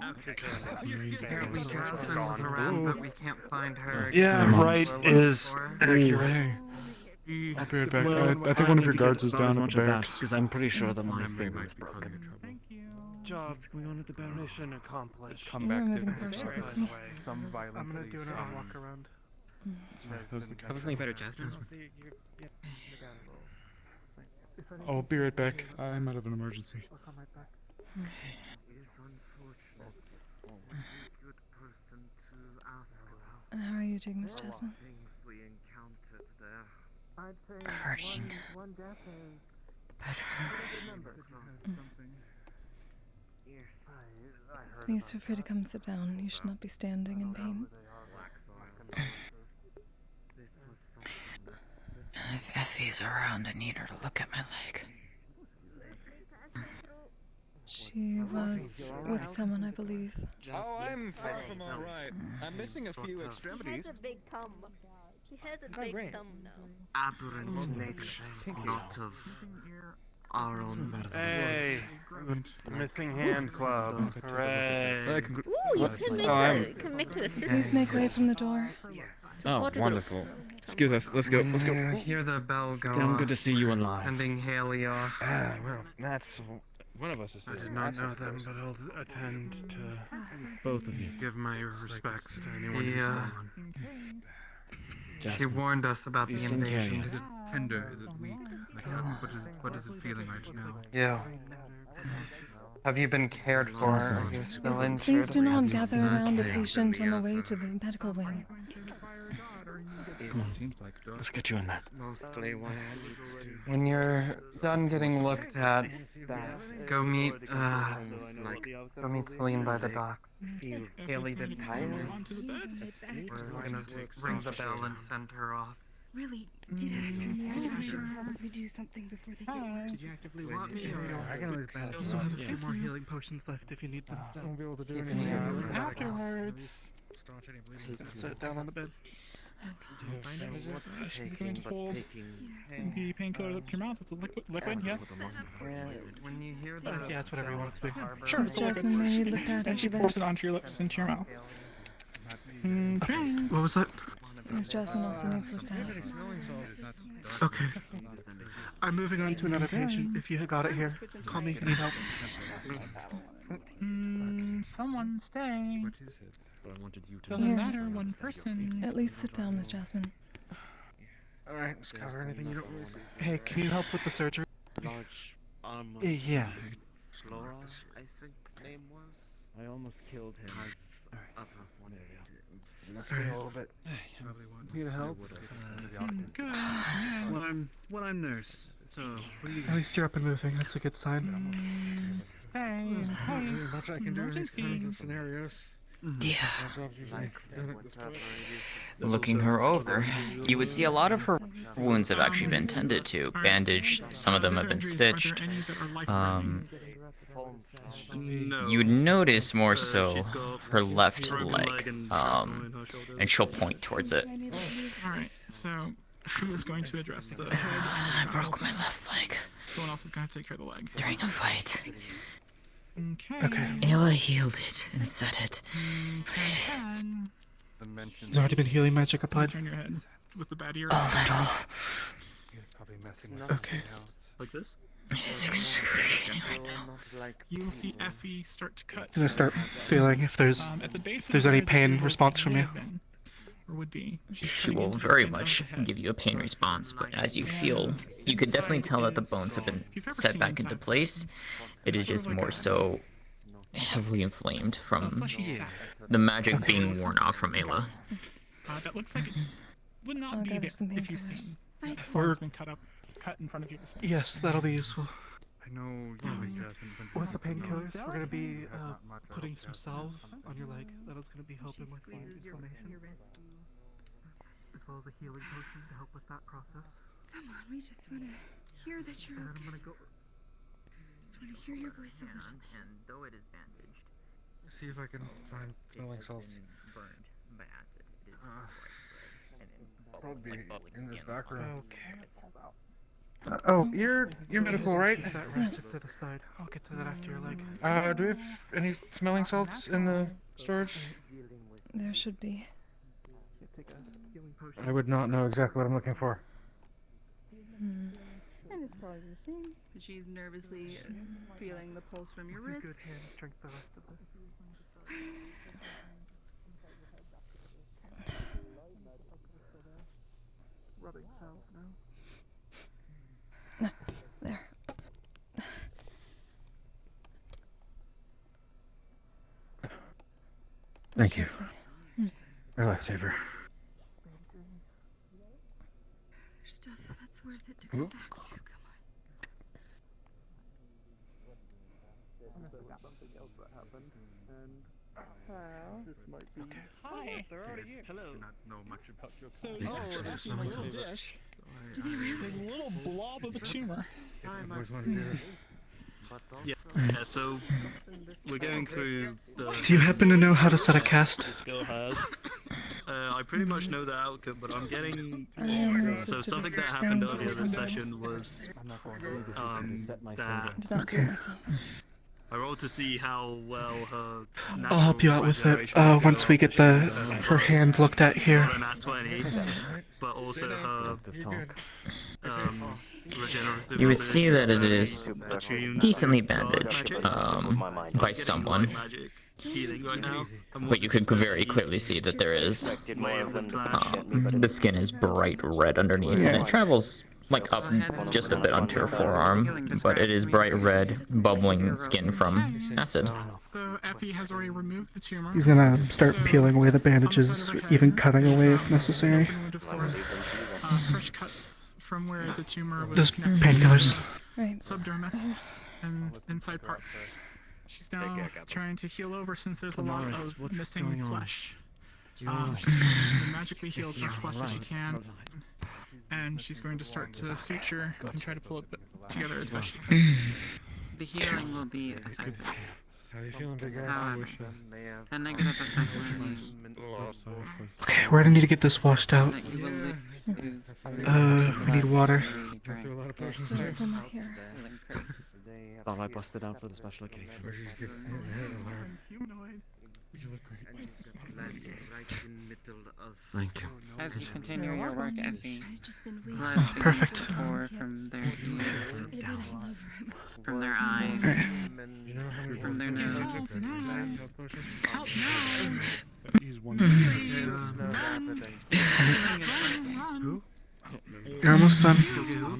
E: Apparently, Jasmine was around, but we can't find her.
F: Yeah, right is accurate.
W: I'll be right back. I think one of your guards is down at the barracks.
H: Because I'm pretty sure that my frame is broken.
O: What's going on at the barracks?
T: Mission accomplished.
A: You are moving far too quickly.
T: Some violent. I'm gonna do a walk around.
E: Everything better, Jasmine.
W: I'll be right back. I might have an emergency.
A: How are you doing, Miss Jasmine?
M: Hurting.
A: Please feel free to come sit down. You should not be standing in pain.
M: If Effie's around, I need her to look at my leg.
A: She was with someone, I believe.
T: Oh, I'm far from all right. I'm missing a few extremities.
L: He has a big thumb. He has a big thumb now.
K: Aberrant nature, not of our own.
F: Hey, missing hand club. Hooray.
L: Ooh, you commit to the system.
A: Please make way from the door.
R: Oh, wonderful. Excuse us. Let's go. Let's go.
E: Hear the bell go
R: Still good to see you alive.
E: Sending Haley off.
F: Well, that's
R: One of us is
F: I
R: feeling
F: did not know
R: process
F: them,
R: first.
F: but I'll attend to
R: Both of you.
F: give my respects to anyone who's fallen.
T: She warned us about the
R: you seen
T: invasion.
R: Carrie?
P: Is it tender? Is it weak? Like, what is it feeling right now?
T: Yeah. Have you been cared for? Are you still injured?
A: Please do not gather around a patient on the way to the medical wing.
R: Come on, let's get you in there.
K: Mostly why I need to.
T: When you're done getting looked at, go meet Celine by the dock.
K: Feel
T: Haley didn't
K: tired.
T: We're gonna ring the bell and send her off.
D: Really, get after me. I should probably do something before they get worse.
E: Did you actively want me?
O: I can always I also have a few more healing potions left if you need them.
I: Won't be able to do anything afterwards.
O: Set it down on the bed.
I: She's going to hold the painkiller up to your mouth. It's a liquid, yes?
T: When you hear the...
O: Yeah, it's whatever you want it to be.
I: Sure,
A: Miss Jasmine may look at
I: and she
A: after
I: pours
A: this.
I: it onto your lips, into your mouth. Okay.
O: What was that?
A: Miss Jasmine also needs looked at.
O: Okay. I'm moving on to another patient. If you got it here, call me if you need help.
I: Someone stay.
R: What is it? But I wanted you to
I: Doesn't
A: Here.
I: matter, one person.
A: At least sit down, Miss Jasmine.
O: Alright, just cover anything you don't really see. Hey, can you help with the surgery?
K: Large armor.
O: Yeah.
K: Flora, I think the name was.
H: I almost killed him.
K: Let's stay a little bit.
P: Need help?
I: Good, yes.
P: Well, I'm nurse. So, what do you
O: At least you're up and moving. That's a good sign.
I: Stay in place.
P: much I can do in these kinds of
I: Emergency.
P: scenarios?
S: Yeah.
P: My job's usually done at this point.
S: Looking her over, you would see a lot of her wounds have actually been tended to, bandaged, some of them have been stitched. You would notice more so her left leg, and she'll point towards it.
I: Alright, so who is going to address the head?
S: I broke my left leg
I: Someone else is going to take care of the leg.
S: during a fight.
I: Okay.
S: Ayla healed it and set it.
O: There's already been healing magic applied.
I: Turn your head with the bad ear.
S: A little.
O: Okay.
P: Like this?
S: It is excruciating right now.
I: You'll see Effie start to cut.
O: I'm gonna start feeling if there's
I: at the base
O: if there's any pain response from you.
I: Or would be.
S: She will very much give you a pain response, but as you feel, you could definitely tell that the bones have been set back into place. It is just more so heavily inflamed from the magic being worn off from Ayla.
I: That looks like it would not be there if you've seen.
O: Or
I: Been cut in front of you before.
O: yes, that'll be useful.
R: I know
O: With the painkillers, we're gonna be putting some salve on your leg. That'll gonna be helping with the inflammation, as well as a healing potion to help with that process.
D: Come on, we just want to hear that you're okay. Just want to hear your voice a little.
E: And though it is bandaged,
P: See if I can find smelling salts.
E: burned by acid, it is
P: Probably in this back room.
O: Oh, you're medical, right?
A: Yes.
O: To the side. I'll get to that after your leg.
P: Do we have any smelling salts in the storage?
A: There should be.
P: I would not know exactly what I'm looking for.
D: And it's probably the same. She's nervously feeling the pulse from your wrist.
O: Drink the rest of this. Rubbing sounds now.
A: There.
P: Thank you. Your lifesaver.
D: There's stuff that's worth it to come back to. Come
I: Hi.
E: They're already here. Hello.
R: Do not know much about your
I: There's a little dish.
D: Do they really?
I: There's a little blob of a tumor.
P: Yeah, so we're going through the...
O: Do you happen to know how to set a cast?
P: This girl has. I pretty much know the outcome, but I'm getting... So something that happened earlier this session was...
A: Did not do it myself.
P: I rolled to see how well her.
O: I'll help you out with it once we get her hand looked at here.
P: Got a nat 20, but also her regenerative
S: You would see that it is
P: ability attuned
S: decently
P: to
S: bandaged
P: magic.
S: by someone,
P: Magic healing right now.
S: but you could very clearly see that there is. The skin is bright red underneath, and it travels like up just a bit onto her forearm, but it is bright red, bubbling skin from acid.
I: So Effie has already removed the tumor.
O: He's gonna start peeling away the bandages, even cutting away if necessary.
I: Fresh cuts from where the tumor was
O: Just
I: connected
O: painkillers.
I: to subdermis and inside parts. She's now trying to heal over since there's a lot of missing flesh. She's trying to magically heal as much flesh as she can. And she's going to start to suture and try to pull it together as best she can.
E: The healing will be effective.
W: How are you feeling, big guy?
E: However, a negative effect will
O: Okay, we're gonna need to get this washed out. We need water.
A: Still some here.
R: Thought I busted down for the special occasion.
W: You look great.
R: Thank you.
E: As you continue your work, Effie, blood
O: Perfect.
E: begins to pour from their ears, from their eyes, from their nose.
O: You're almost done.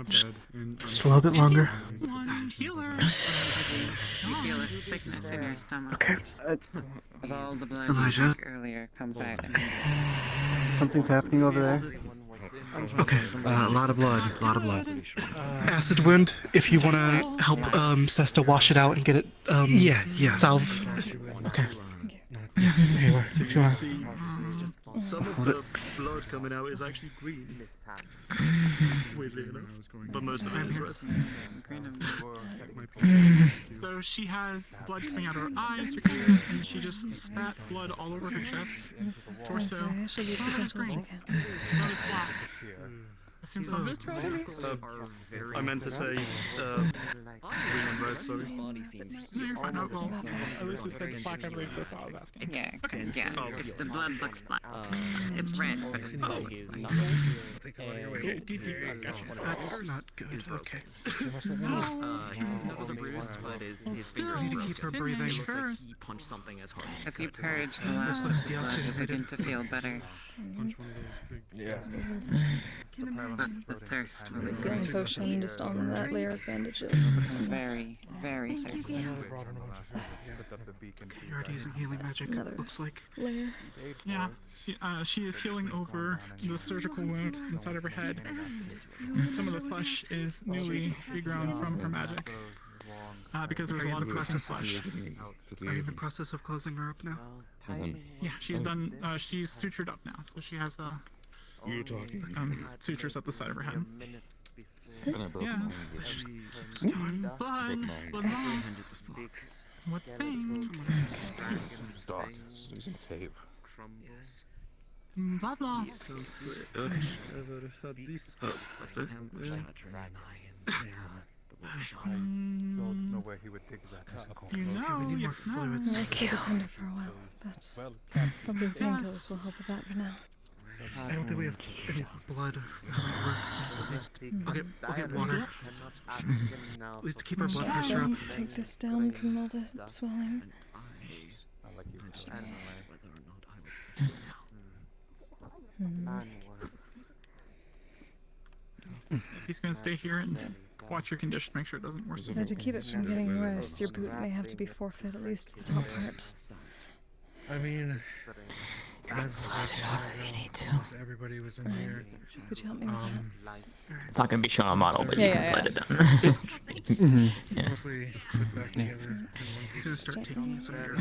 O: Just a little bit longer.
E: You feel a sickness in your stomach.
O: Okay.
E: As all the blood
O: Elijah.
E: you took earlier comes out.
O: Something's happening over there. Okay, a lot of blood, Acid wound, if you want to help Sesta wash it out and get it
P: yeah.
O: salve. Okay. Yeah, here you are, if you want.
P: Some of the blood coming out is actually green. Weirdly enough. But most of it is red.
I: So she has blood coming out of her eyes, her ears, and she just spat blood all over her chest, torso.
A: Sorry, I should be
I: Some of it's green.
A: again.
I: Some of it's black. Assume some of it's red at least?
P: I meant to say green and red, sorry.
I: No, you're fine. No, well, at least you said black, I believe, so that's why I was asking.
E: Yeah,
I: Okay.
E: yeah. If the blood looks black, it's red, but it's black.
I: Okay, DP, gotcha.
O: That's not good, okay.
E: His nose bruised, but his
I: still,
E: fingers
I: need to
E: broke.
I: keep her breathing first.
E: He punched something as hard as you purge the last of the blood, you begin to feel better. But the thirst will
A: Healing potion just on that layer of bandages.
E: very, very thirsty.
O: You're already using healing magic, looks like.
A: Layer.
I: Yeah, she is healing over the surgical wound inside of her head. Some of the flesh is newly regrown from her magic. Because there was a lot of crescent flesh.
O: Are you in the process of closing her up now?
I: Yeah, she's done. She's sutured up now, so she has
W: You're talking.
I: sutures at the side of her head.
W: Yes.
I: Blood loss. What thing?
W: Using tape.
I: Blood loss.
W: Don't know where he would dig that.
I: You know, it's not.
A: Let's take a tender for a while. That's probably painkillers will help with that for now.
O: I don't think we have any blood. I'll get water. At least to keep our blood pressure up.
A: Take this down from all the swelling.
I: He's gonna stay here and watch your condition, make sure it doesn't worsen.
A: To keep it from getting worse, your boot may have to be forfeit, at least the top part.
W: I mean,
A: You can slide it off if you need to.
W: Everybody was in here.
A: Could you help me with that?
S: It's not going to be shown on model, but you can slide it down. Yeah.
W: Mostly put back together.
I: He's gonna start taking some of your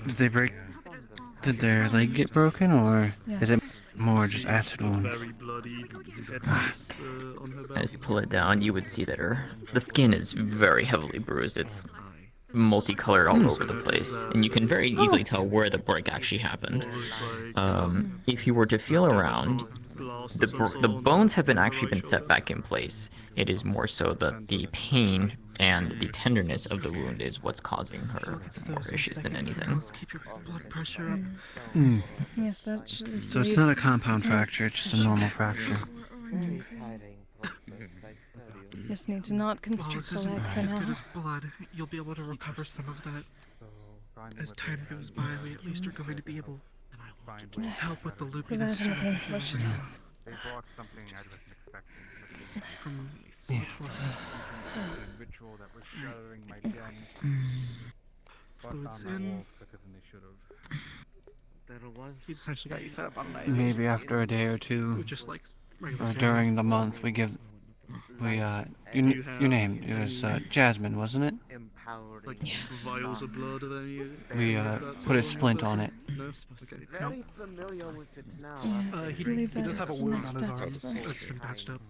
T: Did they break? Did their leg get broken, or is it more just acid wounds?
P: Very bloody.
S: As you pull it down, you would see that the skin is very heavily bruised. It's multicolored all over the place, and you can very easily tell where the break actually happened. If you were to feel around,
P: cast of some sort
S: the
P: on
S: bones
P: her
S: have been
P: right
S: actually been set
P: shoulder.
S: back in place. It is more so that the pain and the tenderness of the wound is what's causing her more issues than anything.
O: Keep your blood pressure up.
A: Yes, that should at least
G: So it's not a
A: relieves
G: compound
A: some of the
G: fracture, it's just a normal fracture.
A: Just need to not constrict the leg for
O: as good
A: now.
O: as blood. You'll be able to recover some of that. As time goes by, we at least are going to be able to help with the
A: For that
O: loopiness.
A: and the painkiller should help.
O: From
T: Yeah.
J: ritual that was shattering my den.
O: Fluids in. He essentially got you set up on night.
G: Maybe after a day or two,
O: Just like regular
G: or
O: surgery.
G: during the month, your name, it was Jasmine, wasn't it?
P: Like vials of blood of any.
G: We put a splint on it.
P: No. Okay.
K: Very familiar with it now.
A: Yes, I believe that
O: does have a
A: is
O: wound
A: next
O: on his
A: steps
O: arm.
A: for
O: It's been patched up.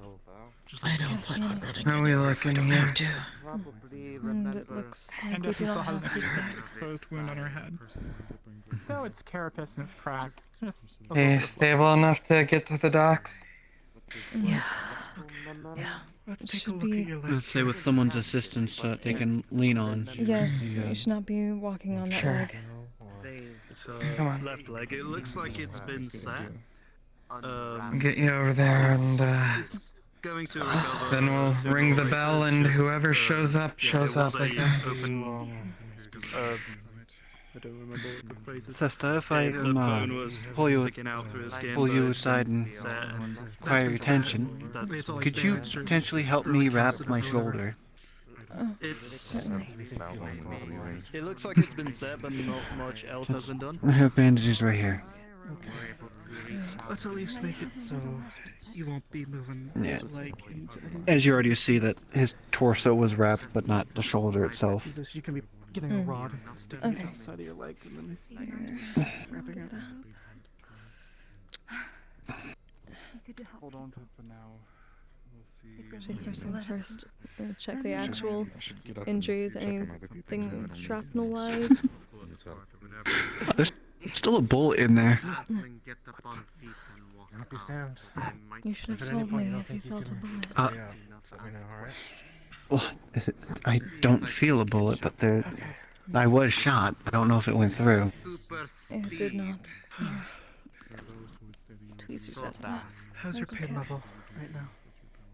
O: Just
S: I
O: like
S: don't
A: casting
S: plan
A: on
S: on
A: his
S: running
G: Are we looking here too?
A: And it looks like
I: And
A: we
I: if
A: do
I: you still
A: not
I: have
A: have to
I: the
A: today.
I: exposed wound on her head. No, it's carapace and it's cracked. It's just a little
G: Hey,
I: bit of
G: stable enough to get to the docks?
A: Yeah.
O: Let's
A: It
O: take a
A: should
O: look
A: be-
O: at your leg.
G: Let's say with someone's assistance so that they can lean on.
A: Yes,
G: Yeah.
A: you should not be walking on that
G: Sure.
A: leg.
P: It's
G: Come on.
P: left leg. It looks like it's been set.
G: Get you over there and
P: It's going to recover.
G: then we'll
P: sooner
G: ring
P: or
G: the
P: later.
G: bell
P: It's
G: and
P: just,
G: whoever shows up,
P: yeah,
G: shows
P: it
G: up,
P: was
G: I
P: a
G: guess.
P: open. I don't remember what the phrase is.
G: Sesta, if I
P: Her bone was
G: pull you
P: sticking out through the skin,
G: pull
P: but
G: you
P: it's
G: aside
P: been
G: and
P: set and
G: require your attention,
P: that's
G: could you potentially help me wrap my shoulder?
P: It's.
A: Certainly.
P: It looks like it's been set, but not much else has been done.
G: I have bandages right here.
O: Let's at least make it so you won't be moving
G: Yeah.
O: the leg into any.
G: As you already see that his torso was wrapped, but not the shoulder itself.
O: You can be getting a rod sticking
A: Okay.
O: outside of your leg and then wrapping it.
J: Hold on to it for now. We'll see.
A: Okay, first things first, check the actual injuries, anything shrapnel-wise.
G: There's still a bullet in there.
A: You should have told me if you felt a bullet.
G: Well, I don't feel a bullet, but I was shot. I don't know if it went through.
A: It did not. Tweezers at
O: How's your pain level right now?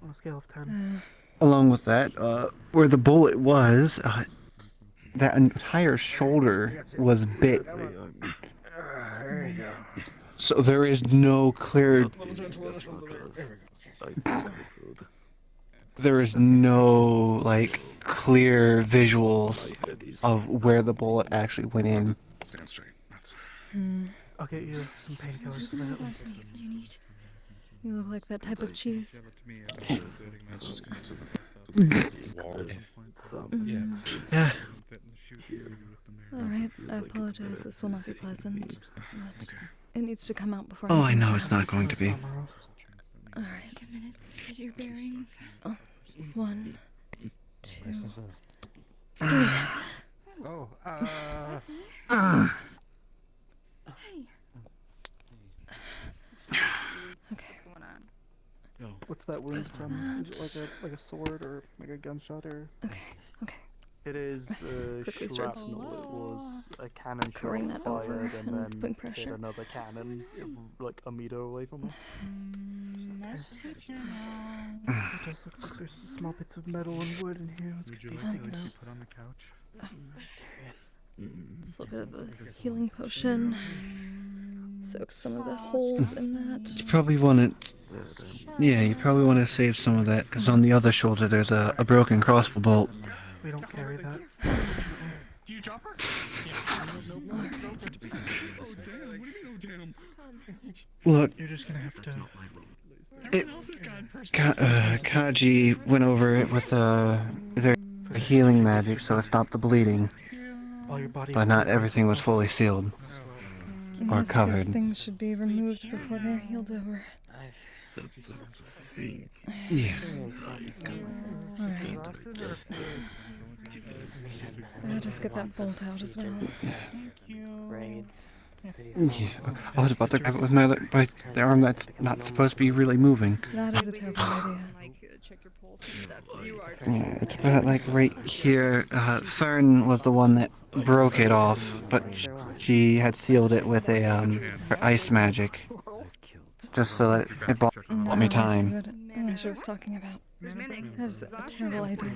O: On a scale of 10.
G: Along with that, where the bullet was, that entire shoulder was bit. So there is no clear. There is no like clear visuals of where the bullet actually went in.
J: Stand straight.
O: I'll get you some painkillers for that at least.
A: You look like that type of cheese.
G: Yeah.
A: Alright, I apologize. This will not be pleasant. But it needs to come out before
G: Oh, I
A: anything's
G: know it's not going to be.
A: Alright.
C: Take a minute to get your bearings.
A: 1, 2, 3.
J: Oh,
A: Okay.
O: What's that wound
A: Just
O: from? Is
A: that.
O: it like a sword or like a gunshot or?
A: Okay.
O: It is
A: Quickly starts
O: shrapnel. It was a cannon
A: pouring
O: shot
A: that over
O: fired
A: and
O: and
A: putting
O: then
A: pressure.
O: hit another cannon like a meter away from it. It does look like there's some small bits of metal and wood in here. Let's get these taken out.
J: put on the couch.
A: Just a little bit of the healing potion. Soak some of the holes in that.
G: You probably want to. Yeah, you probably want to save some of that, because on the other shoulder there's a broken crossbow bolt.
O: We don't carry that.
I: Do you drop her?
G: Look,
O: You're just gonna have to.
G: Kaji went over it with their healing magic, so it stopped the bleeding.
O: All your body.
G: But not everything was fully sealed or
A: Yes, because
G: covered.
A: things should be removed before they're healed over.
G: Yes.
A: Alright. I'll just get that bolt out as well.
T: Great.
G: Yeah, I was about to grab it with by the arm that's not supposed to be really moving.
A: That is a terrible idea.
G: Yeah, it's about like right here. Fern was the one that broke it off, but she had sealed it with a her ice magic, just so that it bought me
A: I see
G: time.
A: what Asher was talking about. That is a terrible idea.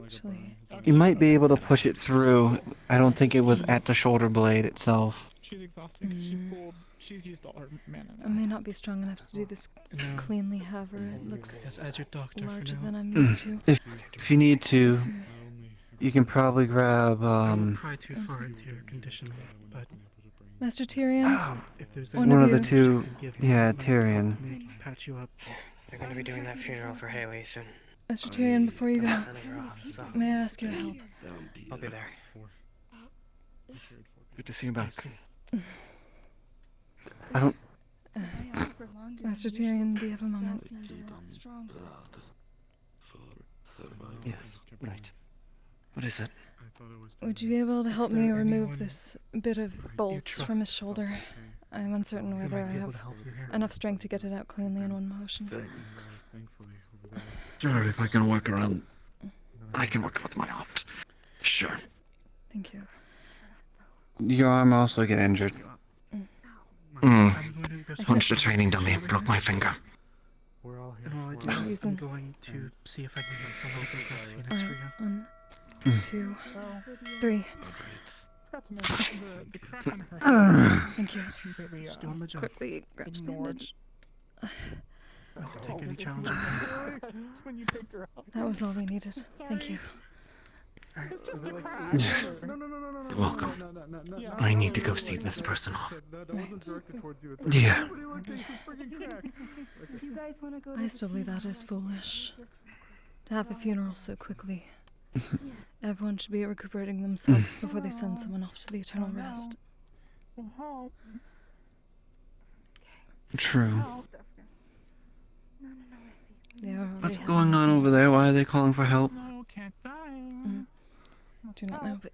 A: Actually,
G: You might be able to push it through. I don't think it was at the shoulder blade itself.
I: She's exhausted. She's used all her mana now.
A: I may not be strong enough to do this cleanly, however, it looks
O: as your doctor
A: larger
O: for now.
A: than I'm used to.
G: If you need to, you can probably grab
O: I won't pry too far into your condition, but
A: Master Tyrion,
O: if there's
G: one of the
O: you
G: two,
O: can give me,
G: yeah,
O: I'll
G: Tyrion.
O: patch you up.
T: They're going to be doing that funeral for Haley soon.
A: Master Tyrion, before you go,
T: Sending her off, so
A: may I ask your help?
T: I'll be there.
R: Good to see you back.
G: I don't.
A: Master Tyrion, do you have a moment?
R: Yes, right. What is it?
A: Would you be able to help me remove this bit of bolts from his shoulder? I'm uncertain whether I have enough strength to get it out cleanly in one motion.
R: Sure, if I can work around... I can work with my art. Sure.
A: Thank you.
G: Your arm also get injured.
R: Punched a training dummy, broke my finger.
O: I'm going to see if I can get some help with that Phoenix for you.
A: 1, 2, 3. Thank you.
O: Just doing my job.
A: Quickly grab the bandage.
O: Take any challenge.
A: That was all we needed. Thank you.
R: You're welcome. I need to go see this person off.
A: Right.
G: Yeah.
A: I still believe that is foolish. To have a funeral so quickly. Everyone should be recuperating themselves before they send someone off to the eternal rest.
G: True. What's
A: What's
G: going on over there? Why are they calling for help?
A: Do not know, but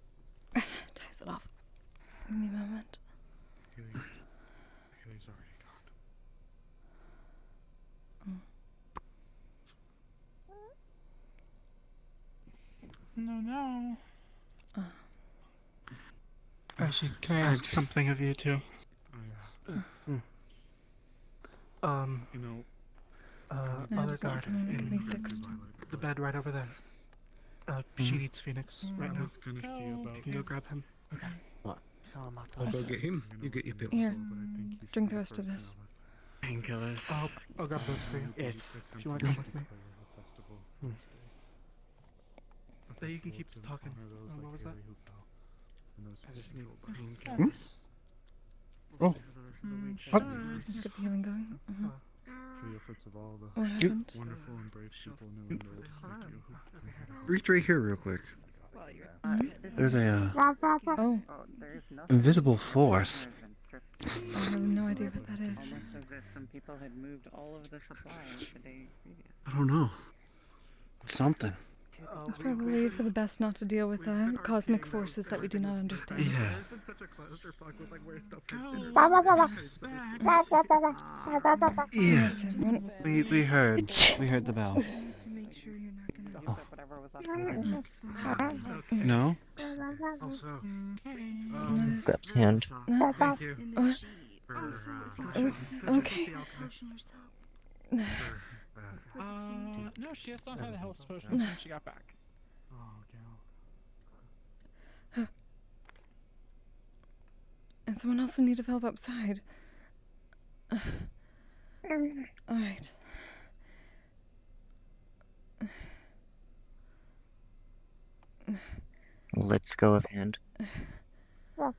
A: ties it off. Give me a moment.
Q: Haley's already gone.
I: No.
O: Actually, can I ask something of you too?
Q: You know,
A: No, I
O: other
A: just want
O: guard
A: something that can be
O: in
A: fixed.
O: the bed right over there. She needs Phoenix right now.
Q: gonna see about
O: You can go grab him.
P: Okay. I'll go get him. You get your pills.
A: Here, drink the rest of this.
E: Painkillers.
O: I'll grab those for you.
E: Yes.
O: If you want to come with me. But you can keep talking. What was that?
E: I just need
G: Hmm? Oh. What?
A: Let's get the healing going.
Q: for the efforts of all the
A: What happened?
Q: wonderful and brave people new and old like you.
G: Reach right here real quick. There's a
A: Oh.
G: invisible force.
A: I have no idea what that is.
G: I don't know. Something.
A: It's probably for the best not to deal with cosmic forces that we do not understand.
G: Yeah.
A: Yes, everyone.
G: We heard. We heard the bell. Oh. No?
P: Also,
S: Grabs hand.
P: thank you.
A: Okay.
I: No, she has not had a health potion since she got back.
A: And someone else in need of help outside. Alright.
S: Let's go of hand.
R: I have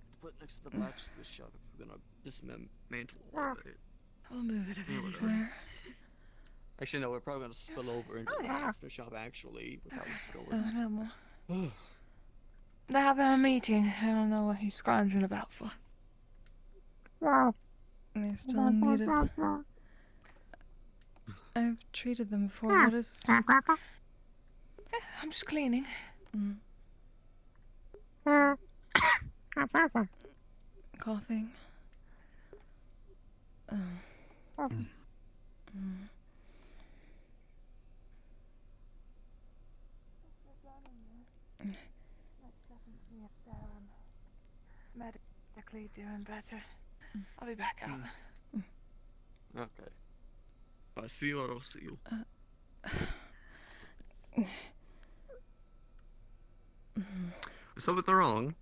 R: to put next to the blacksmith shop if we're gonna dismantle all of it.
A: I'll move it a bit.
R: Whatever.
A: Where?
R: Actually, no, we're probably gonna spill over into the blacksmith shop actually without
M: I
R: going.
M: don't know. They're having a meeting. I don't know what he's scrounging about for.
A: They're still in need of... I've treated them before. What is...
M: I'm just cleaning.
A: Coughing.
M: Medically doing better. I'll be back out.
R: Okay. If I see you, I'll see you. Is something wrong?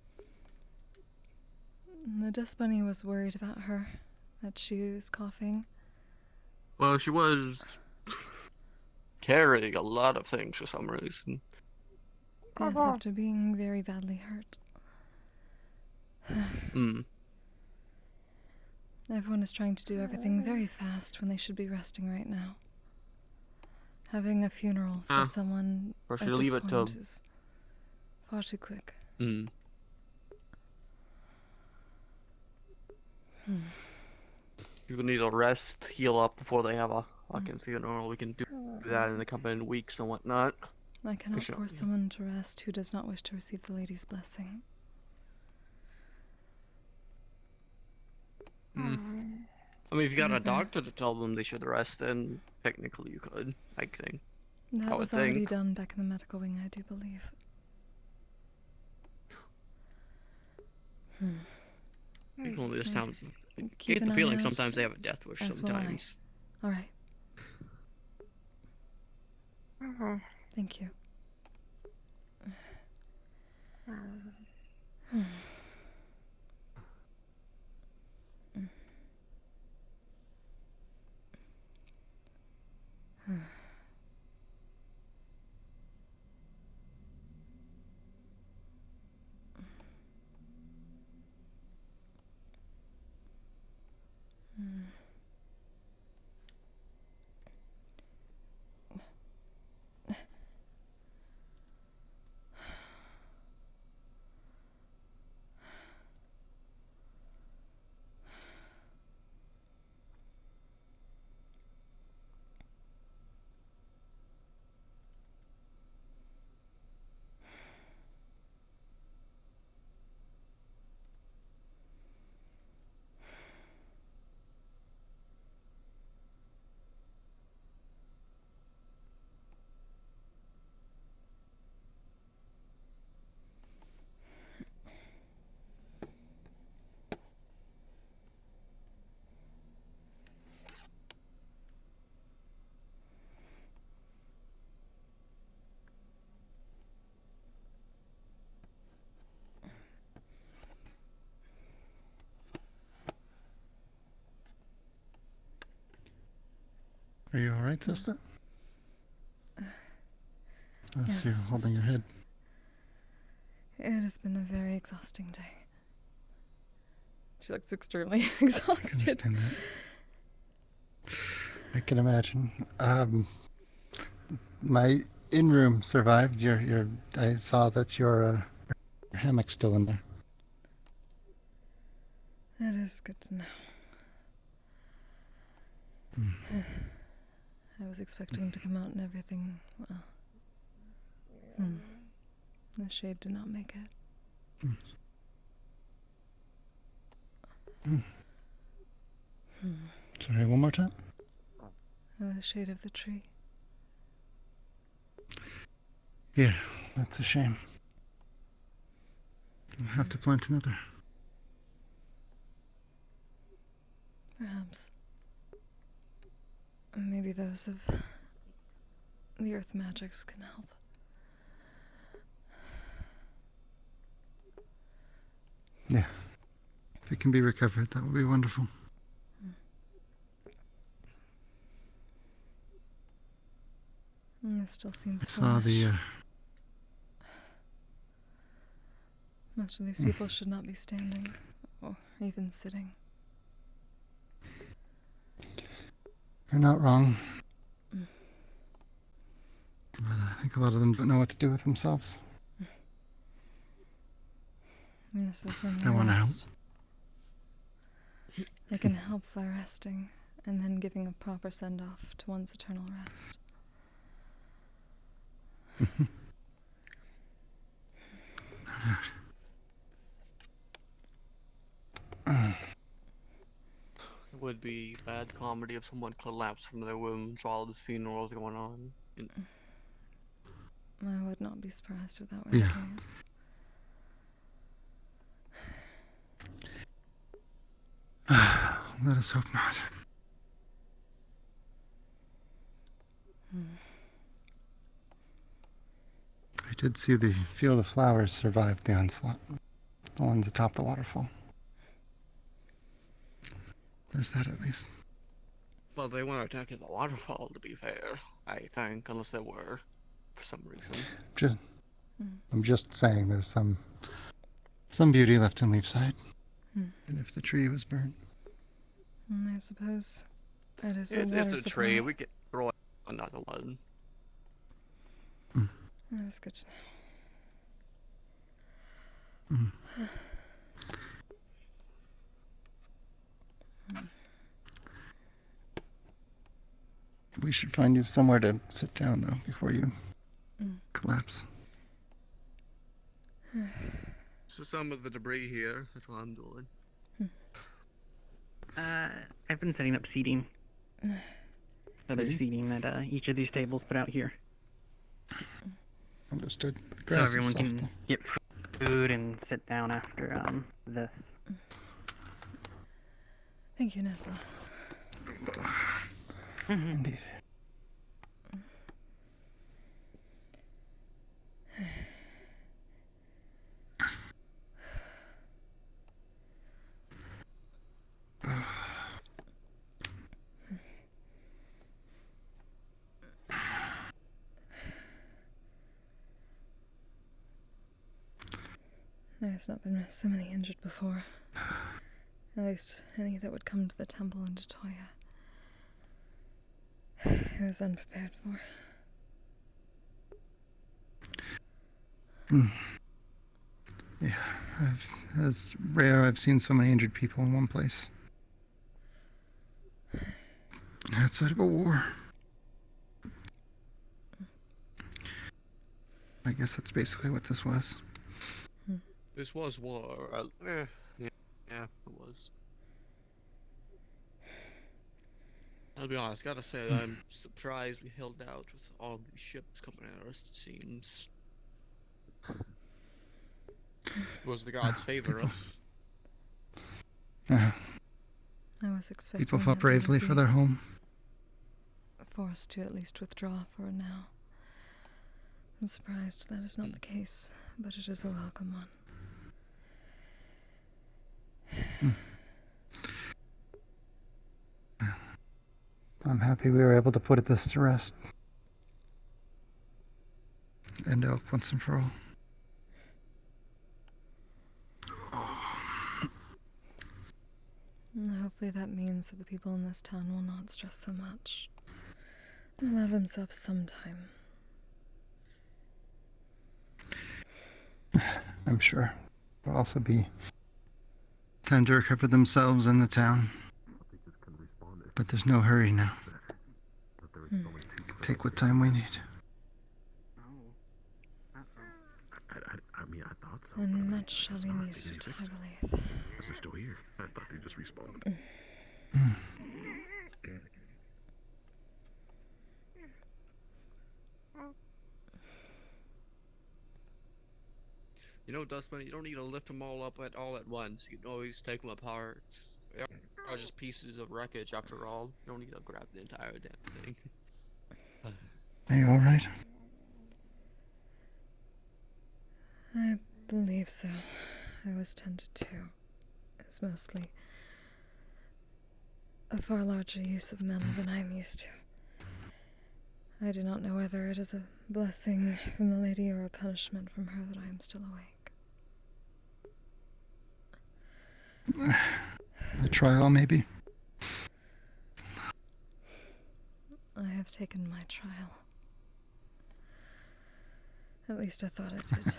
A: The dust bunny was worried about her, that she was coughing.
R: Well, she was carrying a lot of things for some reason.
A: Yes, after being very badly hurt. Everyone is trying to do everything very fast when they should be resting right now. Having a funeral for someone
R: Or
A: at
R: should
A: this
R: leave it to
A: point is far too quick.
R: People need to rest, heal up before they have a fucking funeral. We can do that in the coming weeks and whatnot.
A: I cannot force someone to rest who does not wish to receive the lady's blessing.
R: I mean, if you got a doctor to tell them they should rest, then technically you could, I think.
A: That was already done back in the medical wing, I do believe.
R: People in this town, I get the feeling sometimes they have a death wish sometimes.
A: Alright. Thank you.
N: Are you alright, Sesta? I see you holding your head.
A: It has been a very exhausting day. She looks extremely exhausted.
N: I understand that. I can imagine. My in-room survived. I saw that your hammock's still in there.
A: That is good to know. I was expecting to come out and everything, well... The shade did not make it.
N: Sorry, one more time?
A: The shade of the tree.
N: Yeah, that's a shame. We'll have to plant another.
A: Perhaps. Maybe those of the earth magics can help.
N: Yeah. If it can be recovered, that would be wonderful.
A: This still seems
N: I saw the,
A: Most of these people should not be standing, or even sitting.
N: You're not wrong. But I think a lot of them don't know what to do with themselves.
A: This is when
N: they want to help.
A: I can help by resting, and then giving a proper send-off to one's eternal rest.
K: It would be bad comedy if someone collapsed from their wounds while this funeral was going on.
A: I would not be surprised if that were the case.
N: Let us hope not. I did see the field of flowers survive the onslaught. The ones atop the waterfall. There's that at least.
K: Well, they weren't attacking the waterfall, to be fair, I think, unless they were, for some reason.
N: I'm just saying there's some beauty left in Leafside. And if the tree was burned.
A: I suppose that is
K: It's a tree. We could throw another one.
A: That is good to know.
N: We should find you somewhere to sit down, though, before you collapse.
K: So some of the debris here, that's what I'm doing.
E: I've been setting up seating. So there's seating at each of these tables put out here.
N: Understood.
E: So everyone can get food and sit down after this.
A: Thank you, Nesla.
N: Indeed.
A: There's not been so many injured before. At least any that would come to the temple in Toya. I was unprepared for.
N: Yeah, as rare I've seen so many injured people in one place. Outside of a war. I guess that's basically what this was.
K: This was war. Yeah, it was. I'll be honest, gotta say that I'm surprised we held out with all these ships coming at us, it seems. It was the gods favor us.
A: I was expecting
N: People fought
A: that they would
N: bravely for their home.
A: Forced to at least withdraw for now. I'm surprised that is not the case, but it is a welcome one.
N: I'm happy we were able to put this to rest. End Elk once and for all.
A: Hopefully that means that the people in this town will not stress so much. Allow themselves some time.
N: I'm sure. There'll also be time to recover themselves and the town. But there's no hurry now. Take what time we need.
J: I mean, I thought so.
A: And much shall be needed, I believe.
J: Was it still here? I thought they just respawned.
K: You know, Dustman, you don't need to lift them all up all at once. You can always take them apart. They are just pieces of wreckage after all. You don't need to grab the entire damn thing.
N: Are you alright?
A: I believe so. I was tended to. It's mostly a far larger use of mana than I'm used to. I do not know whether it is a blessing from the lady or a punishment from her that I am still awake.
N: A trial, maybe?
A: I have taken my trial. At least I thought I did.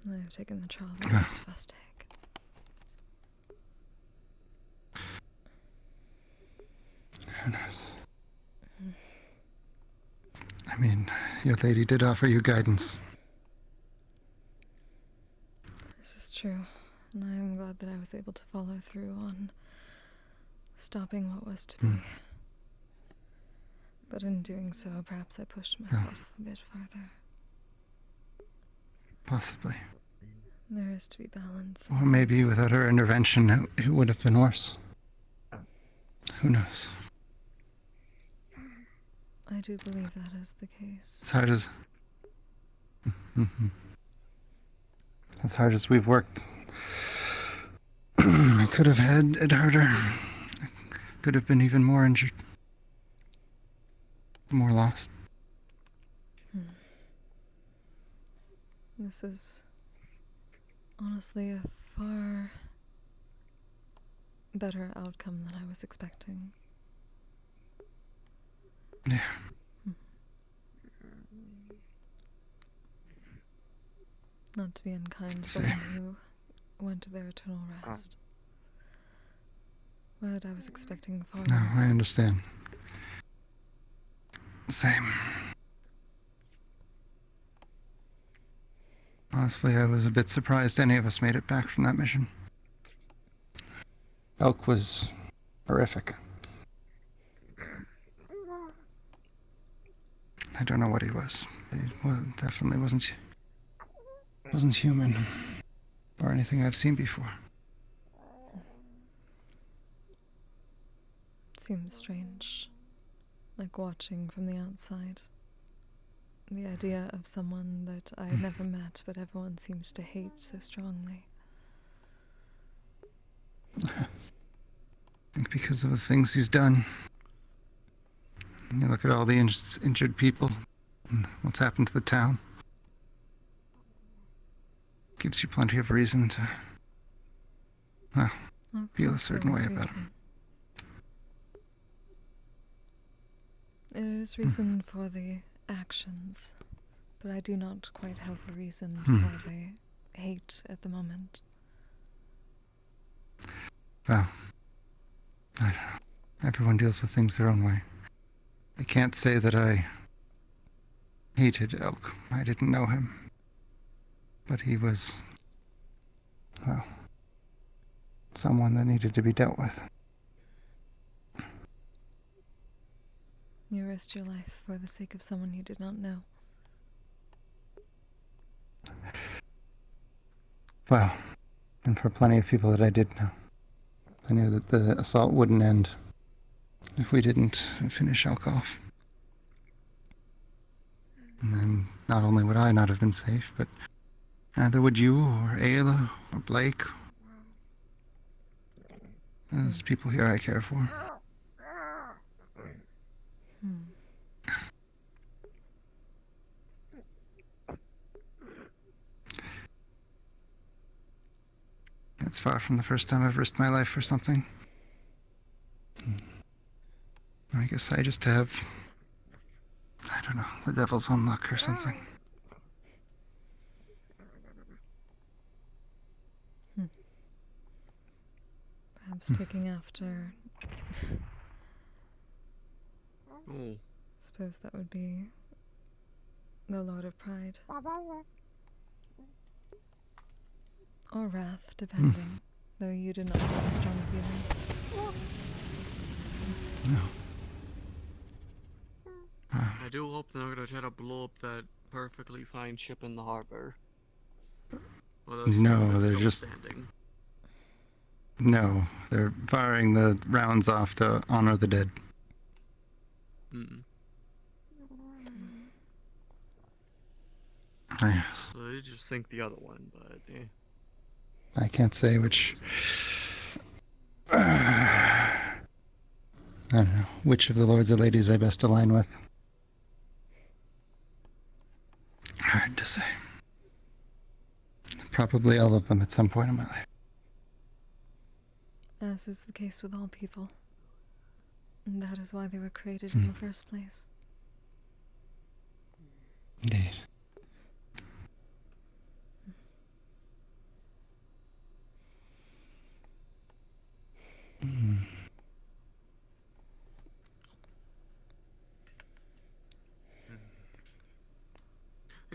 A: I have taken the trial that most of us take.
N: Who knows? I mean, your lady did offer you guidance.
A: This is true, and I am glad that I was able to follow through on stopping what was to be. But in doing so, perhaps I pushed myself a bit farther.
N: Possibly.
A: There is to be balance.
N: Or maybe without her intervention, it would have been worse. Who knows?
A: I do believe that is the case.
N: As hard as... As hard as we've worked, I could have had it harder. I could have been even more injured. More lost.
A: This is honestly a far better outcome than I was expecting.
N: Yeah.
A: Not to be unkind to the one who went to their eternal rest. But I was expecting far
N: No,
A: more.
N: I understand. Same. Honestly, I was a bit surprised any of us made it back from that mission. Elk was horrific. I don't know what he was. He definitely wasn't human or anything I've seen before.
A: Seems strange, like watching from the outside. The idea of someone that I had never met, but everyone seems to hate so strongly.
N: I think because of the things he's done. You look at all the injured people and what's happened to the town. Gives you plenty of reason to, well, feel a certain way about him.
A: It is reason for the actions, but I do not quite have a reason for the hate at the moment.
N: Well, I don't know. Everyone deals with things their own way. I can't say that I hated Elk. I didn't know him. But he was, well, someone that needed to be dealt with.
A: You risked your life for the sake of someone you did not know.
N: Well, and for plenty of people that I did know. I knew that the assault wouldn't end if we didn't finish Elk off. And then not only would I not have been safe, but neither would you or Ayla or Blake. There's people here I care for. It's far from the first time I've risked my life for something. I guess I just have, I don't know, the devil's own luck or something.
A: Perhaps taking after...
K: Oh.
A: Suppose that would be the Lord of Pride. Or Wrath, depending. Though you do not have the strong feelings.
N: No.
K: I do hope they're not gonna try to blow up that perfectly fine ship in the harbor.
N: No, they're just... No, they're firing the rounds off to honor the dead. Yes.
K: So they just think the other one, but
N: I can't say which... I don't know, which of the lords or ladies I best align with. Hard to say. Probably all of them at some point in my life.
A: As is the case with all people. And that is why they were created in the first place.
N: Indeed.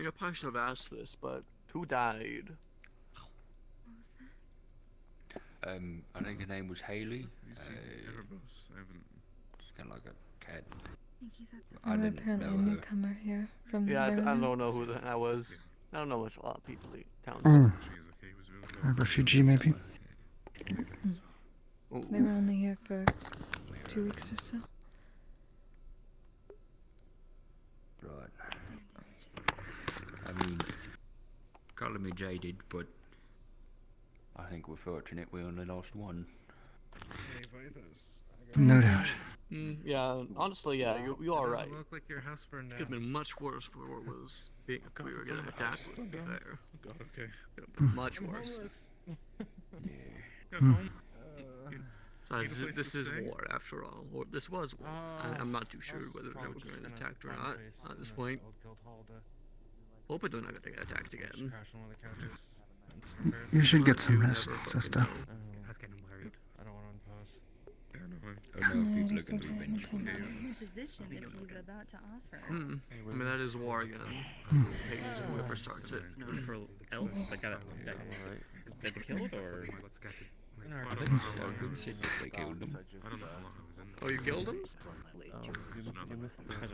K: I probably should have asked this, but who died?
R: I think her name was Haley. She's kind of like a cat. I
A: I'm
R: didn't
A: apparently a
R: know her.
A: newcomer here from
K: Yeah, I
A: Maryland.
K: don't know who that was. I don't know much about people in town.
N: A refugee, maybe?
A: They were only here for 2 weeks or so.
R: Right. I mean, calling me jaded, but I think we're fortunate we only lost one.
N: No doubt.
K: Yeah, honestly, yeah, you are right.
O: Look like your house burned
K: Could have
O: down.
K: been much worse where it was being, we were getting attacked, to be fair.
O: Okay.
K: Much worse. Besides, this is war after all. Or this was war. I'm not too sure whether they were getting attacked or not at this point. Hopefully they're not going to get attacked again.
N: You should get some rest, Sesta.
O: I was getting worried. I don't want to unpause.
R: I know people are going to be vengeful.
K: I mean, that is war again. Whoever starts it.
E: For elk, like that they killed, or?
R: I think Logan said that they killed him.
K: Oh, you killed him?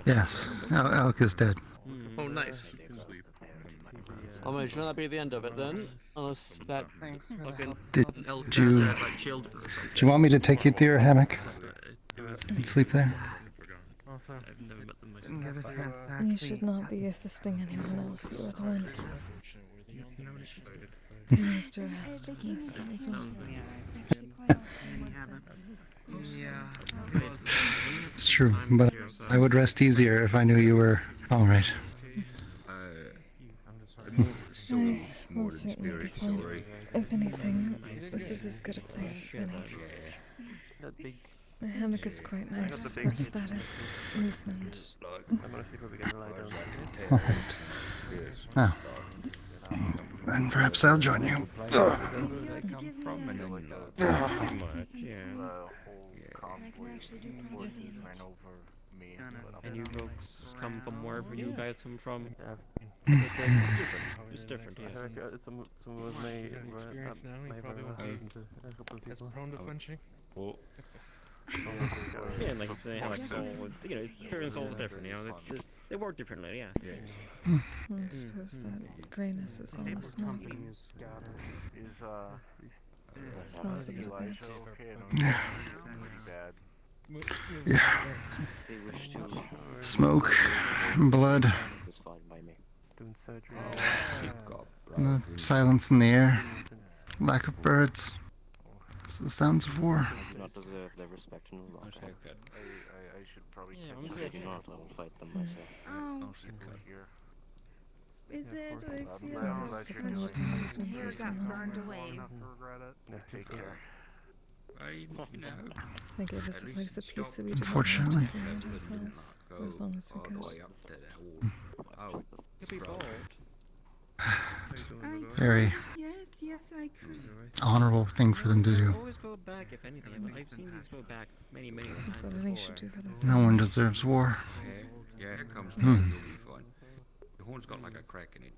N: Yes, Elk is dead.
K: Oh, nice. I mean, should not be the end of it then, unless that fucking elk
N: you-
K: had like children or something.
N: Do you want me to take you to your hammock and sleep there?
A: You should not be assisting anyone else. You are the one who needs to rest in this as well.
N: It's true, but I would rest easier if I knew you were all right.
A: Will certainly be fine. If anything, this is as good a place as any. The hammock is quite nice, but that is movement.
N: Now, then perhaps I'll join you.
E: And you folks come from wherever you guys come from? It's different, yes.
O: Some of us may experience now, you probably won't be as prone to flinching.
R: Well,
E: Yeah, like it's how like soul, you know, experience souls are different, you know, they work differently, yes.
A: I suppose that grayness is all the smoke. Smells a bit bad.
N: Yeah. Smoke, blood, the silence in the air, lack of birds. It's the sounds of war.
H: Do not deserve their respect and love. I should probably
E: I
H: will fight them myself.
D: Oh. Is it?
A: Here
D: got burned away.
H: Take care.
A: They gave us a place of peace so we didn't have
N: Unfortunately.
A: to surround ourselves for as long as we could.
N: Very
D: Yes, I could.
N: honorable thing for them to do.
E: Always go back, if anything. I've seen these go back many times.
A: That's what any should do for their
N: No one deserves war.
R: Yeah, it comes
N: Hmm.
R: down to be fun. The horn's got like a crack in it.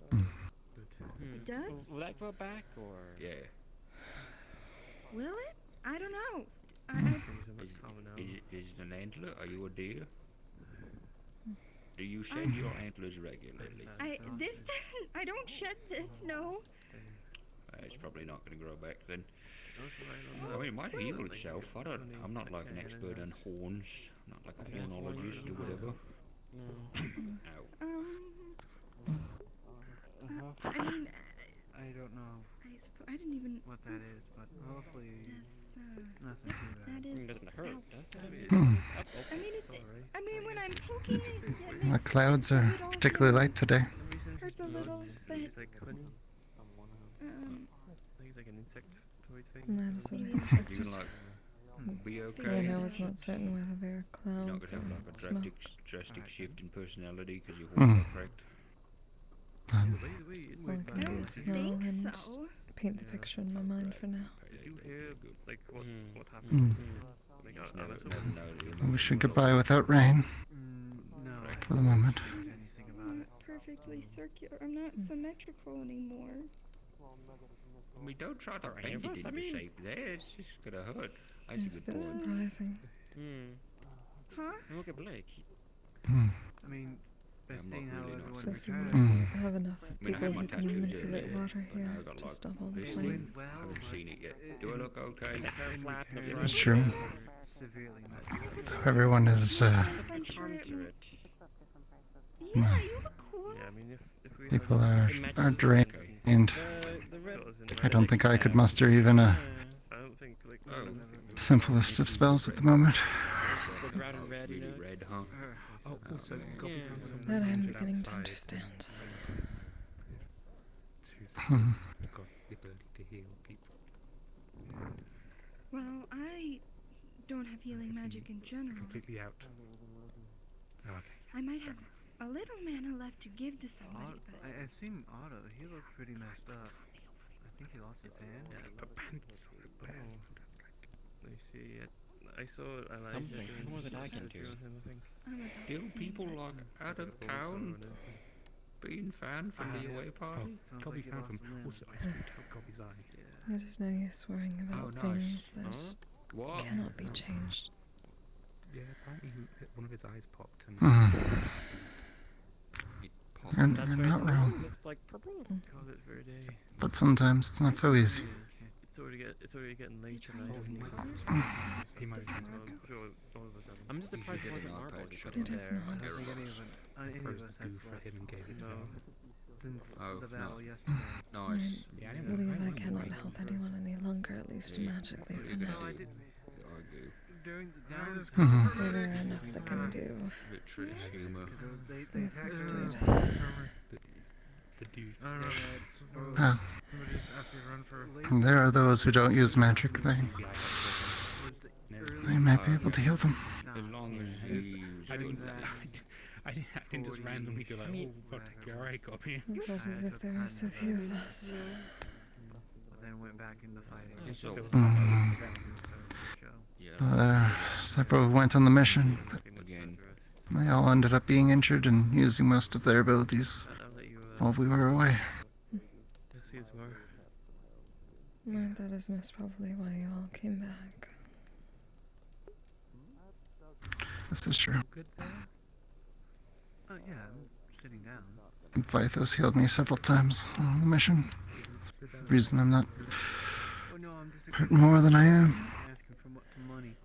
D: It does?
E: Will that go back, or?
R: Yeah.
D: Will it? I don't know.
R: Is it an antler? Are you a deer? Do you shed your antlers regularly?
D: This doesn't. I don't shed this. No.
R: It's probably not going to grow back then. I mean, it might heal itself. I'm not like an expert on horns. I'm not like a hornologist or whatever.
D: I mean,
O: I don't know.
D: I didn't even.
O: What that is, but hopefully nothing too bad.
D: That is.
E: It doesn't hurt, does it?
D: I mean, when I'm poking it,
N: The clouds are particularly light today.
D: hurts a little, but.
O: Like an insectoid thing.
A: That is what I expected.
R: Be okay.
A: When I was not certain whether they were
R: You're not
A: clouds
R: going to
A: or
R: have like a
A: smoke.
R: drastic shift in personality because your horns are cracked.
A: All I can do is smell and paint the picture in my mind for now.
O: Did you hear like what
N: Hmm.
O: happened?
N: We should goodbye without rain
O: No.
N: for the moment.
O: Anything about it.
D: Perfect. perfectly circular. I'm not symmetrical anymore.
R: We don't try to bend it into shape there, it's just gonna hurt.
A: It's a bit surprising.
D: Huh?
Q: Look at Blake.
O: I mean, but seeing how everyone
A: Suppose we
O: returned.
A: have enough
R: I mean, I
A: people
R: had my
A: who can
R: tattoos
A: manipulate
R: earlier,
A: water
R: but
A: here
R: now I got
A: to
R: like
A: stop all the
R: these
A: flames.
R: things. I haven't seen it yet. Do I look okay?
N: That's true. Everyone is,
D: Yeah, you look cool.
Q: Yeah, I mean, if we
N: people are drained. I don't think I could muster even a
Q: I don't think, like,
N: simplest of spells at the moment.
R: Really red, huh?
Q: Oh, also, Gobby found some
A: That I'm
Q: injured
A: beginning to
Q: outside.
A: understand.
Q: Got the ability to heal people.
D: Well, I don't have healing magic in general.
Q: Completely out. Okay.
D: I might have a little mana left to give to somebody, but
O: I've seen Otto. He looks pretty messed up. I think he lost his hand.
Q: Yeah, but bandits on the best. That's like. Let me see. I saw Elijah doing
H: more than I can do.
R: Still people like out of town being fanned from the away party?
Q: Gobby found some. Also, I screwed out Gobby's eye.
A: It is no use worrying about things that cannot be changed.
Q: Yeah, apparently one of his eyes popped and.
N: You're not wrong.
Q: Call it for a day.
N: But sometimes it's not so easy.
Q: It's already getting late tonight. He might have I'm just surprised it wasn't marble.
A: It is not.
Q: First do for him and gave it to him.
R: Oh,
O: the battle
R: no.
O: yesterday.
R: Nice.
A: I believe I cannot help anyone any longer, at least magically for now.
O: During the down
A: There are enough that can do.
R: Literary humor.
A: The first aid.
Q: The dude.
N: Ah. There are those who don't use magic. They might be able to heal them.
R: As long as you
Q: I didn't just randomly go like, oh, what, alright, Gobby.
A: But as if there are so few of us.
O: Then went back into fighting.
N: Several who went on the mission, but they all ended up being injured and using most of their abilities while we were away.
A: Well, that is most probably why you all came back.
N: This is true.
O: Oh yeah, I'm sitting down.
N: Vithos healed me several times on the mission. That's the reason I'm not hurt more than I am.
O: Asking for money.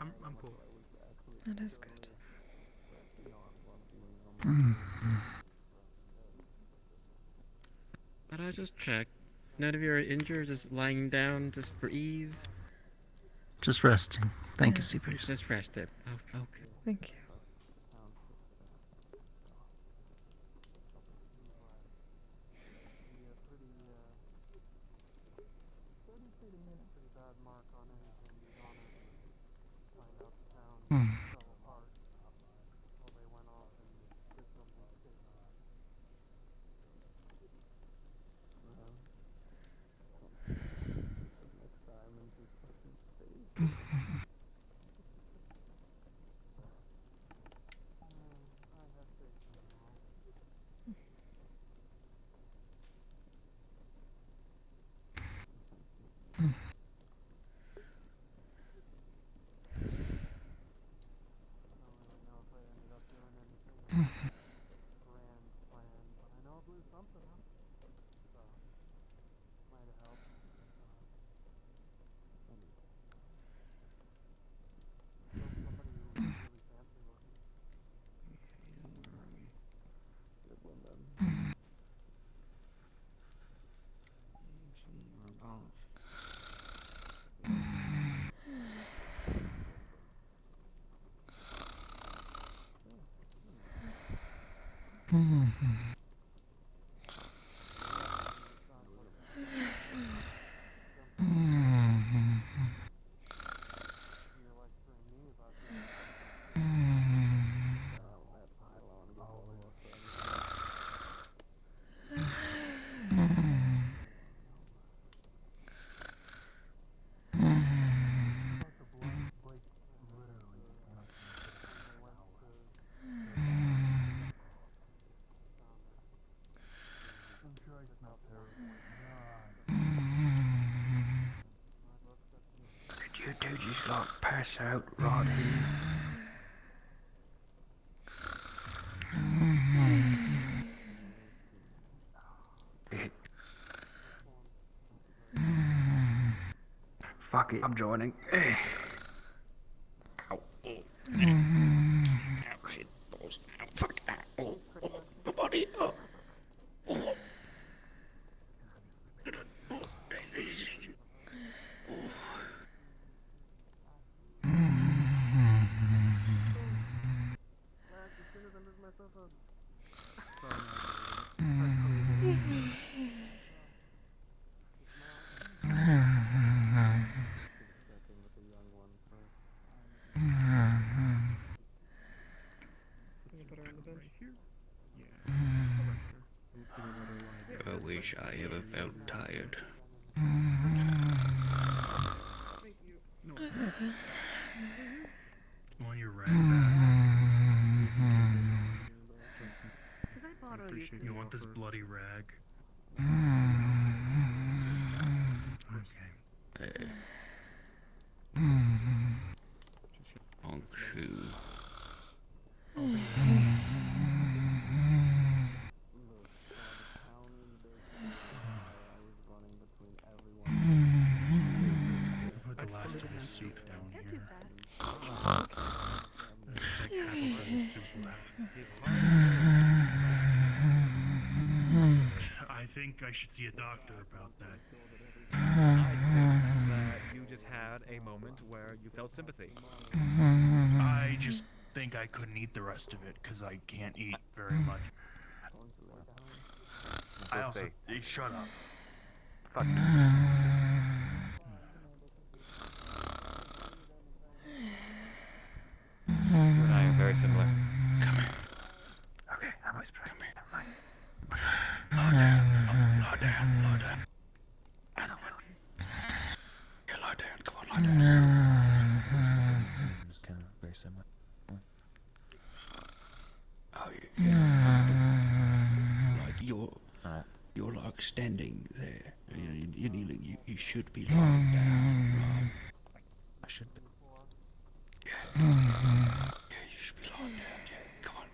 Q: I'm poor.
A: That is good.
E: But I just checked. None of you are injured, just lying down, just for ease.
N: Just resting. Thank you, Seabreeze.
E: Just rested. Oh, okay.
A: Thank you.
R: to just like pass out right here. Fuck it, I'm joining. Ow. Ow, shit, balls. Ow, fuck. Ow. Oh, my body. Oh. Oh. I wish I ever felt tired.
J: On your right back. You want this bloody rag?
R: Okay. On shoe.
J: Put the last of his soup down here. I think I should see a doctor about that.
Q: That you just had a moment where you felt sympathy.
J: I just think I couldn't eat the rest of it because I can't eat very much. I also shut up.
Q: Fuck. You and I are very similar.
R: Come here. Okay, I'm whispering. Come here. Lie down. Lie down. Lie down. I know it. Yeah, lie down. Come on, lie down.
B: It's kind of very similar.
R: Oh, yeah. Like you're like standing there. You're kneeling. You should be lying down. Right?
B: I should be.
R: Yeah. Yeah, you should be lying down. Yeah. Come on.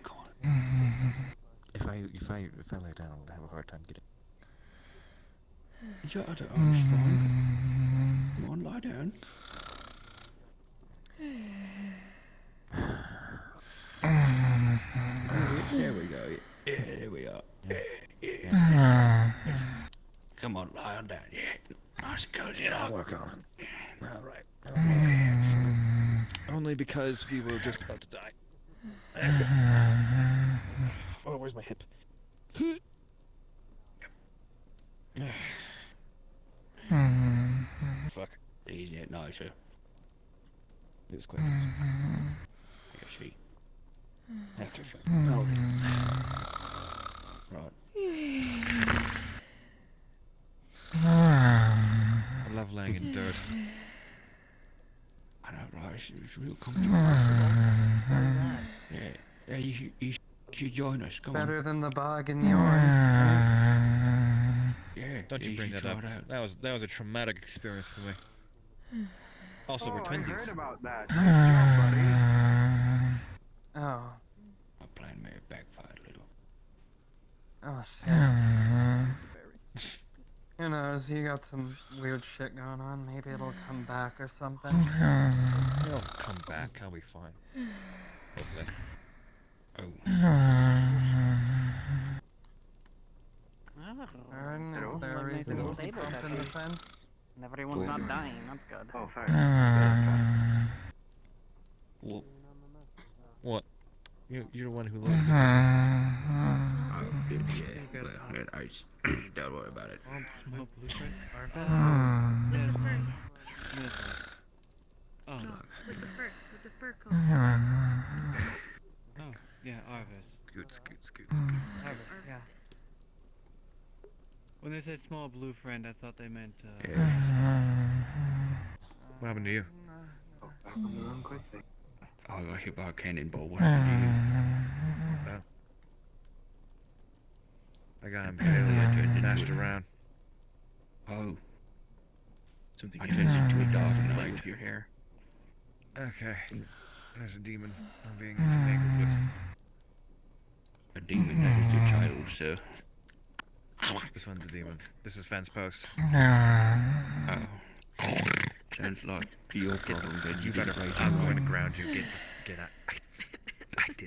B: If I lay down, I'll have a hard time getting.
R: Yeah, I don't understand. Come on, lie down. There we go. Yeah, there we are. Yeah. Come on, lie on down. Yeah. Nice and cozy.
B: I'll work on it.
R: Yeah. All right.
B: Only because we were just about to die. Oh, where's my hip?
R: Fuck. Easy, nicer.
B: It was quite nice.
R: Yeah, she. Okay, fine. Right.
B: I love laying in dirt.
R: I know, right? It's real comfortable. Yeah, you should join us. Come on.
T: Better than the bog in the orange.
R: Yeah.
B: Don't you bring that up. That was a traumatic experience for me. Also, we're twinsies.
O: I heard about that. Nice job, buddy.
T: Oh.
R: My plan may have backfired a little.
T: Oh shit. Who knows, you got some weird shit going on. Maybe it'll come back or something.
B: It'll come back. I'll be fine. Hopefully.
T: Aaron, is there a reason to keep bumping the fence?
E: And everyone's not dying, that's good.
O: Oh, fair.
B: What? You're the one who loved
R: Don't worry about it.
D: Oh, with the fur coat.
O: Oh, yeah, Arvis.
R: Scoot.
T: Arvis, yeah.
O: When they said small blue friend, I thought they meant,
B: What happened to you?
R: Oh, I got hit by a cannonball. What happened to you?
B: I got him barely dashed around.
R: Oh.
H: Something
R: I
H: you
R: turned
H: did
R: into a dog
H: to
R: and
H: play
R: played
H: with your hair.
B: Okay. There's a demon I'm being finagled with.
R: A demon, that is your title, sir.
B: This one's a demon. This is fence post.
R: Oh. Sounds like your problem, then
B: You better.
R: didn't raise
B: I'm
R: your
B: going to
R: own.
B: ground you. Get out.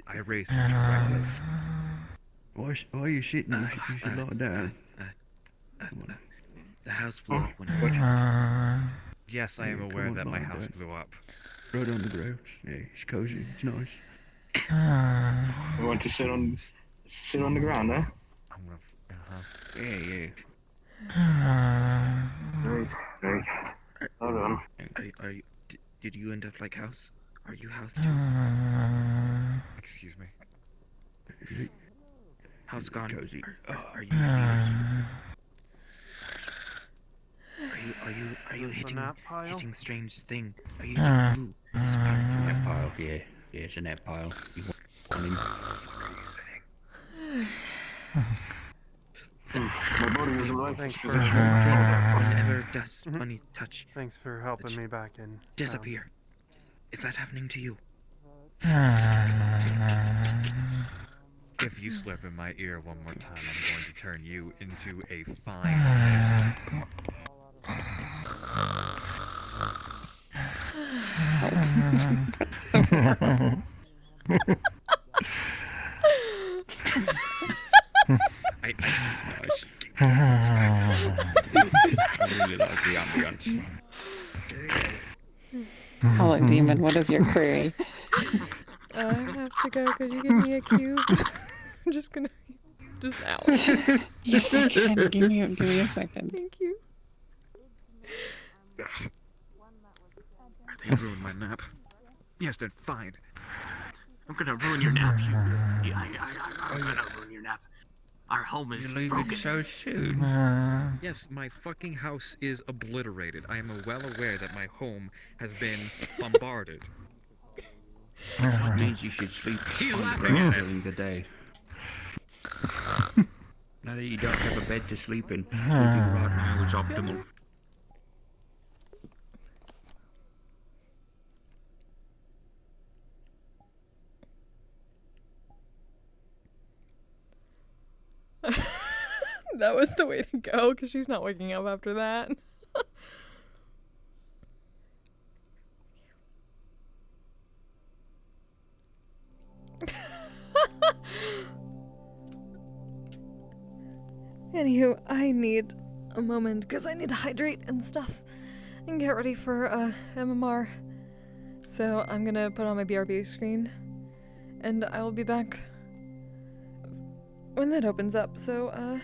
B: I raised you correctly.
R: Why are you shitting? You should lie down. Come on. The house blew up when I was
B: Yes, I am aware that my house blew up.
R: right on the ground. Yeah, it's cozy. It's nice.
L: You want to sit on the ground, eh?
B: I'm gonna.
R: Yeah.
L: Right. Hold on.
R: Did you end up like house? Are you house too?
B: Excuse me.
R: House gone. Cozy. Are you hitting strange thing? Are you hitting net pile? Yeah, it's a net pile. You want him?
L: My body doesn't like
O: Thanks
L: this.
O: for
R: Whenever does money touch?
O: Thanks for helping me back in.
R: Disappear. Is that happening to you?
B: If you slurp in my ear one more time, I'm going to turn you into a fine mist.
R: I really like the ambience.
M: Hello, demon. What is your query?
A: I have to go. Could you give me a cube? I'm just gonna. Just out.
M: Yes, I can. Give me a second.
A: Thank you.
B: They ruined my nap. Yes, then fine.
E: I'm gonna ruin your nap. I'm gonna ruin your nap. Our home is
R: You're leaving so soon.
B: Yes, my fucking house is obliterated. I am well aware that my home has been bombarded.
R: That means you should sleep on the ground during the day. Now that you don't have a bed to sleep in, sleeping right now is optimal.
A: That was the way to go, because she's not waking up after that. Anywho, I need a moment, because I need to hydrate and stuff, and get ready for MMR. So I'm gonna put on my BRB screen, and I will be back when that opens up, so, I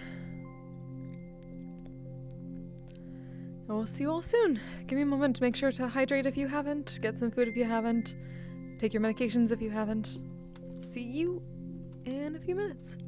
A: will see you all soon. Give me a moment to make sure to hydrate if you haven't, get some food if you haven't, take your medications if you haven't. See you in a few minutes.